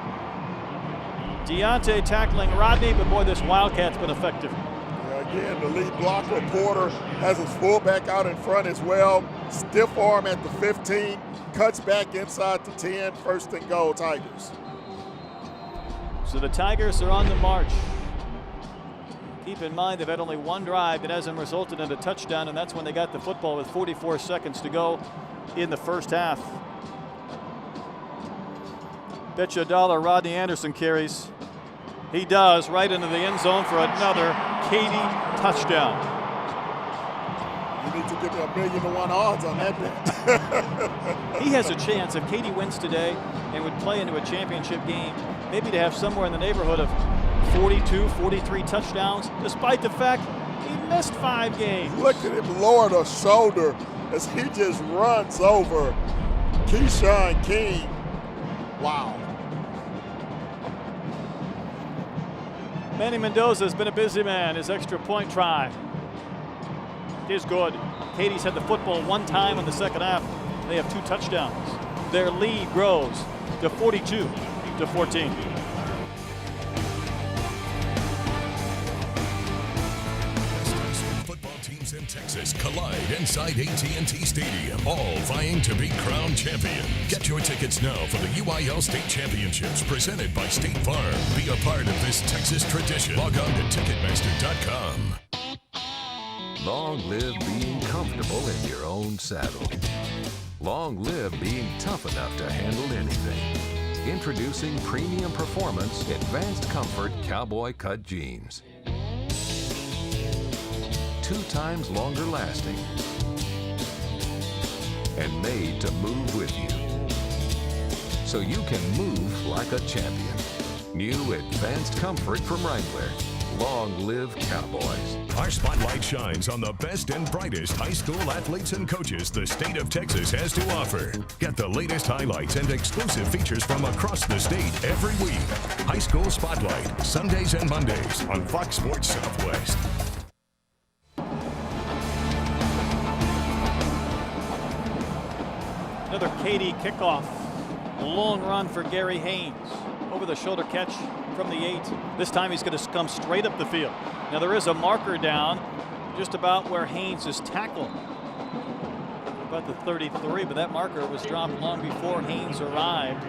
Deontay tackling Rodney, but boy, this Wildcat's been effective. Again, the lead blocker, Porter, has his fullback out in front as well. Stiff arm at the 15, cuts back inside the 10, 1st and goal, Tigers. So the Tigers are on the march. Keep in mind they've had only one drive that hasn't resulted in a touchdown, and that's when they got the football with 44 seconds to go in the first half. Bet you $1 Rodney Anderson carries. He does, right into the end zone for another Katy touchdown. You need to give me $1,000,000 to 1 odds on that bet. He has a chance if Katy wins today and would play into a championship game, maybe to have somewhere in the neighborhood of 42, 43 touchdowns, despite the fact he missed 5 games. Look at him lower the shoulder as he just runs over Keyshawn King. Wow. Manny Mendoza has been a busy man. His extra point try is good. Katy's had the football 1 time in the second half. They have 2 touchdowns. Their lead grows to 42-14. In Texas collide inside AT&T Stadium, all vying to be crowned champion. Get your tickets now for the UIL State Championships presented by State Farm. Be a part of this Texas tradition. Log on to Ticketmaster.com. Long live being comfortable in your own saddle. Long live being tough enough to handle anything. Introducing Premium Performance Advanced Comfort Cowboy Cut Jeans. 2 times longer lasting and made to move with you, so you can move like a champion. New Advanced Comfort from Wrangler. Long live Cowboys. Our spotlight shines on the best and brightest high school athletes and coaches the state of Texas has to offer. Get the latest highlights and exclusive features from across the state every week. High School Spotlight, Sundays and Mondays on Fox Sports Southwest. Another Katy kickoff. Long run for Gary Haynes. Over the shoulder catch from the 8. This time he's going to come straight up the field. Now there is a marker down just about where Haynes is tackled. About the 33, but that marker was dropped long before Haynes arrived.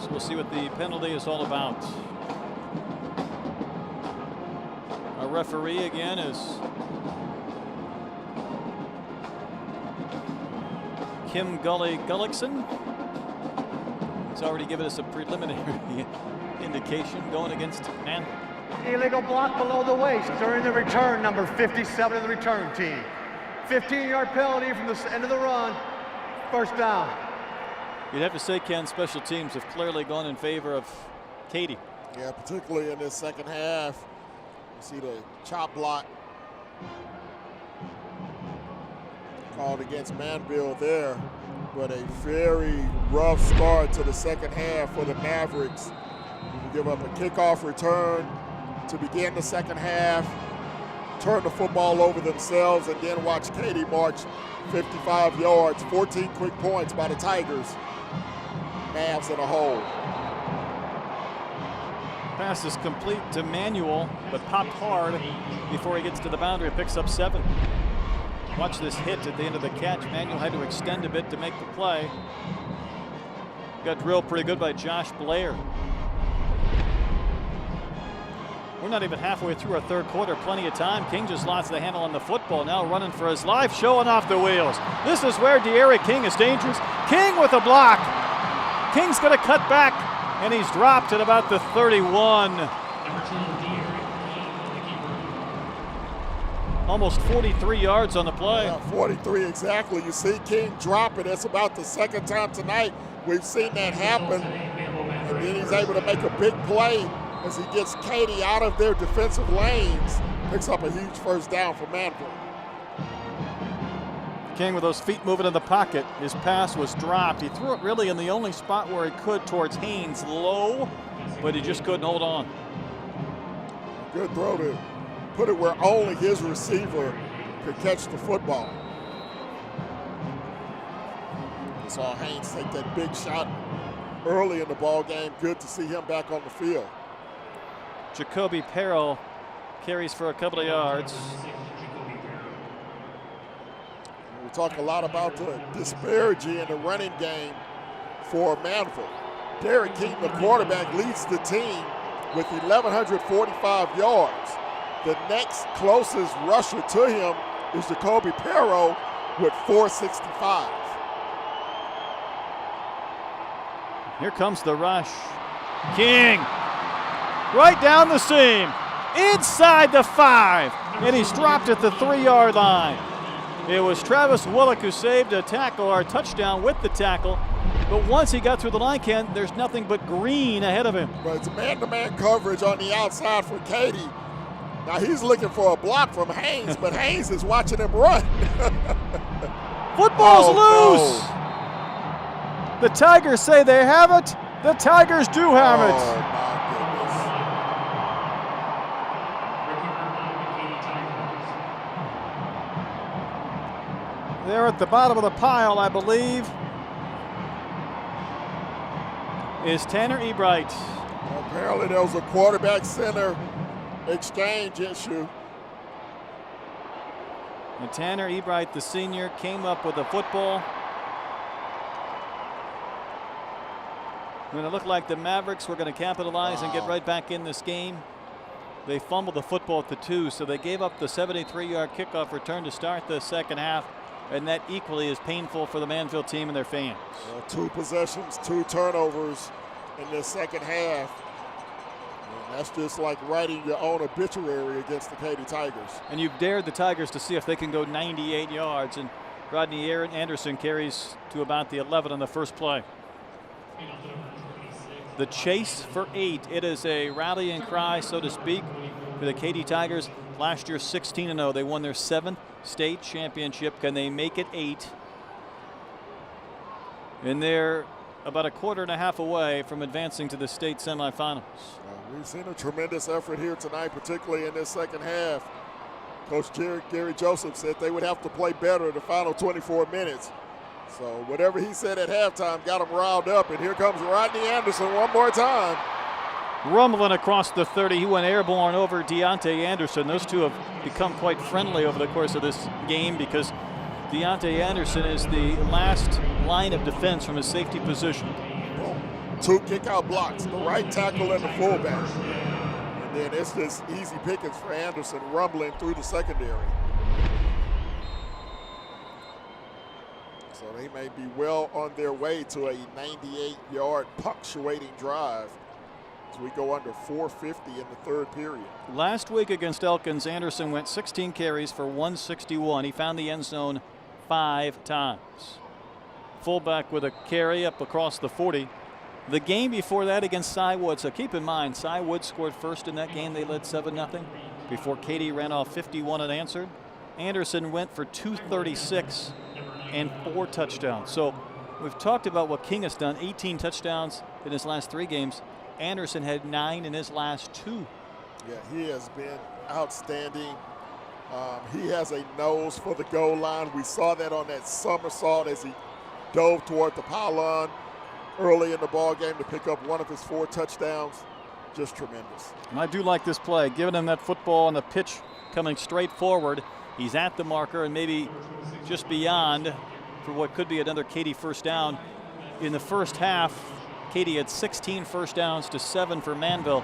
So we'll see what the penalty is all about. Our referee again is Kim Gullickson. He's already given us a preliminary indication going against Manvel. Illegal block below the waist during the return, number 57 of the return team. 15-yard penalty from the end of the run. First down. You'd have to say, Ken, special teams have clearly gone in favor of Katy. Yeah, particularly in this second half. You see the chop block called against Manvel there, but a very rough start to the second half for the Mavericks. You give up a kickoff return to begin the second half, turn the football over themselves, and then watch Katy march 55 yards, 14 quick points by the Tigers. Mavs in a hole. Pass is complete to Manuel, but popped hard before he gets to the boundary. Picks up 7. Watch this hit at the end of the catch. Manuel had to extend a bit to make the play. Got drilled pretty good by Josh Blair. We're not even halfway through our third quarter. Plenty of time. King just lost the handle on the football. Now running for his life, showing off the wheels. This is where De'Aaron King is dangerous. King with a block. King's going to cut back, and he's dropped at about the 31. Almost 43 yards on the play. Yeah, 43 exactly. You see King drop it. That's about the second time tonight we've seen that happen. And then he's able to make a big play as he gets Katy out of their defensive lanes. Picks up a huge first down for Manvel. King with those feet moving in the pocket. His pass was dropped. He threw it really in the only spot where he could towards Haynes, low, but he just couldn't hold on. Good throw to put it where only his receiver could catch the football. We saw Haynes take that big shot early in the ball game. Good to see him back on the field. Jacoby Perrell carries for a couple of yards. We talk a lot about the disparity in the running game for Manvel. Derek Keaton, the quarterback, leads the team with 1,145 yards. The next closest rusher to him is Jacoby Perro with 465. Here comes the rush. King, right down the seam, inside the 5, and he's dropped at the 3-yard line. It was Travis Willick who saved a tackle, or a touchdown with the tackle, but once he got through the line, Ken, there's nothing but green ahead of him. But it's man-to-man coverage on the outside for Katy. Now he's looking for a block from Haynes, but Haynes is watching him run. Football's loose. No. The Tigers say they have it. The Tigers do have it. My goodness. They're at the bottom of the pile, I believe, is Tanner Ebright. Well, apparently there was a quarterback center exchange issue. And Tanner Ebright, the senior, came up with the football. When it looked like the Mavericks were going to capitalize and get right back in this game, they fumbled the football at the 2, so they gave up the 73-yard kickoff return to start the second half, and that equally is painful for the Manvel team and their fans. 2 possessions, 2 turnovers in this second half. And that's just like writing your own obituary against the Katy Tigers. And you've dared the Tigers to see if they can go 98 yards, and Rodney Anderson carries to about the 11 on the first play. The chase for 8. It is a rallying cry, so to speak, for the Katy Tigers. Last year, 16-0. They won their 7th state championship. Can they make it 8? And they're about a quarter and a half away from advancing to the state semifinals. We've seen a tremendous effort here tonight, particularly in this second half. Coach Gary Joseph said they would have to play better the final 24 minutes. So whatever he said at halftime got him riled up, and here comes Rodney Anderson one more time. Rumbling across the 30, he went airborne over Deontay Anderson. Those two have become quite friendly over the course of this game because Deontay Anderson is the last line of defense from his safety position. 2 kick-out blocks, the right tackle and the fullback. And then it's just easy pickings for Anderson rumbling through the secondary. So they may be well on their way to a 98-yard punctuating drive as we go under 4:50 in the 3rd period. Last week against Elkins, Anderson went 16 carries for 161. He found the end zone 5 times. Fullback with a carry up across the 40. The game before that against Cywood, so keep in mind, Cywood scored first in that game. They led 7-0 before Katy ran off 51 unanswered. Anderson went for 236 and 4 touchdowns. So we've talked about what King has done, 18 touchdowns in his last 3 games. Anderson had 9 in his last 2. Yeah, he has been outstanding. He has a nose for the goal line. We saw that on that somersault as he dove toward the pylon early in the ball game to pick up one of his 4 touchdowns. Just tremendous. And I do like this play, giving him that football on the pitch coming straight forward. He's at the marker and maybe just beyond for what could be another Katy first down. In the first half, Katy had 16 first downs to 7 for Manvel.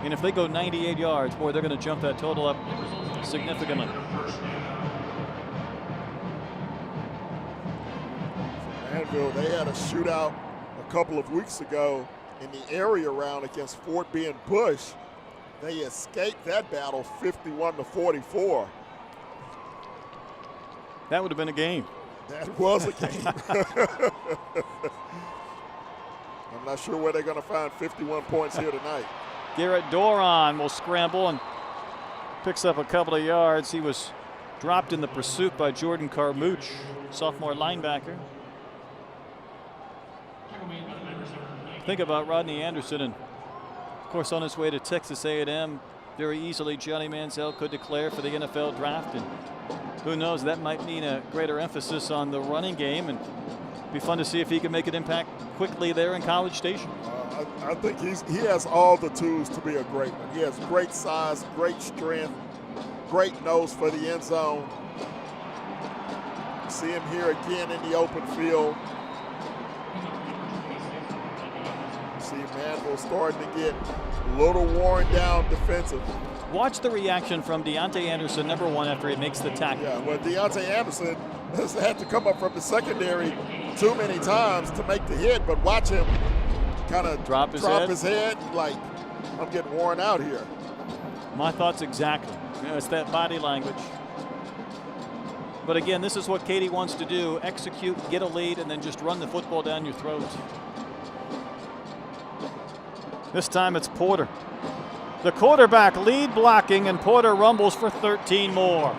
And if they go 98 yards, boy, they're going to jump that total up significantly. Manvel, they had a shootout a couple of weeks ago in the area round against Fort Bend Bush. They escaped that battle 51-44. That would have been a game. That was a game. I'm not sure where they're going to find 51 points here tonight. Garrett Doron will scramble and picks up a couple of yards. He was dropped in the pursuit by Jordan Carmouche, sophomore linebacker. Think about Rodney Anderson, and of course on his way to Texas A&M. Very easily Johnny Manziel could declare for the NFL draft, and who knows, that might mean a greater emphasis on the running game, and be fun to see if he can make an impact quickly there in College Station. I think he has all the tools to be a great one. He has great size, great strength, great nose for the end zone. See him here again in the open field. See Manvel starting to get a little worn down defensive. Watch the reaction from Deontay Anderson, number 1, after he makes the tackle. Yeah, well, Deontay Anderson has had to come up from the secondary too many times to make the hit, but watch him kind of drop his head like, I'm getting worn out here. My thoughts exactly. You know, it's that body language. But again, this is what Katy wants to do: execute, get a lead, and then just run the football down your throat. This time it's Porter. The quarterback lead blocking, and Porter rumbles for 13 more.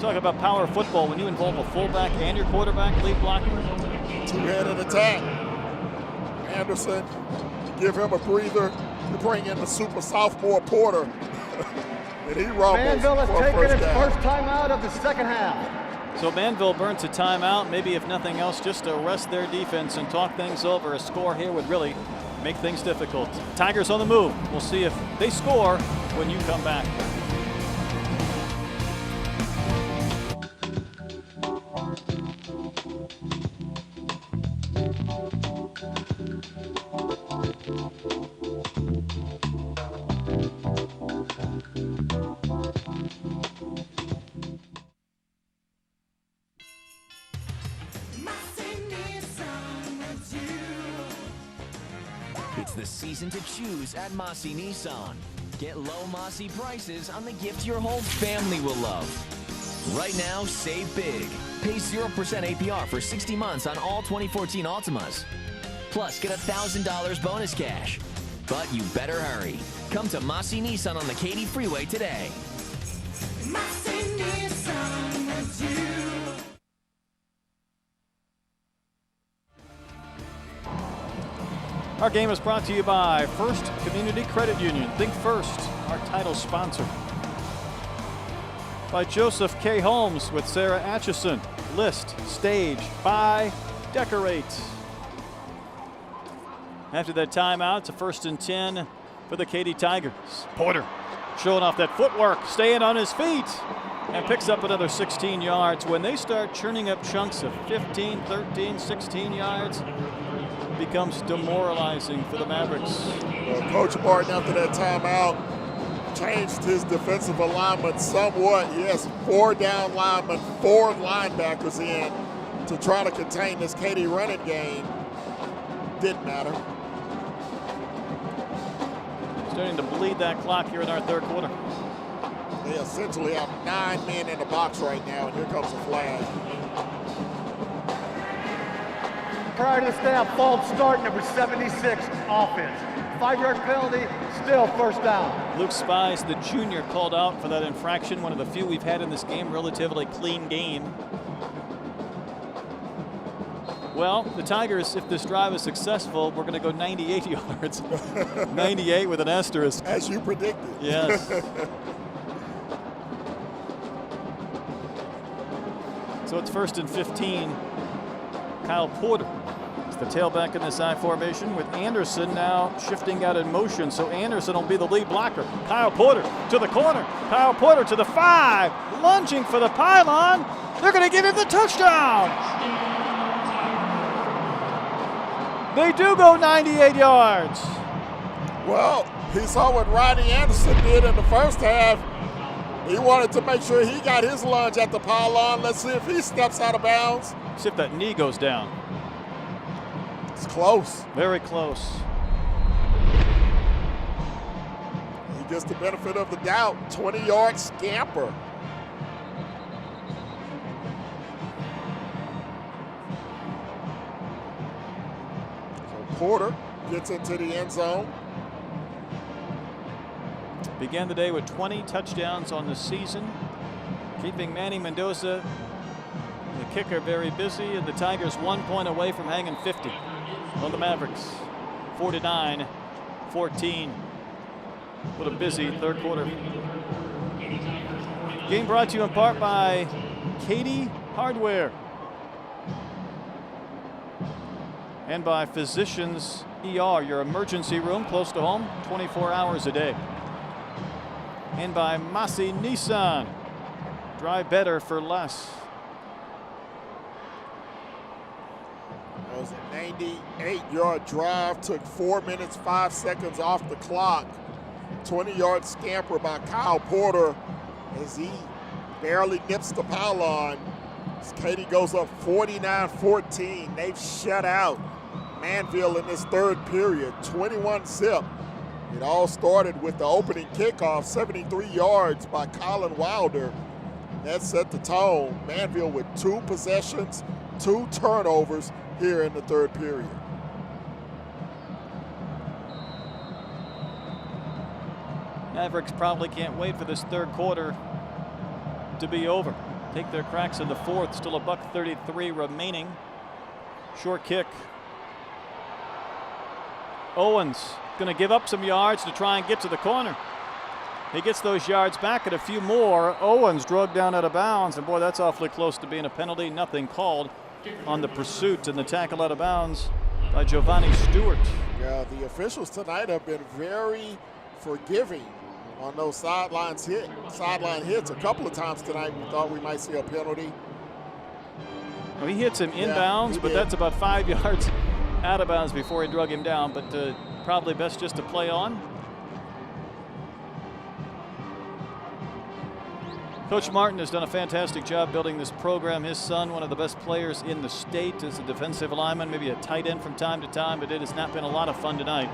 Talk about power football when you involve a fullback and your quarterback lead blocking. Two-headed attack. Anderson, give him a breather. You bring in the super sophomore Porter. And he rumbles. Manvel has taken its first time out of the second half. So Manvel burns a timeout, maybe if nothing else, just to rest their defense and talk things over. A score here would really make things difficult. Tigers on the move. We'll see if they score when you come back. It's the season to choose at Massey Nissan. Get low Massey prices on the gift your whole family will love. Right now, save big. Pay 0% APR for 60 months on all 2014 Altimas. Plus, get $1,000 bonus cash. But you better hurry. Come to Massey Nissan on the Katy Freeway today. Massey Nissan with you. Our game is brought to you by First Community Credit Union. Think First, our title sponsor. By Joseph K. Holmes with Sarah Atchison. List, stage, buy, decorate. After that timeout, it's a 1st and 10 for the Katy Tigers. Porter showing off that footwork, staying on his feet, and picks up another 16 yards. When they start churning up chunks of 15, 13, 16 yards, it becomes demoralizing for the Mavericks. Well, Coach Martin, after that timeout, changed his defensive alignment somewhat. He has 4 down linemen, 4 linebackers in to try to contain this Katy running game. Didn't matter. Starting to bleed that clock here in our 3rd quarter. They essentially have 9 men in the box right now, and here comes a flag. Prior to the snap, false start, number 76, offense. 5-yard penalty, still 1st down. Luke Spies, the junior, called out for that infraction. One of the few we've had in this game, relatively clean game. Well, the Tigers, if this drive is successful, we're going to go 98 yards. 98 with an asterisk. As you predicted. Yes. So it's 1st and 15. Kyle Porter is the tailback in this I formation, with Anderson now shifting out in motion. So Anderson will be the lead blocker. Kyle Porter to the corner. Kyle Porter to the 5. Lunging for the pylon. They're going to give him the touchdown. They do go 98 yards. Well, he saw what Rodney Anderson did in the first half. He wanted to make sure he got his lunge at the pylon. Let's see if he steps out of bounds. See if that knee goes down. It's close. Very close. He gets the benefit of the doubt. 20-yard scamper. Porter gets into the end zone. Began the day with 20 touchdowns on the season, keeping Manny Mendoza, the kicker, very busy, and the Tigers 1 point away from hanging 50 on the Mavericks. 49-14. What a busy 3rd quarter. Game brought to you in part by Katy Hardware and by Physicians ER, your emergency room close to home, 24 hours a day. And by Massey Nissan, drive better for less. was a 98-yard drive, took 4 minutes, 5 seconds off the clock. 20-yard scamper by Kyle Porter as he barely nips the pylon. As Katy goes up 49-14. They've shut out Manvel in this third period, 21-zip. It all started with the opening kickoff, 73 yards by Colin Wilder. That set the tone. Manvel with 2 possessions, 2 turnovers here in the third period. Mavericks probably can't wait for this third quarter to be over. Take their cracks in the fourth. Still $1:33 remaining. Short kick. Owens going to give up some yards to try and get to the corner. He gets those yards back and a few more. Owens drugged down out of bounds, and boy, that's awfully close to being a penalty. Nothing called on the pursuit and the tackle out of bounds by Giovanni Stewart. Yeah, the officials tonight have been very forgiving on those sideline hits. A couple of times tonight we thought we might see a penalty. Well, he hits him inbounds, but that's about 5 yards out of bounds before he drug him down, but probably best just to play on. Coach Martin has done a fantastic job building this program. His son, one of the best players in the state, is a defensive lineman, maybe a tight end from time to time, but it has not been a lot of fun tonight.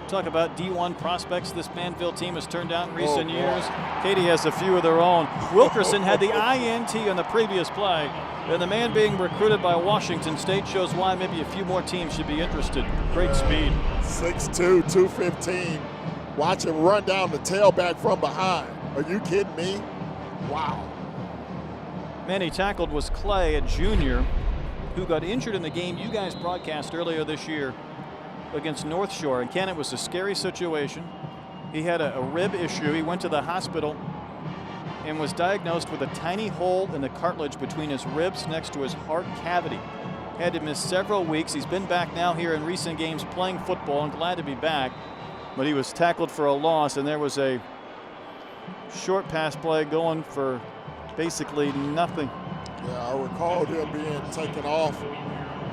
Talk about D1 prospects this Manvel team has turned out in recent years. Katy has a few of their own. Wilkerson had the INT on the previous play, and the man being recruited by Washington State shows why maybe a few more teams should be interested. Great speed. 6'2", 215. Watch him run down the tailback from behind. Are you kidding me? Wow. Man he tackled was Clay, a junior, who got injured in the game you guys broadcast earlier this year against North Shore. And Ken, it was a scary situation. He had a rib issue. He went to the hospital and was diagnosed with a tiny hole in the cartilage between his ribs next to his heart cavity. Had to miss several weeks. He's been back now here in recent games playing football and glad to be back. But he was tackled for a loss, and there was a short pass play going for basically nothing. Yeah, I recalled him being taken off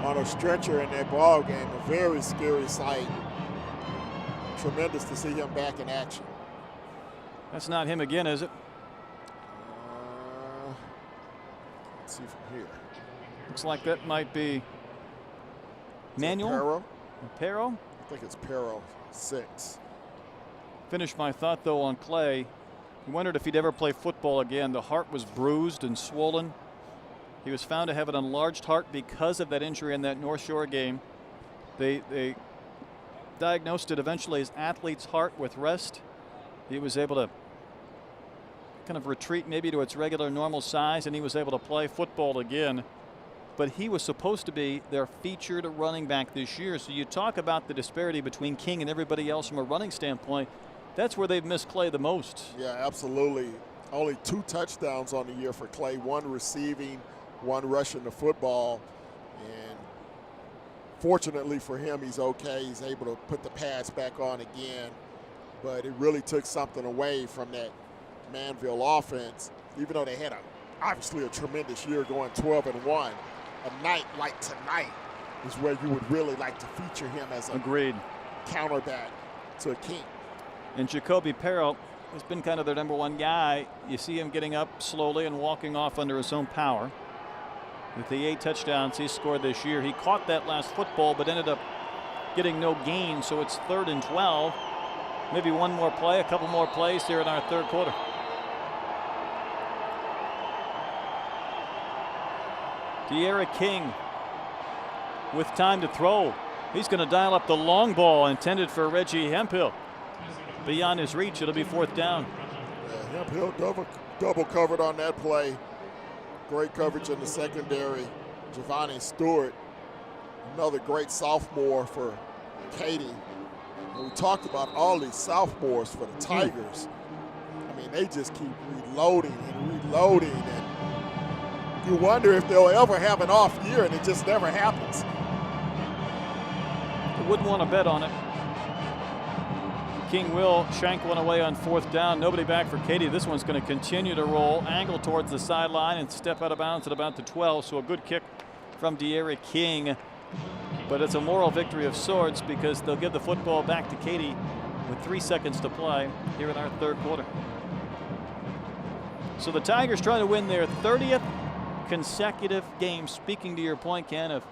on a stretcher in that ball game. A very scary sight. Tremendous to see him back in action. That's not him again, is it? Let's see from here. Looks like that might be Manuel. Pero? I think it's Pero 6. Finished my thought though on Clay. He wondered if he'd ever play football again. The heart was bruised and swollen. He was found to have an enlarged heart because of that injury in that North Shore game. They diagnosed it eventually as athlete's heart with rest. He was able to kind of retreat maybe to its regular normal size, and he was able to play football again. But he was supposed to be their featured running back this year. So you talk about the disparity between King and everybody else from a running standpoint. That's where they've missed Clay the most. Yeah, absolutely. Only 2 touchdowns on the year for Clay, 1 receiving, 1 rushing the football. And fortunately for him, he's okay. He's able to put the pads back on again. But it really took something away from that Manvel offense, even though they had obviously a tremendous year going 12-1. A night like tonight is where you would really like to feature him as a counterback to King. And Jacoby Pero has been kind of their #1 guy. You see him getting up slowly and walking off under his own power. With the 8 touchdowns he scored this year, he caught that last football but ended up getting no gain, so it's 3rd and 12. Maybe one more play, a couple more plays here in our third quarter. De'Ara King with time to throw. He's going to dial up the long ball intended for Reggie Hemphill. Beyond his reach, it'll be 4th down. Yeah, Hemphill double covered on that play. Great coverage in the secondary. Giovanni Stewart, another great sophomore for Katy. And we talked about all these sophomores for the Tigers. I mean, they just keep reloading and reloading, and you wonder if they'll ever have an off year, and it just never happens. I wouldn't want to bet on it. King will shank one away on 4th down. Nobody back for Katy. This one's going to continue to roll, angle towards the sideline, and step out of bounds at about the 12. So a good kick from De'Ara King. But it's a moral victory of sorts because they'll give the football back to Katy with 3 seconds to play here in our 3rd quarter. So the Tigers try to win their 30th consecutive game. Speaking to your point, Ken, of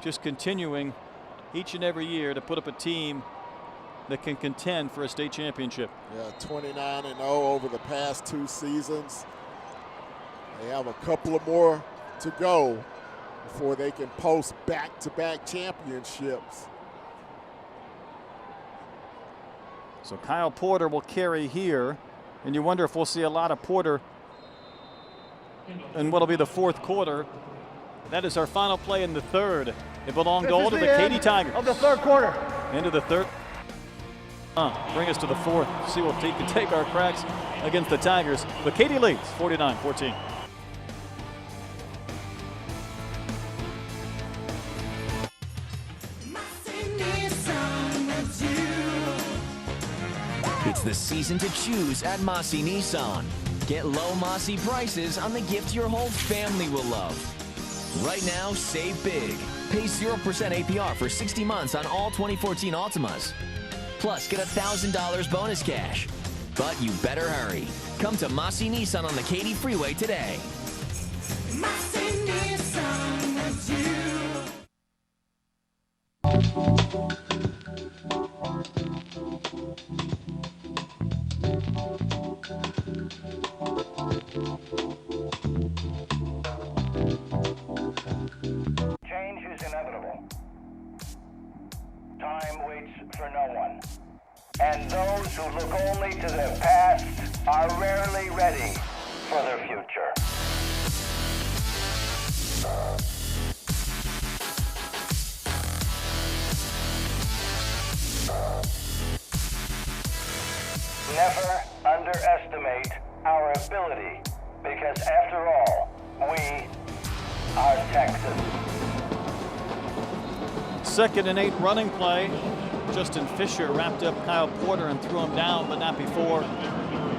just continuing each and every year to put up a team that can contend for a state championship. Yeah, 29-0 over the past 2 seasons. They have a couple of more to go before they can post back-to-back championships. So Kyle Porter will carry here, and you wonder if we'll see a lot of Porter in what'll be the 4th quarter. That is our final play in the 3rd. It belonged all to the Katy Tigers. Of the 3rd quarter. Into the 3rd. Bring us to the 4th. See what we can take our cracks against the Tigers. But Katy leads 49-14. It's the season to choose at Massey Nissan. Get low Massey prices on the gift your whole family will love. Right now, save big. Pay 0% APR for 60 months on all 2014 Altimas. Plus, get $1,000 bonus cash. But you better hurry. Come to Massey Nissan on the Katy Freeway today. Massey Nissan with you. Change is inevitable. Time waits for no one. And those who look only to the past are rarely ready for their future. Never underestimate our ability, because after all, we are Texas. 2nd and 8 running play. Justin Fisher wrapped up Kyle Porter and threw him down, but not before.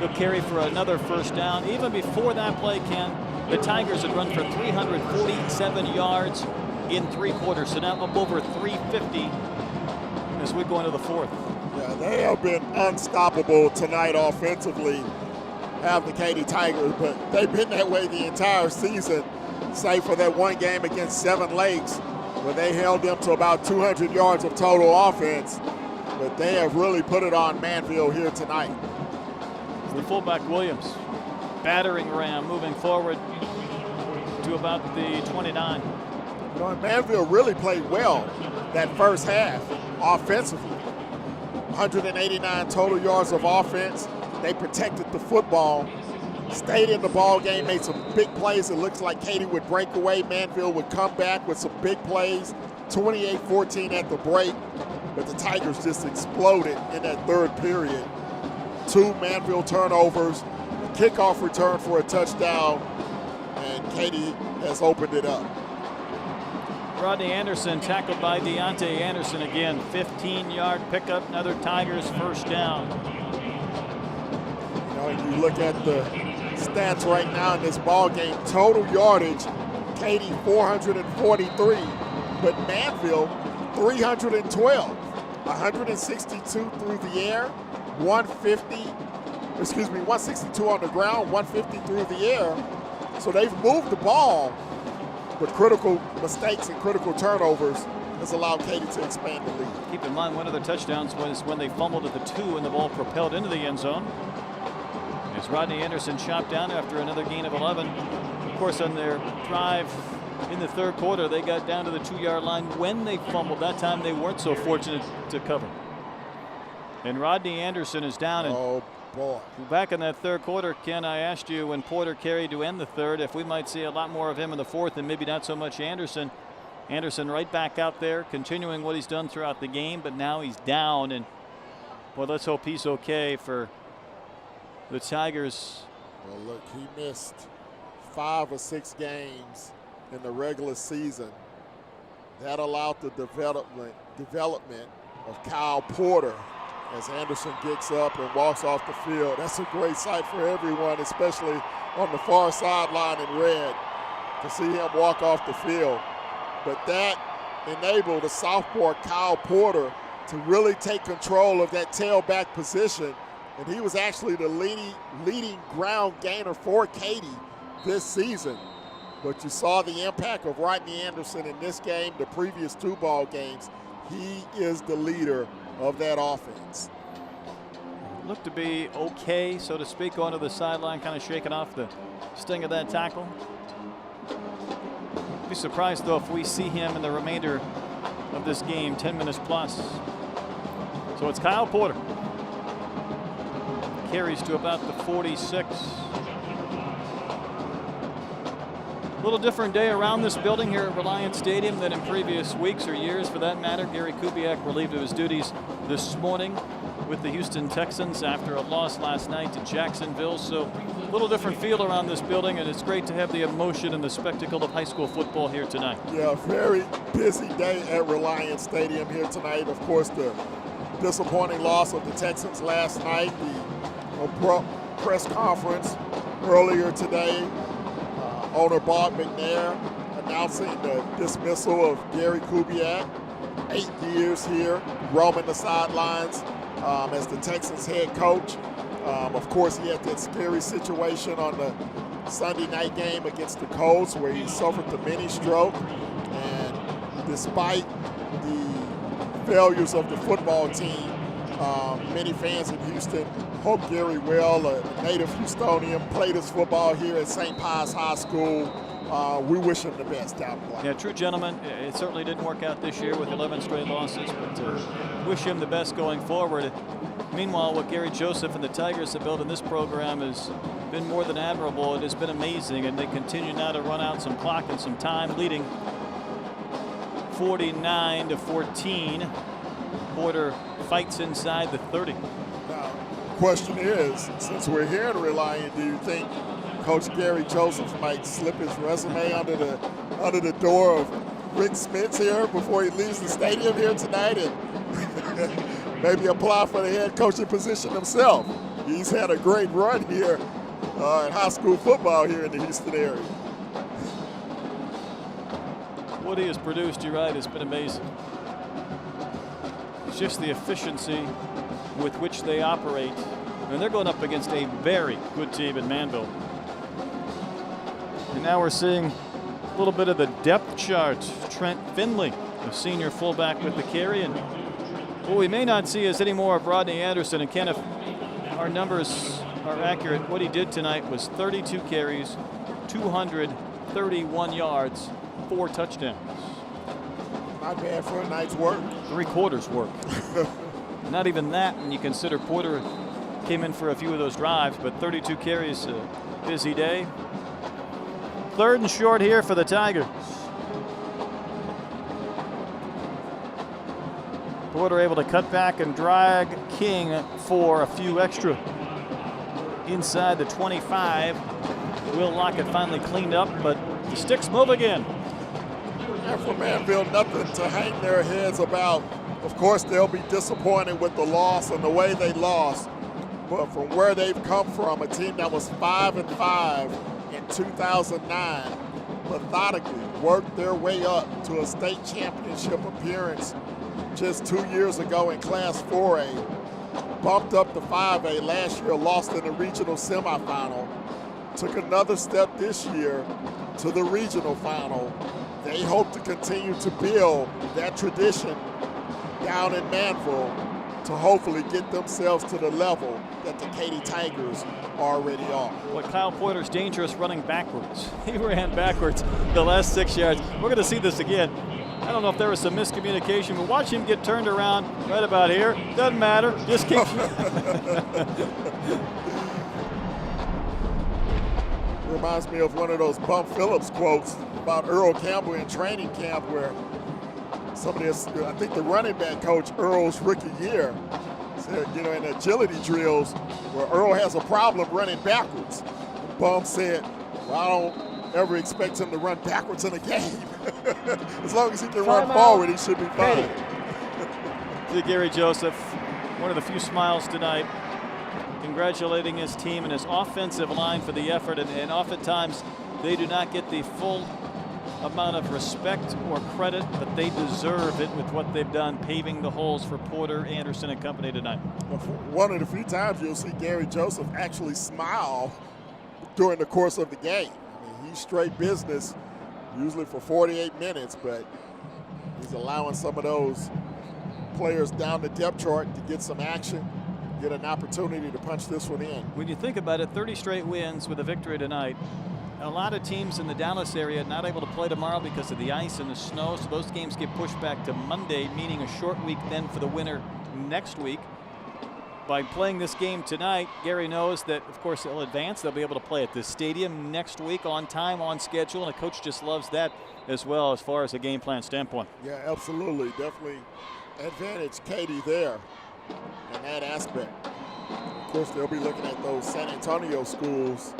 He'll carry for another 1st down. Even before that play, Ken, the Tigers had run for 347 yards in 3 quarters, so now up over 350 as we go into the 4th. Yeah, they have been unstoppable tonight offensively, have the Katy Tigers, but they've been that way the entire season, save for that one game against Seven Lakes, where they held them to about 200 yards of total offense. But they have really put it on Manvel here tonight. The fullback Williams, battering ram, moving forward to about the 29. You know, and Manvel really played well that first half offensively. 189 total yards of offense. They protected the football, stayed in the ball game, made some big plays. It looks like Katy would break away. Manvel would come back with some big plays. 28-14 at the break, but the Tigers just exploded in that 3rd period. 2 Manvel turnovers, a kickoff return for a touchdown, and Katy has opened it up. Rodney Anderson tackled by Deontay Anderson again. 15-yard pickup, another Tigers 1st down. You know, and you look at the stats right now in this ball game. Total yardage, Katy 443, but Manvel 312. 162 through the air, 162 on the ground, 150 through the air. So they've moved the ball, but critical mistakes and critical turnovers has allowed Katy to expand the lead. Keep in mind, one of their touchdowns was when they fumbled at the 2 and the ball propelled into the end zone. As Rodney Anderson chopped down after another gain of 11. Of course, on their drive in the 3rd quarter, they got down to the 2-yard line when they fumbled. That time they weren't so fortunate to cover. And Rodney Anderson is down. And oh, boy. Back in that 3rd quarter, Ken, I asked you when Porter carried to end the 3rd if we might see a lot more of him in the 4th and maybe not so much Anderson. Anderson right back out there, continuing what he's done throughout the game, but now he's down. And, well, let's hope he's okay for the Tigers. Well, look, he missed 5 or 6 games in the regular season. That allowed the development of Kyle Porter as Anderson gets up and walks off the field. That's a great sight for everyone, especially on the far sideline in red, to see him walk off the field. But that enabled the sophomore Kyle Porter to really take control of that tailback position, and he was actually the leading ground gainer for Katy this season. But you saw the impact of Rodney Anderson in this game, the previous 2 ball games. He is the leader of that offense. Looked to be okay, so to speak, onto the sideline, kind of shaking off the sting of that tackle. Be surprised, though, if we see him in the remainder of this game, 10 minutes plus. So it's Kyle Porter. Carries to about the 46. A little different day around this building here at Reliance Stadium than in previous weeks or years, for that matter. Gary Kubiak relieved of his duties this morning with the Houston Texans after a loss last night to Jacksonville. So a little different feel around this building, and it's great to have the emotion and the spectacle of high school football here tonight. Yeah, very busy day at Reliance Stadium here tonight. Of course, the disappointing loss of the Texans last night, the abrupt press conference earlier today, owner Bob McNair announcing the dismissal of Gary Kubiak, 8 years here, roaming the sidelines as the Texans head coach. Of course, he had that scary situation on the Sunday night game against the Colts where he suffered the mini stroke. And despite the failures of the football team, many fans in Houston hope Gary well, a native Houstonian, played his football here at St. Pius High School. We wish him the best down the line. Yeah, true gentleman. It certainly didn't work out this year with 11 straight losses, but wish him the best going forward. Meanwhile, what Gary Joseph and the Tigers have built in this program has been more than admirable. It has been amazing, and they continue now to run out some clock and some time, leading 49-14. Porter fights inside the 30. Now, question is, since we're here at Reliant, do you think Coach Gary Joseph might slip his resume under the door of Rick Smits here before he leaves the stadium here tonight and maybe apply for the head coaching position himself? He's had a great run here in high school football here in the Houston area. What he has produced, you're right, has been amazing. It's just the efficiency with which they operate. And they're going up against a very good team in Manvel. And now we're seeing a little bit of the depth chart. Trent Finley, a senior fullback with the carry. And what we may not see is any more of Rodney Anderson. And Ken, if our numbers are accurate, what he did tonight was 32 carries, 231 yards, 4 touchdowns. Not bad for a night's work. 3 quarters work. Not even that when you consider Porter came in for a few of those drives, but 32 carries, a busy day. 3rd and short here for the Tigers. Porter able to cut back and drag King for a few extra. Inside the 25. Will Lockett finally cleaned up, but the sticks move again. And for Manvel, nothing to hang their heads about. Of course, they'll be disappointed with the loss and the way they lost. But from where they've come from, a team that was 5-5 in 2009, methodically worked their way up to a state championship appearance just 2 years ago in Class 4A. Bumped up to 5A last year, lost in the regional semifinal. Took another step this year to the regional final. They hope to continue to build that tradition down in Manvel to hopefully get themselves to the level that the Katy Tigers already are. What Kyle Porter's dangerous running backwards. He ran backwards the last 6 yards. We're going to see this again. I don't know if there was some miscommunication, but watch him get turned around right about here. Doesn't matter. Just keep. Reminds me of one of those Bump Phillips quotes about Earl Campbell in training camp where somebody, I think the running back coach Earl's rookie year, said, you know, in agility drills where Earl has a problem running backwards. Bump said, well, I don't ever expect him to run backwards in a game. As long as he can run forward, he should be fine. To Gary Joseph, one of the few smiles tonight, congratulating his team and his offensive line for the effort. And oftentimes they do not get the full amount of respect or credit, but they deserve it with what they've done, paving the holes for Porter, Anderson, and company tonight. One of the few times you'll see Gary Joseph actually smile during the course of the game. I mean, he's straight business, usually for 48 minutes, but he's allowing some of those players down the depth chart to get some action, get an opportunity to punch this one in. When you think about it, 30 straight wins with a victory tonight. A lot of teams in the Dallas area not able to play tomorrow because of the ice and the snow, so those games get pushed back to Monday, meaning a short week then for the winner next week. By playing this game tonight, Gary knows that, of course, they'll advance. They'll be able to play at this stadium next week on time, on schedule, and the coach just loves that as well as far as a game plan standpoint. Yeah, absolutely. Definitely advantage Katy there in that aspect. Of course, they'll be looking at those San Antonio schools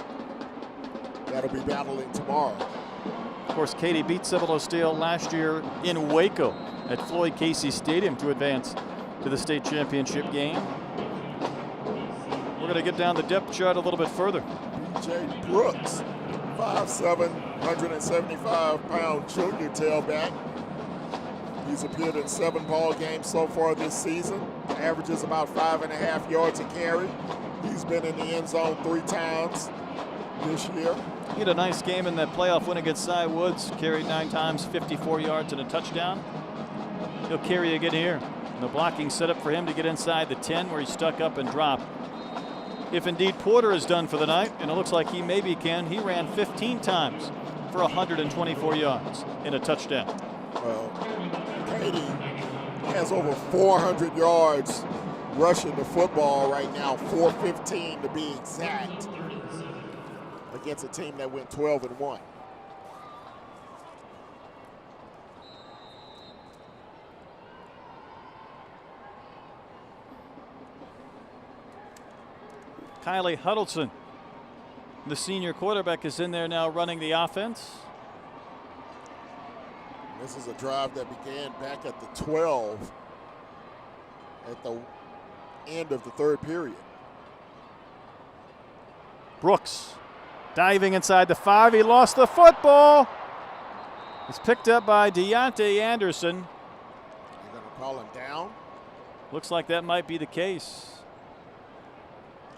that'll be battling tomorrow. Of course, Katy beat Cibolo Steel last year in Waco at Floyd Casey Stadium to advance to the state championship game. We're going to get down the depth chart a little bit further. B.J. Brooks, 5'7", 175-pound junior tailback. He's appeared in 7 ball games so far this season. Averages about 5.5 yards a carry. He's been in the end zone 3 times this year. He had a nice game in that playoff win against Cy Woods. Carried 9 times, 54 yards and a touchdown. He'll carry again here. And the blocking set up for him to get inside the 10 where he stuck up and dropped. If indeed Porter is done for the night, and it looks like he maybe can, he ran 15 times for 124 yards and a touchdown. Well, Katy has over 400 yards rushing the football right now, 415 to be exact, against a team that went 12-1. Kylie Huddleston, the senior quarterback, is in there now running the offense. This is a drive that began back at the 12 at the end of the 3rd period. Brooks diving inside the 5. He lost the football. It's picked up by Deontay Anderson. You're going to call him down? Looks like that might be the case.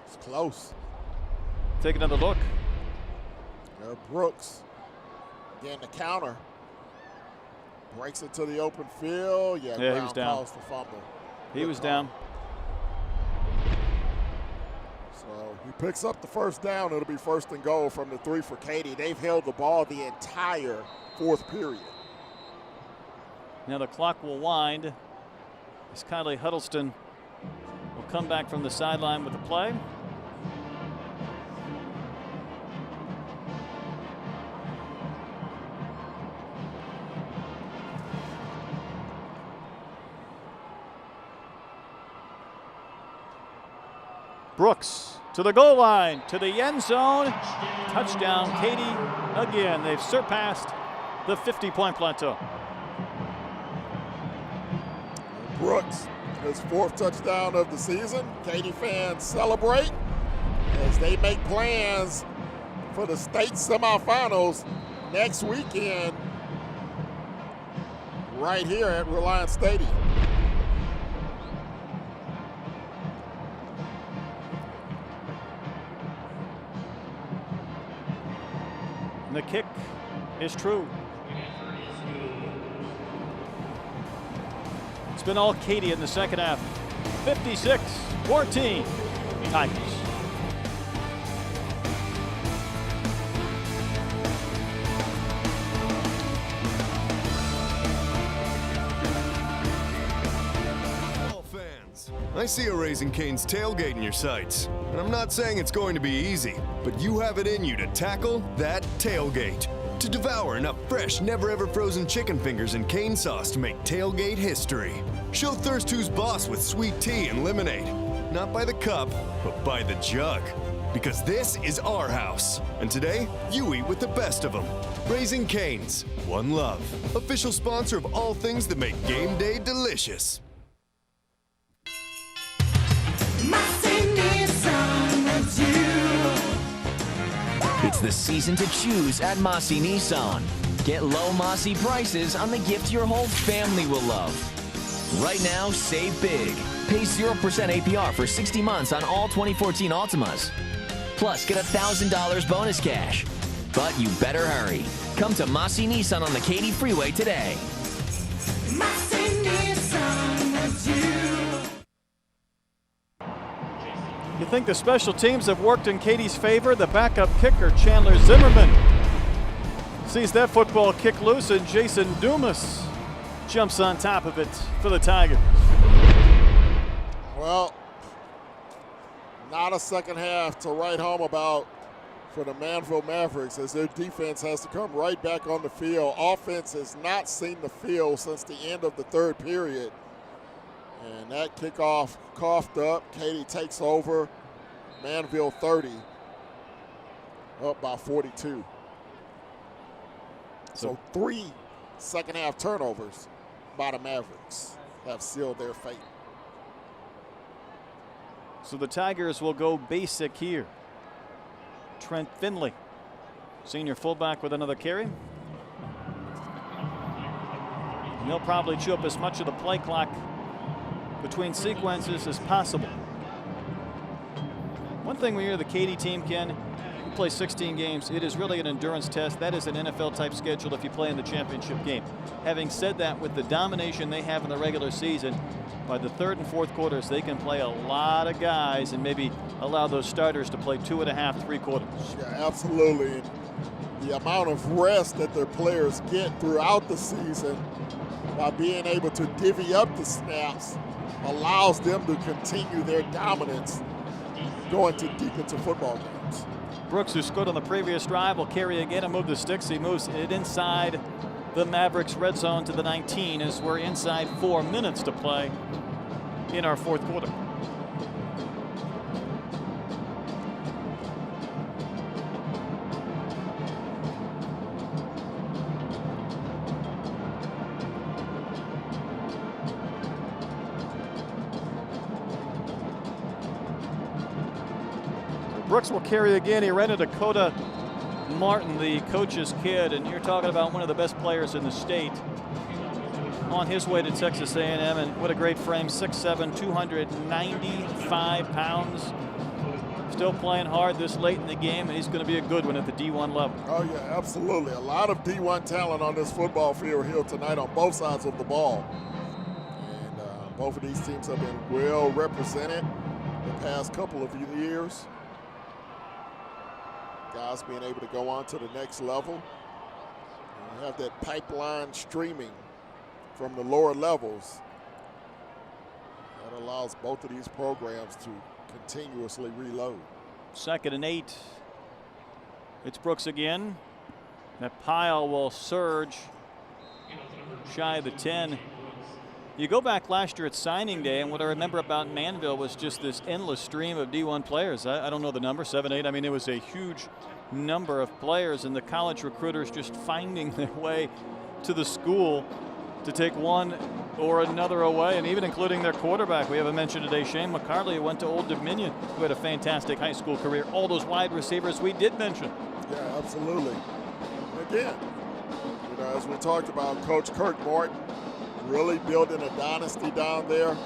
It's close. Take another look. Brooks again the counter. Breaks it to the open field. Yeah, he was down. Calls the fumble. He was down. So he picks up the first down. It'll be 1st and goal from the 3 for Katy. They've held the ball the entire 4th period. Now the clock will wind as Kylie Huddleston will come back from the sideline with the play. Brooks to the goal line, to the end zone. Touchdown, Katy. Again, they've surpassed the 50-point plateau. Brooks, his 4th touchdown of the season. Katy fans celebrate as they make plans for the state semifinals next weekend right here at Reliance Stadium. And the kick is true. It's been all Katy in the second half. 56-14, Tigers. I see a Raising Cane's tailgate in your sights, and I'm not saying it's going to be easy, but you have it in you to tackle that tailgate. To devour enough fresh, never-ever frozen chicken fingers and cane sauce to make tailgate history. Show thirst who's boss with sweet tea and lemonade. Not by the cup, but by the jug. Because this is our house, and today, you eat with the best of them. Raising Cane's, one love. Official sponsor of all things that make game day delicious. It's the season to choose at Massey Nissan. Get low Massey prices on the gift your whole family will love. Right now, save big. Pay 0% APR for 60 months on all 2014 Altimas. Plus, get $1,000 bonus cash. But you better hurry. Come to Massey Nissan on the Katy Freeway today. Massey Nissan with you. You think the special teams have worked in Katy's favor? The backup kicker, Chandler Zimmerman, sees that football kick loose, and Jason Dumas jumps on top of it for the Tigers. Well, not a second half to write home about for the Manvel Mavericks, as their defense has to come right back on the field. Offense has not seen the field since the end of the third period. And that kickoff coughed up. Katy takes over. Manvel 30, up by 42. So 3 second half turnovers by the Mavericks have sealed their fate. So the Tigers will go basic here. Trent Finley, senior fullback, with another carry. And they'll probably chew up as much of the play clock between sequences as possible. One thing when you're the Katy team, Ken, you play 16 games. It is really an endurance test. That is an NFL-type schedule if you play in the championship game. Having said that, with the domination they have in the regular season, by the third and fourth quarters, they can play a lot of guys and maybe allow those starters to play 2.5, 3 quarters. Yeah, absolutely. And the amount of rest that their players get throughout the season by being able to divvy up the snaps allows them to continue their dominance going deep into football games. Brooks, who scored on the previous drive, will carry again and move the sticks. He moves it inside the Mavericks red zone to the 19 as we're inside 4 minutes to play in our fourth quarter. Brooks will carry again. He ran into Dakota Martin, the coach's kid, and you're talking about one of the best players in the state, on his way to Texas A&M, and what a great frame. 6'7", 295 pounds. Still playing hard this late in the game, and he's going to be a good one at the D1 level. Oh, yeah, absolutely. A lot of D1 talent on this football field here tonight on both sides of the ball. And both of these teams have been well represented the past couple of years. Guys being able to go on to the next level. And you have that pipeline streaming from the lower levels. That allows both of these programs to continuously reload. 2nd and 8. It's Brooks again. That pile will surge shy of the 10. You go back last year at signing day, and what I remember about Manvel was just this endless stream of D1 players. I don't know the number, 7, 8. I mean, it was a huge number of players, and the college recruiters just finding their way to the school to take one or another away, and even including their quarterback. We haven't mentioned today, Shane McCarley, who went to Old Dominion, who had a fantastic high school career. All those wide receivers we did mention. Yeah, absolutely. Again, you know, as we talked about, Coach Kirk Martin really building a dynasty down there. Of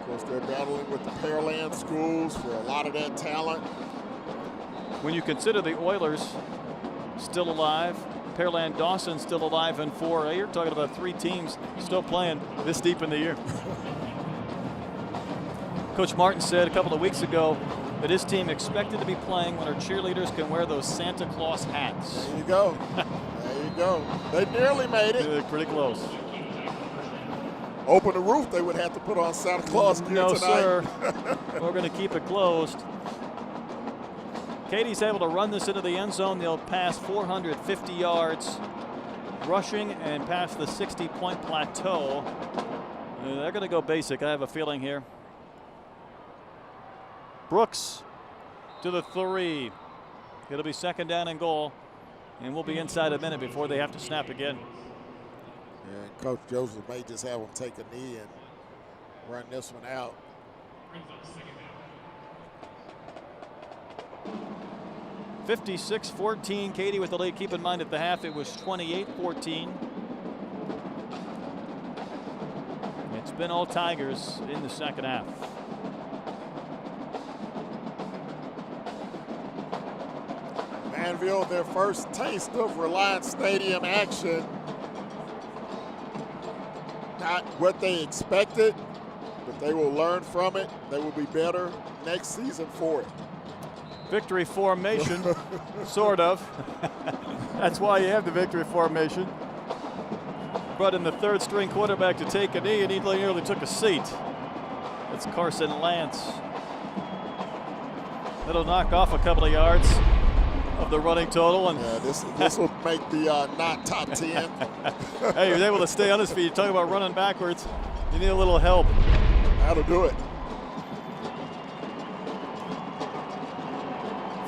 course, they're battling with the Pearland schools for a lot of that talent. When you consider the Oilers still alive, Pearland Dawson still alive in 4A, you're talking about 3 teams still playing this deep in the year. Coach Martin said a couple of weeks ago that his team expected to be playing when our cheerleaders can wear those Santa Claus hats. There you go. There you go. They nearly made it. Pretty close. Open the roof, they would have to put on Santa Claus gear no, tonight. Sir. We're going to keep it closed. Katy's able to run this into the end zone. They'll pass 450 yards rushing and pass the 60-point plateau. They're going to go basic, I have a feeling here. Brooks to the 3. It'll be 2nd down and goal, and we'll be inside a minute before they have to snap again. And Coach Joseph may just have them take a knee and run this one out. 56-14, Katy with the lead. Keep in mind at the half it was 28-14. It's been all Tigers in the second half. Manvel, their first taste of Reliance Stadium action. Not what they expected, but they will learn from it. They will be better next season for it. Victory formation, sort of. That's why you have the victory formation. Brought in the third string quarterback to take a knee, and he nearly took a seat. That's Carson Lance. That'll knock off a couple of yards of the running total. And yeah, this will make the not top 10. Hey, he was able to stay on his feet. You talk about running backwards. You need a little help. That'll do it.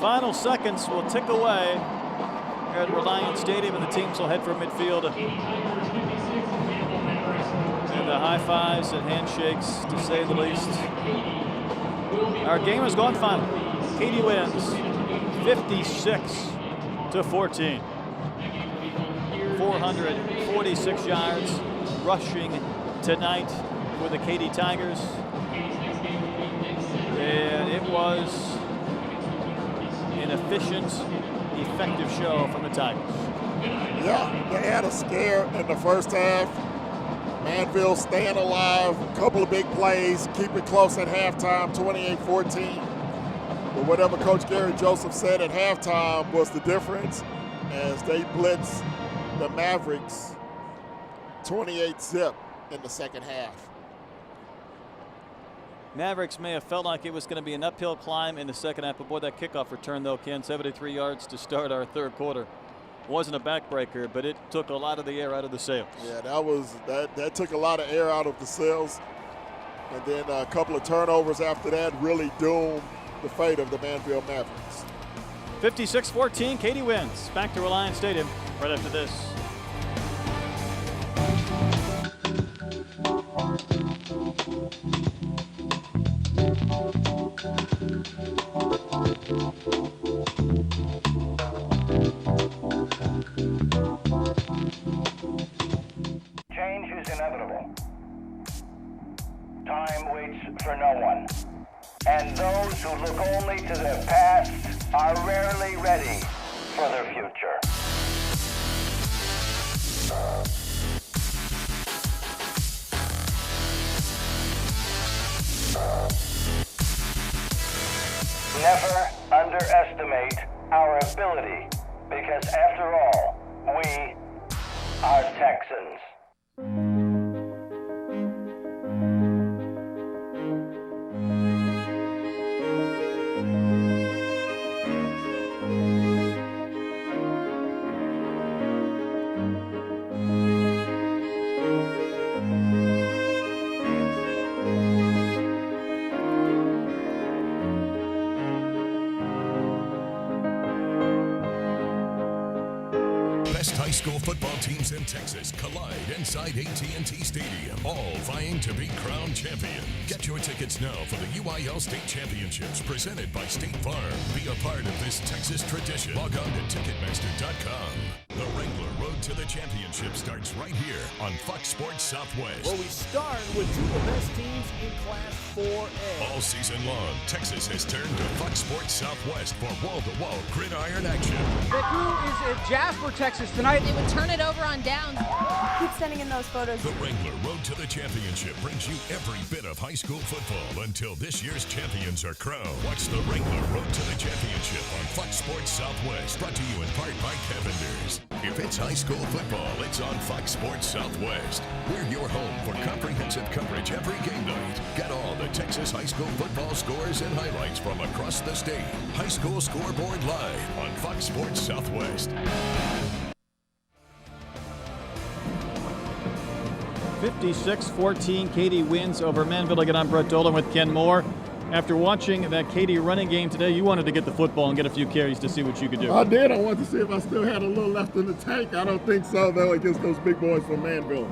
Final seconds will tick away here at Reliance Stadium, and the teams will head for midfield. And the high fives and handshakes, to say the least. Our game has gone final. Katy wins 56-14. 446 yards rushing tonight for the Katy Tigers. And it was an efficient, effective show from the Tigers. Yeah, they had a scare in the first half. Manvel staying alive, a couple of big plays, keep it close at halftime, 28-14. But whatever Coach Gary Joseph said at halftime was the difference as they blitzed the Mavericks 28-0 in the second half. Mavericks may have felt like it was going to be an uphill climb in the second half, but boy, that kickoff return though, Ken, 73 yards to start our third quarter. Wasn't a backbreaker, but it took a lot of the air out of the sails. Yeah, that took a lot of air out of the sails. And then a couple of turnovers after that really doomed the fate of the Manvel Mavericks. 56-14, Katy wins. Back to Reliance Stadium right after this. Change is inevitable. Time waits for no one. And those who look only to the past are rarely ready for their future. Never underestimate our ability, because after all, we are Texans. School football teams in Texas collide inside AT&T Stadium, all vying to be crowned champion. Get your tickets now for the UIL State Championships presented by State Farm. Be a part of this Texas tradition. Log on to Ticketmaster.com. The Wrangler Road to the Championship starts right here on Fox Sports Southwest. Where we start with two of the best teams in Class 4A. All season long, Texas has turned to Fox Sports Southwest for wall-to-wall gridiron action. The crew is in Jasper, Texas tonight. They would turn it over on downs. Keep sending in those photos. The Wrangler Road to the Championship brings you every bit of high school football until this year's champions are crowned. Watch the Wrangler Road to the Championship on Fox Sports Southwest. Brought to you in part by Cavenders. If it's high school football, it's on Fox Sports Southwest. We're your home for comprehensive coverage every game night. Get all the Texas high school football scores and highlights from across the state. High School Scoreboard Live on Fox Sports Southwest. 56-14, Katy wins over Manvel. Again, I'm Brett Dolan with Ken Moore. After watching that Katy running game today, you wanted to get the football and get a few carries to see what you could do. I did. I wanted to see if I still had a little left in the tank. I don't think so, though, against those big boys from Manvel.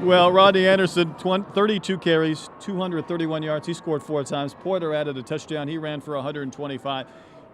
Well, Rodney Anderson, 32 carries, 231 yards. He scored 4 times. Porter added a touchdown. He ran for 125.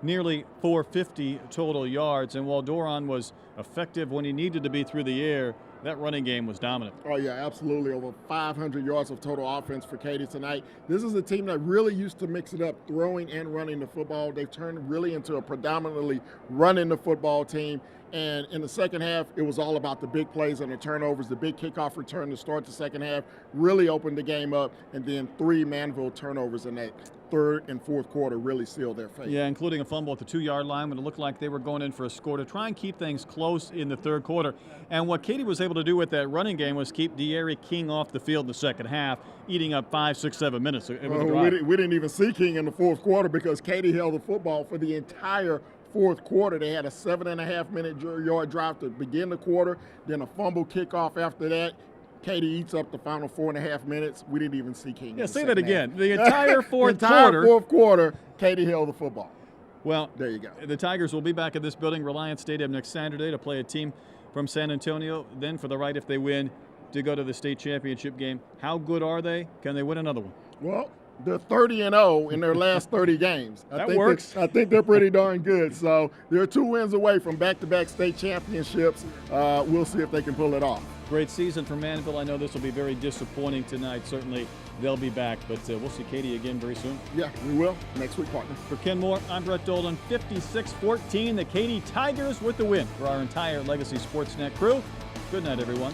nearly 450 total yards. And while Doron was effective when he needed to be through the air, that running game was dominant. Oh, yeah, absolutely. Over 500 yards of total offense for Katy tonight. This is a team that really used to mix it up, throwing and running the football. They've turned really into a predominantly running the football team. And in the second half, it was all about the big plays and the turnovers. The big kickoff return to start the second half really opened the game up. And then 3 Manvel turnovers in that third and fourth quarter really sealed their fate. Yeah, including a fumble at the 2-yard line when it looked like they were going in for a score to try and keep things close in the third quarter. And what Katy was able to do with that running game was keep De'Aaron King off the field in the second half, eating up 5, 6, 7 minutes. We didn't even see King in the fourth quarter because Katy held the football for the entire fourth quarter. They had a 7.5-minute yard drive to begin the quarter, then a fumble kickoff after that. Katy eats up the final 4.5 minutes. We didn't even see King. Yeah, say that again. The entire fourth quarter, Katy held the football. Well, there you go. The Tigers will be back at this building, Reliance Stadium, next Saturday to play a team from San Antonio. Then for the right, if they win, to go to the state championship game. How good are they? Can they win another one? Well, they're 30-0 in their last 30 games. That works. I think they're pretty darn good. So they're 2 wins away from back-to-back state championships. We'll see if they can pull it off. Great season for Manvel. I know this will be very disappointing tonight. Certainly they'll be back, but we'll see Katy again very soon. Yeah, we will. Next week, partner. For Ken Moore, I'm Brett Dolan. 56-14, the Katy Tigers with the win. For our entire Legacy Sportsnet crew, good night, everyone.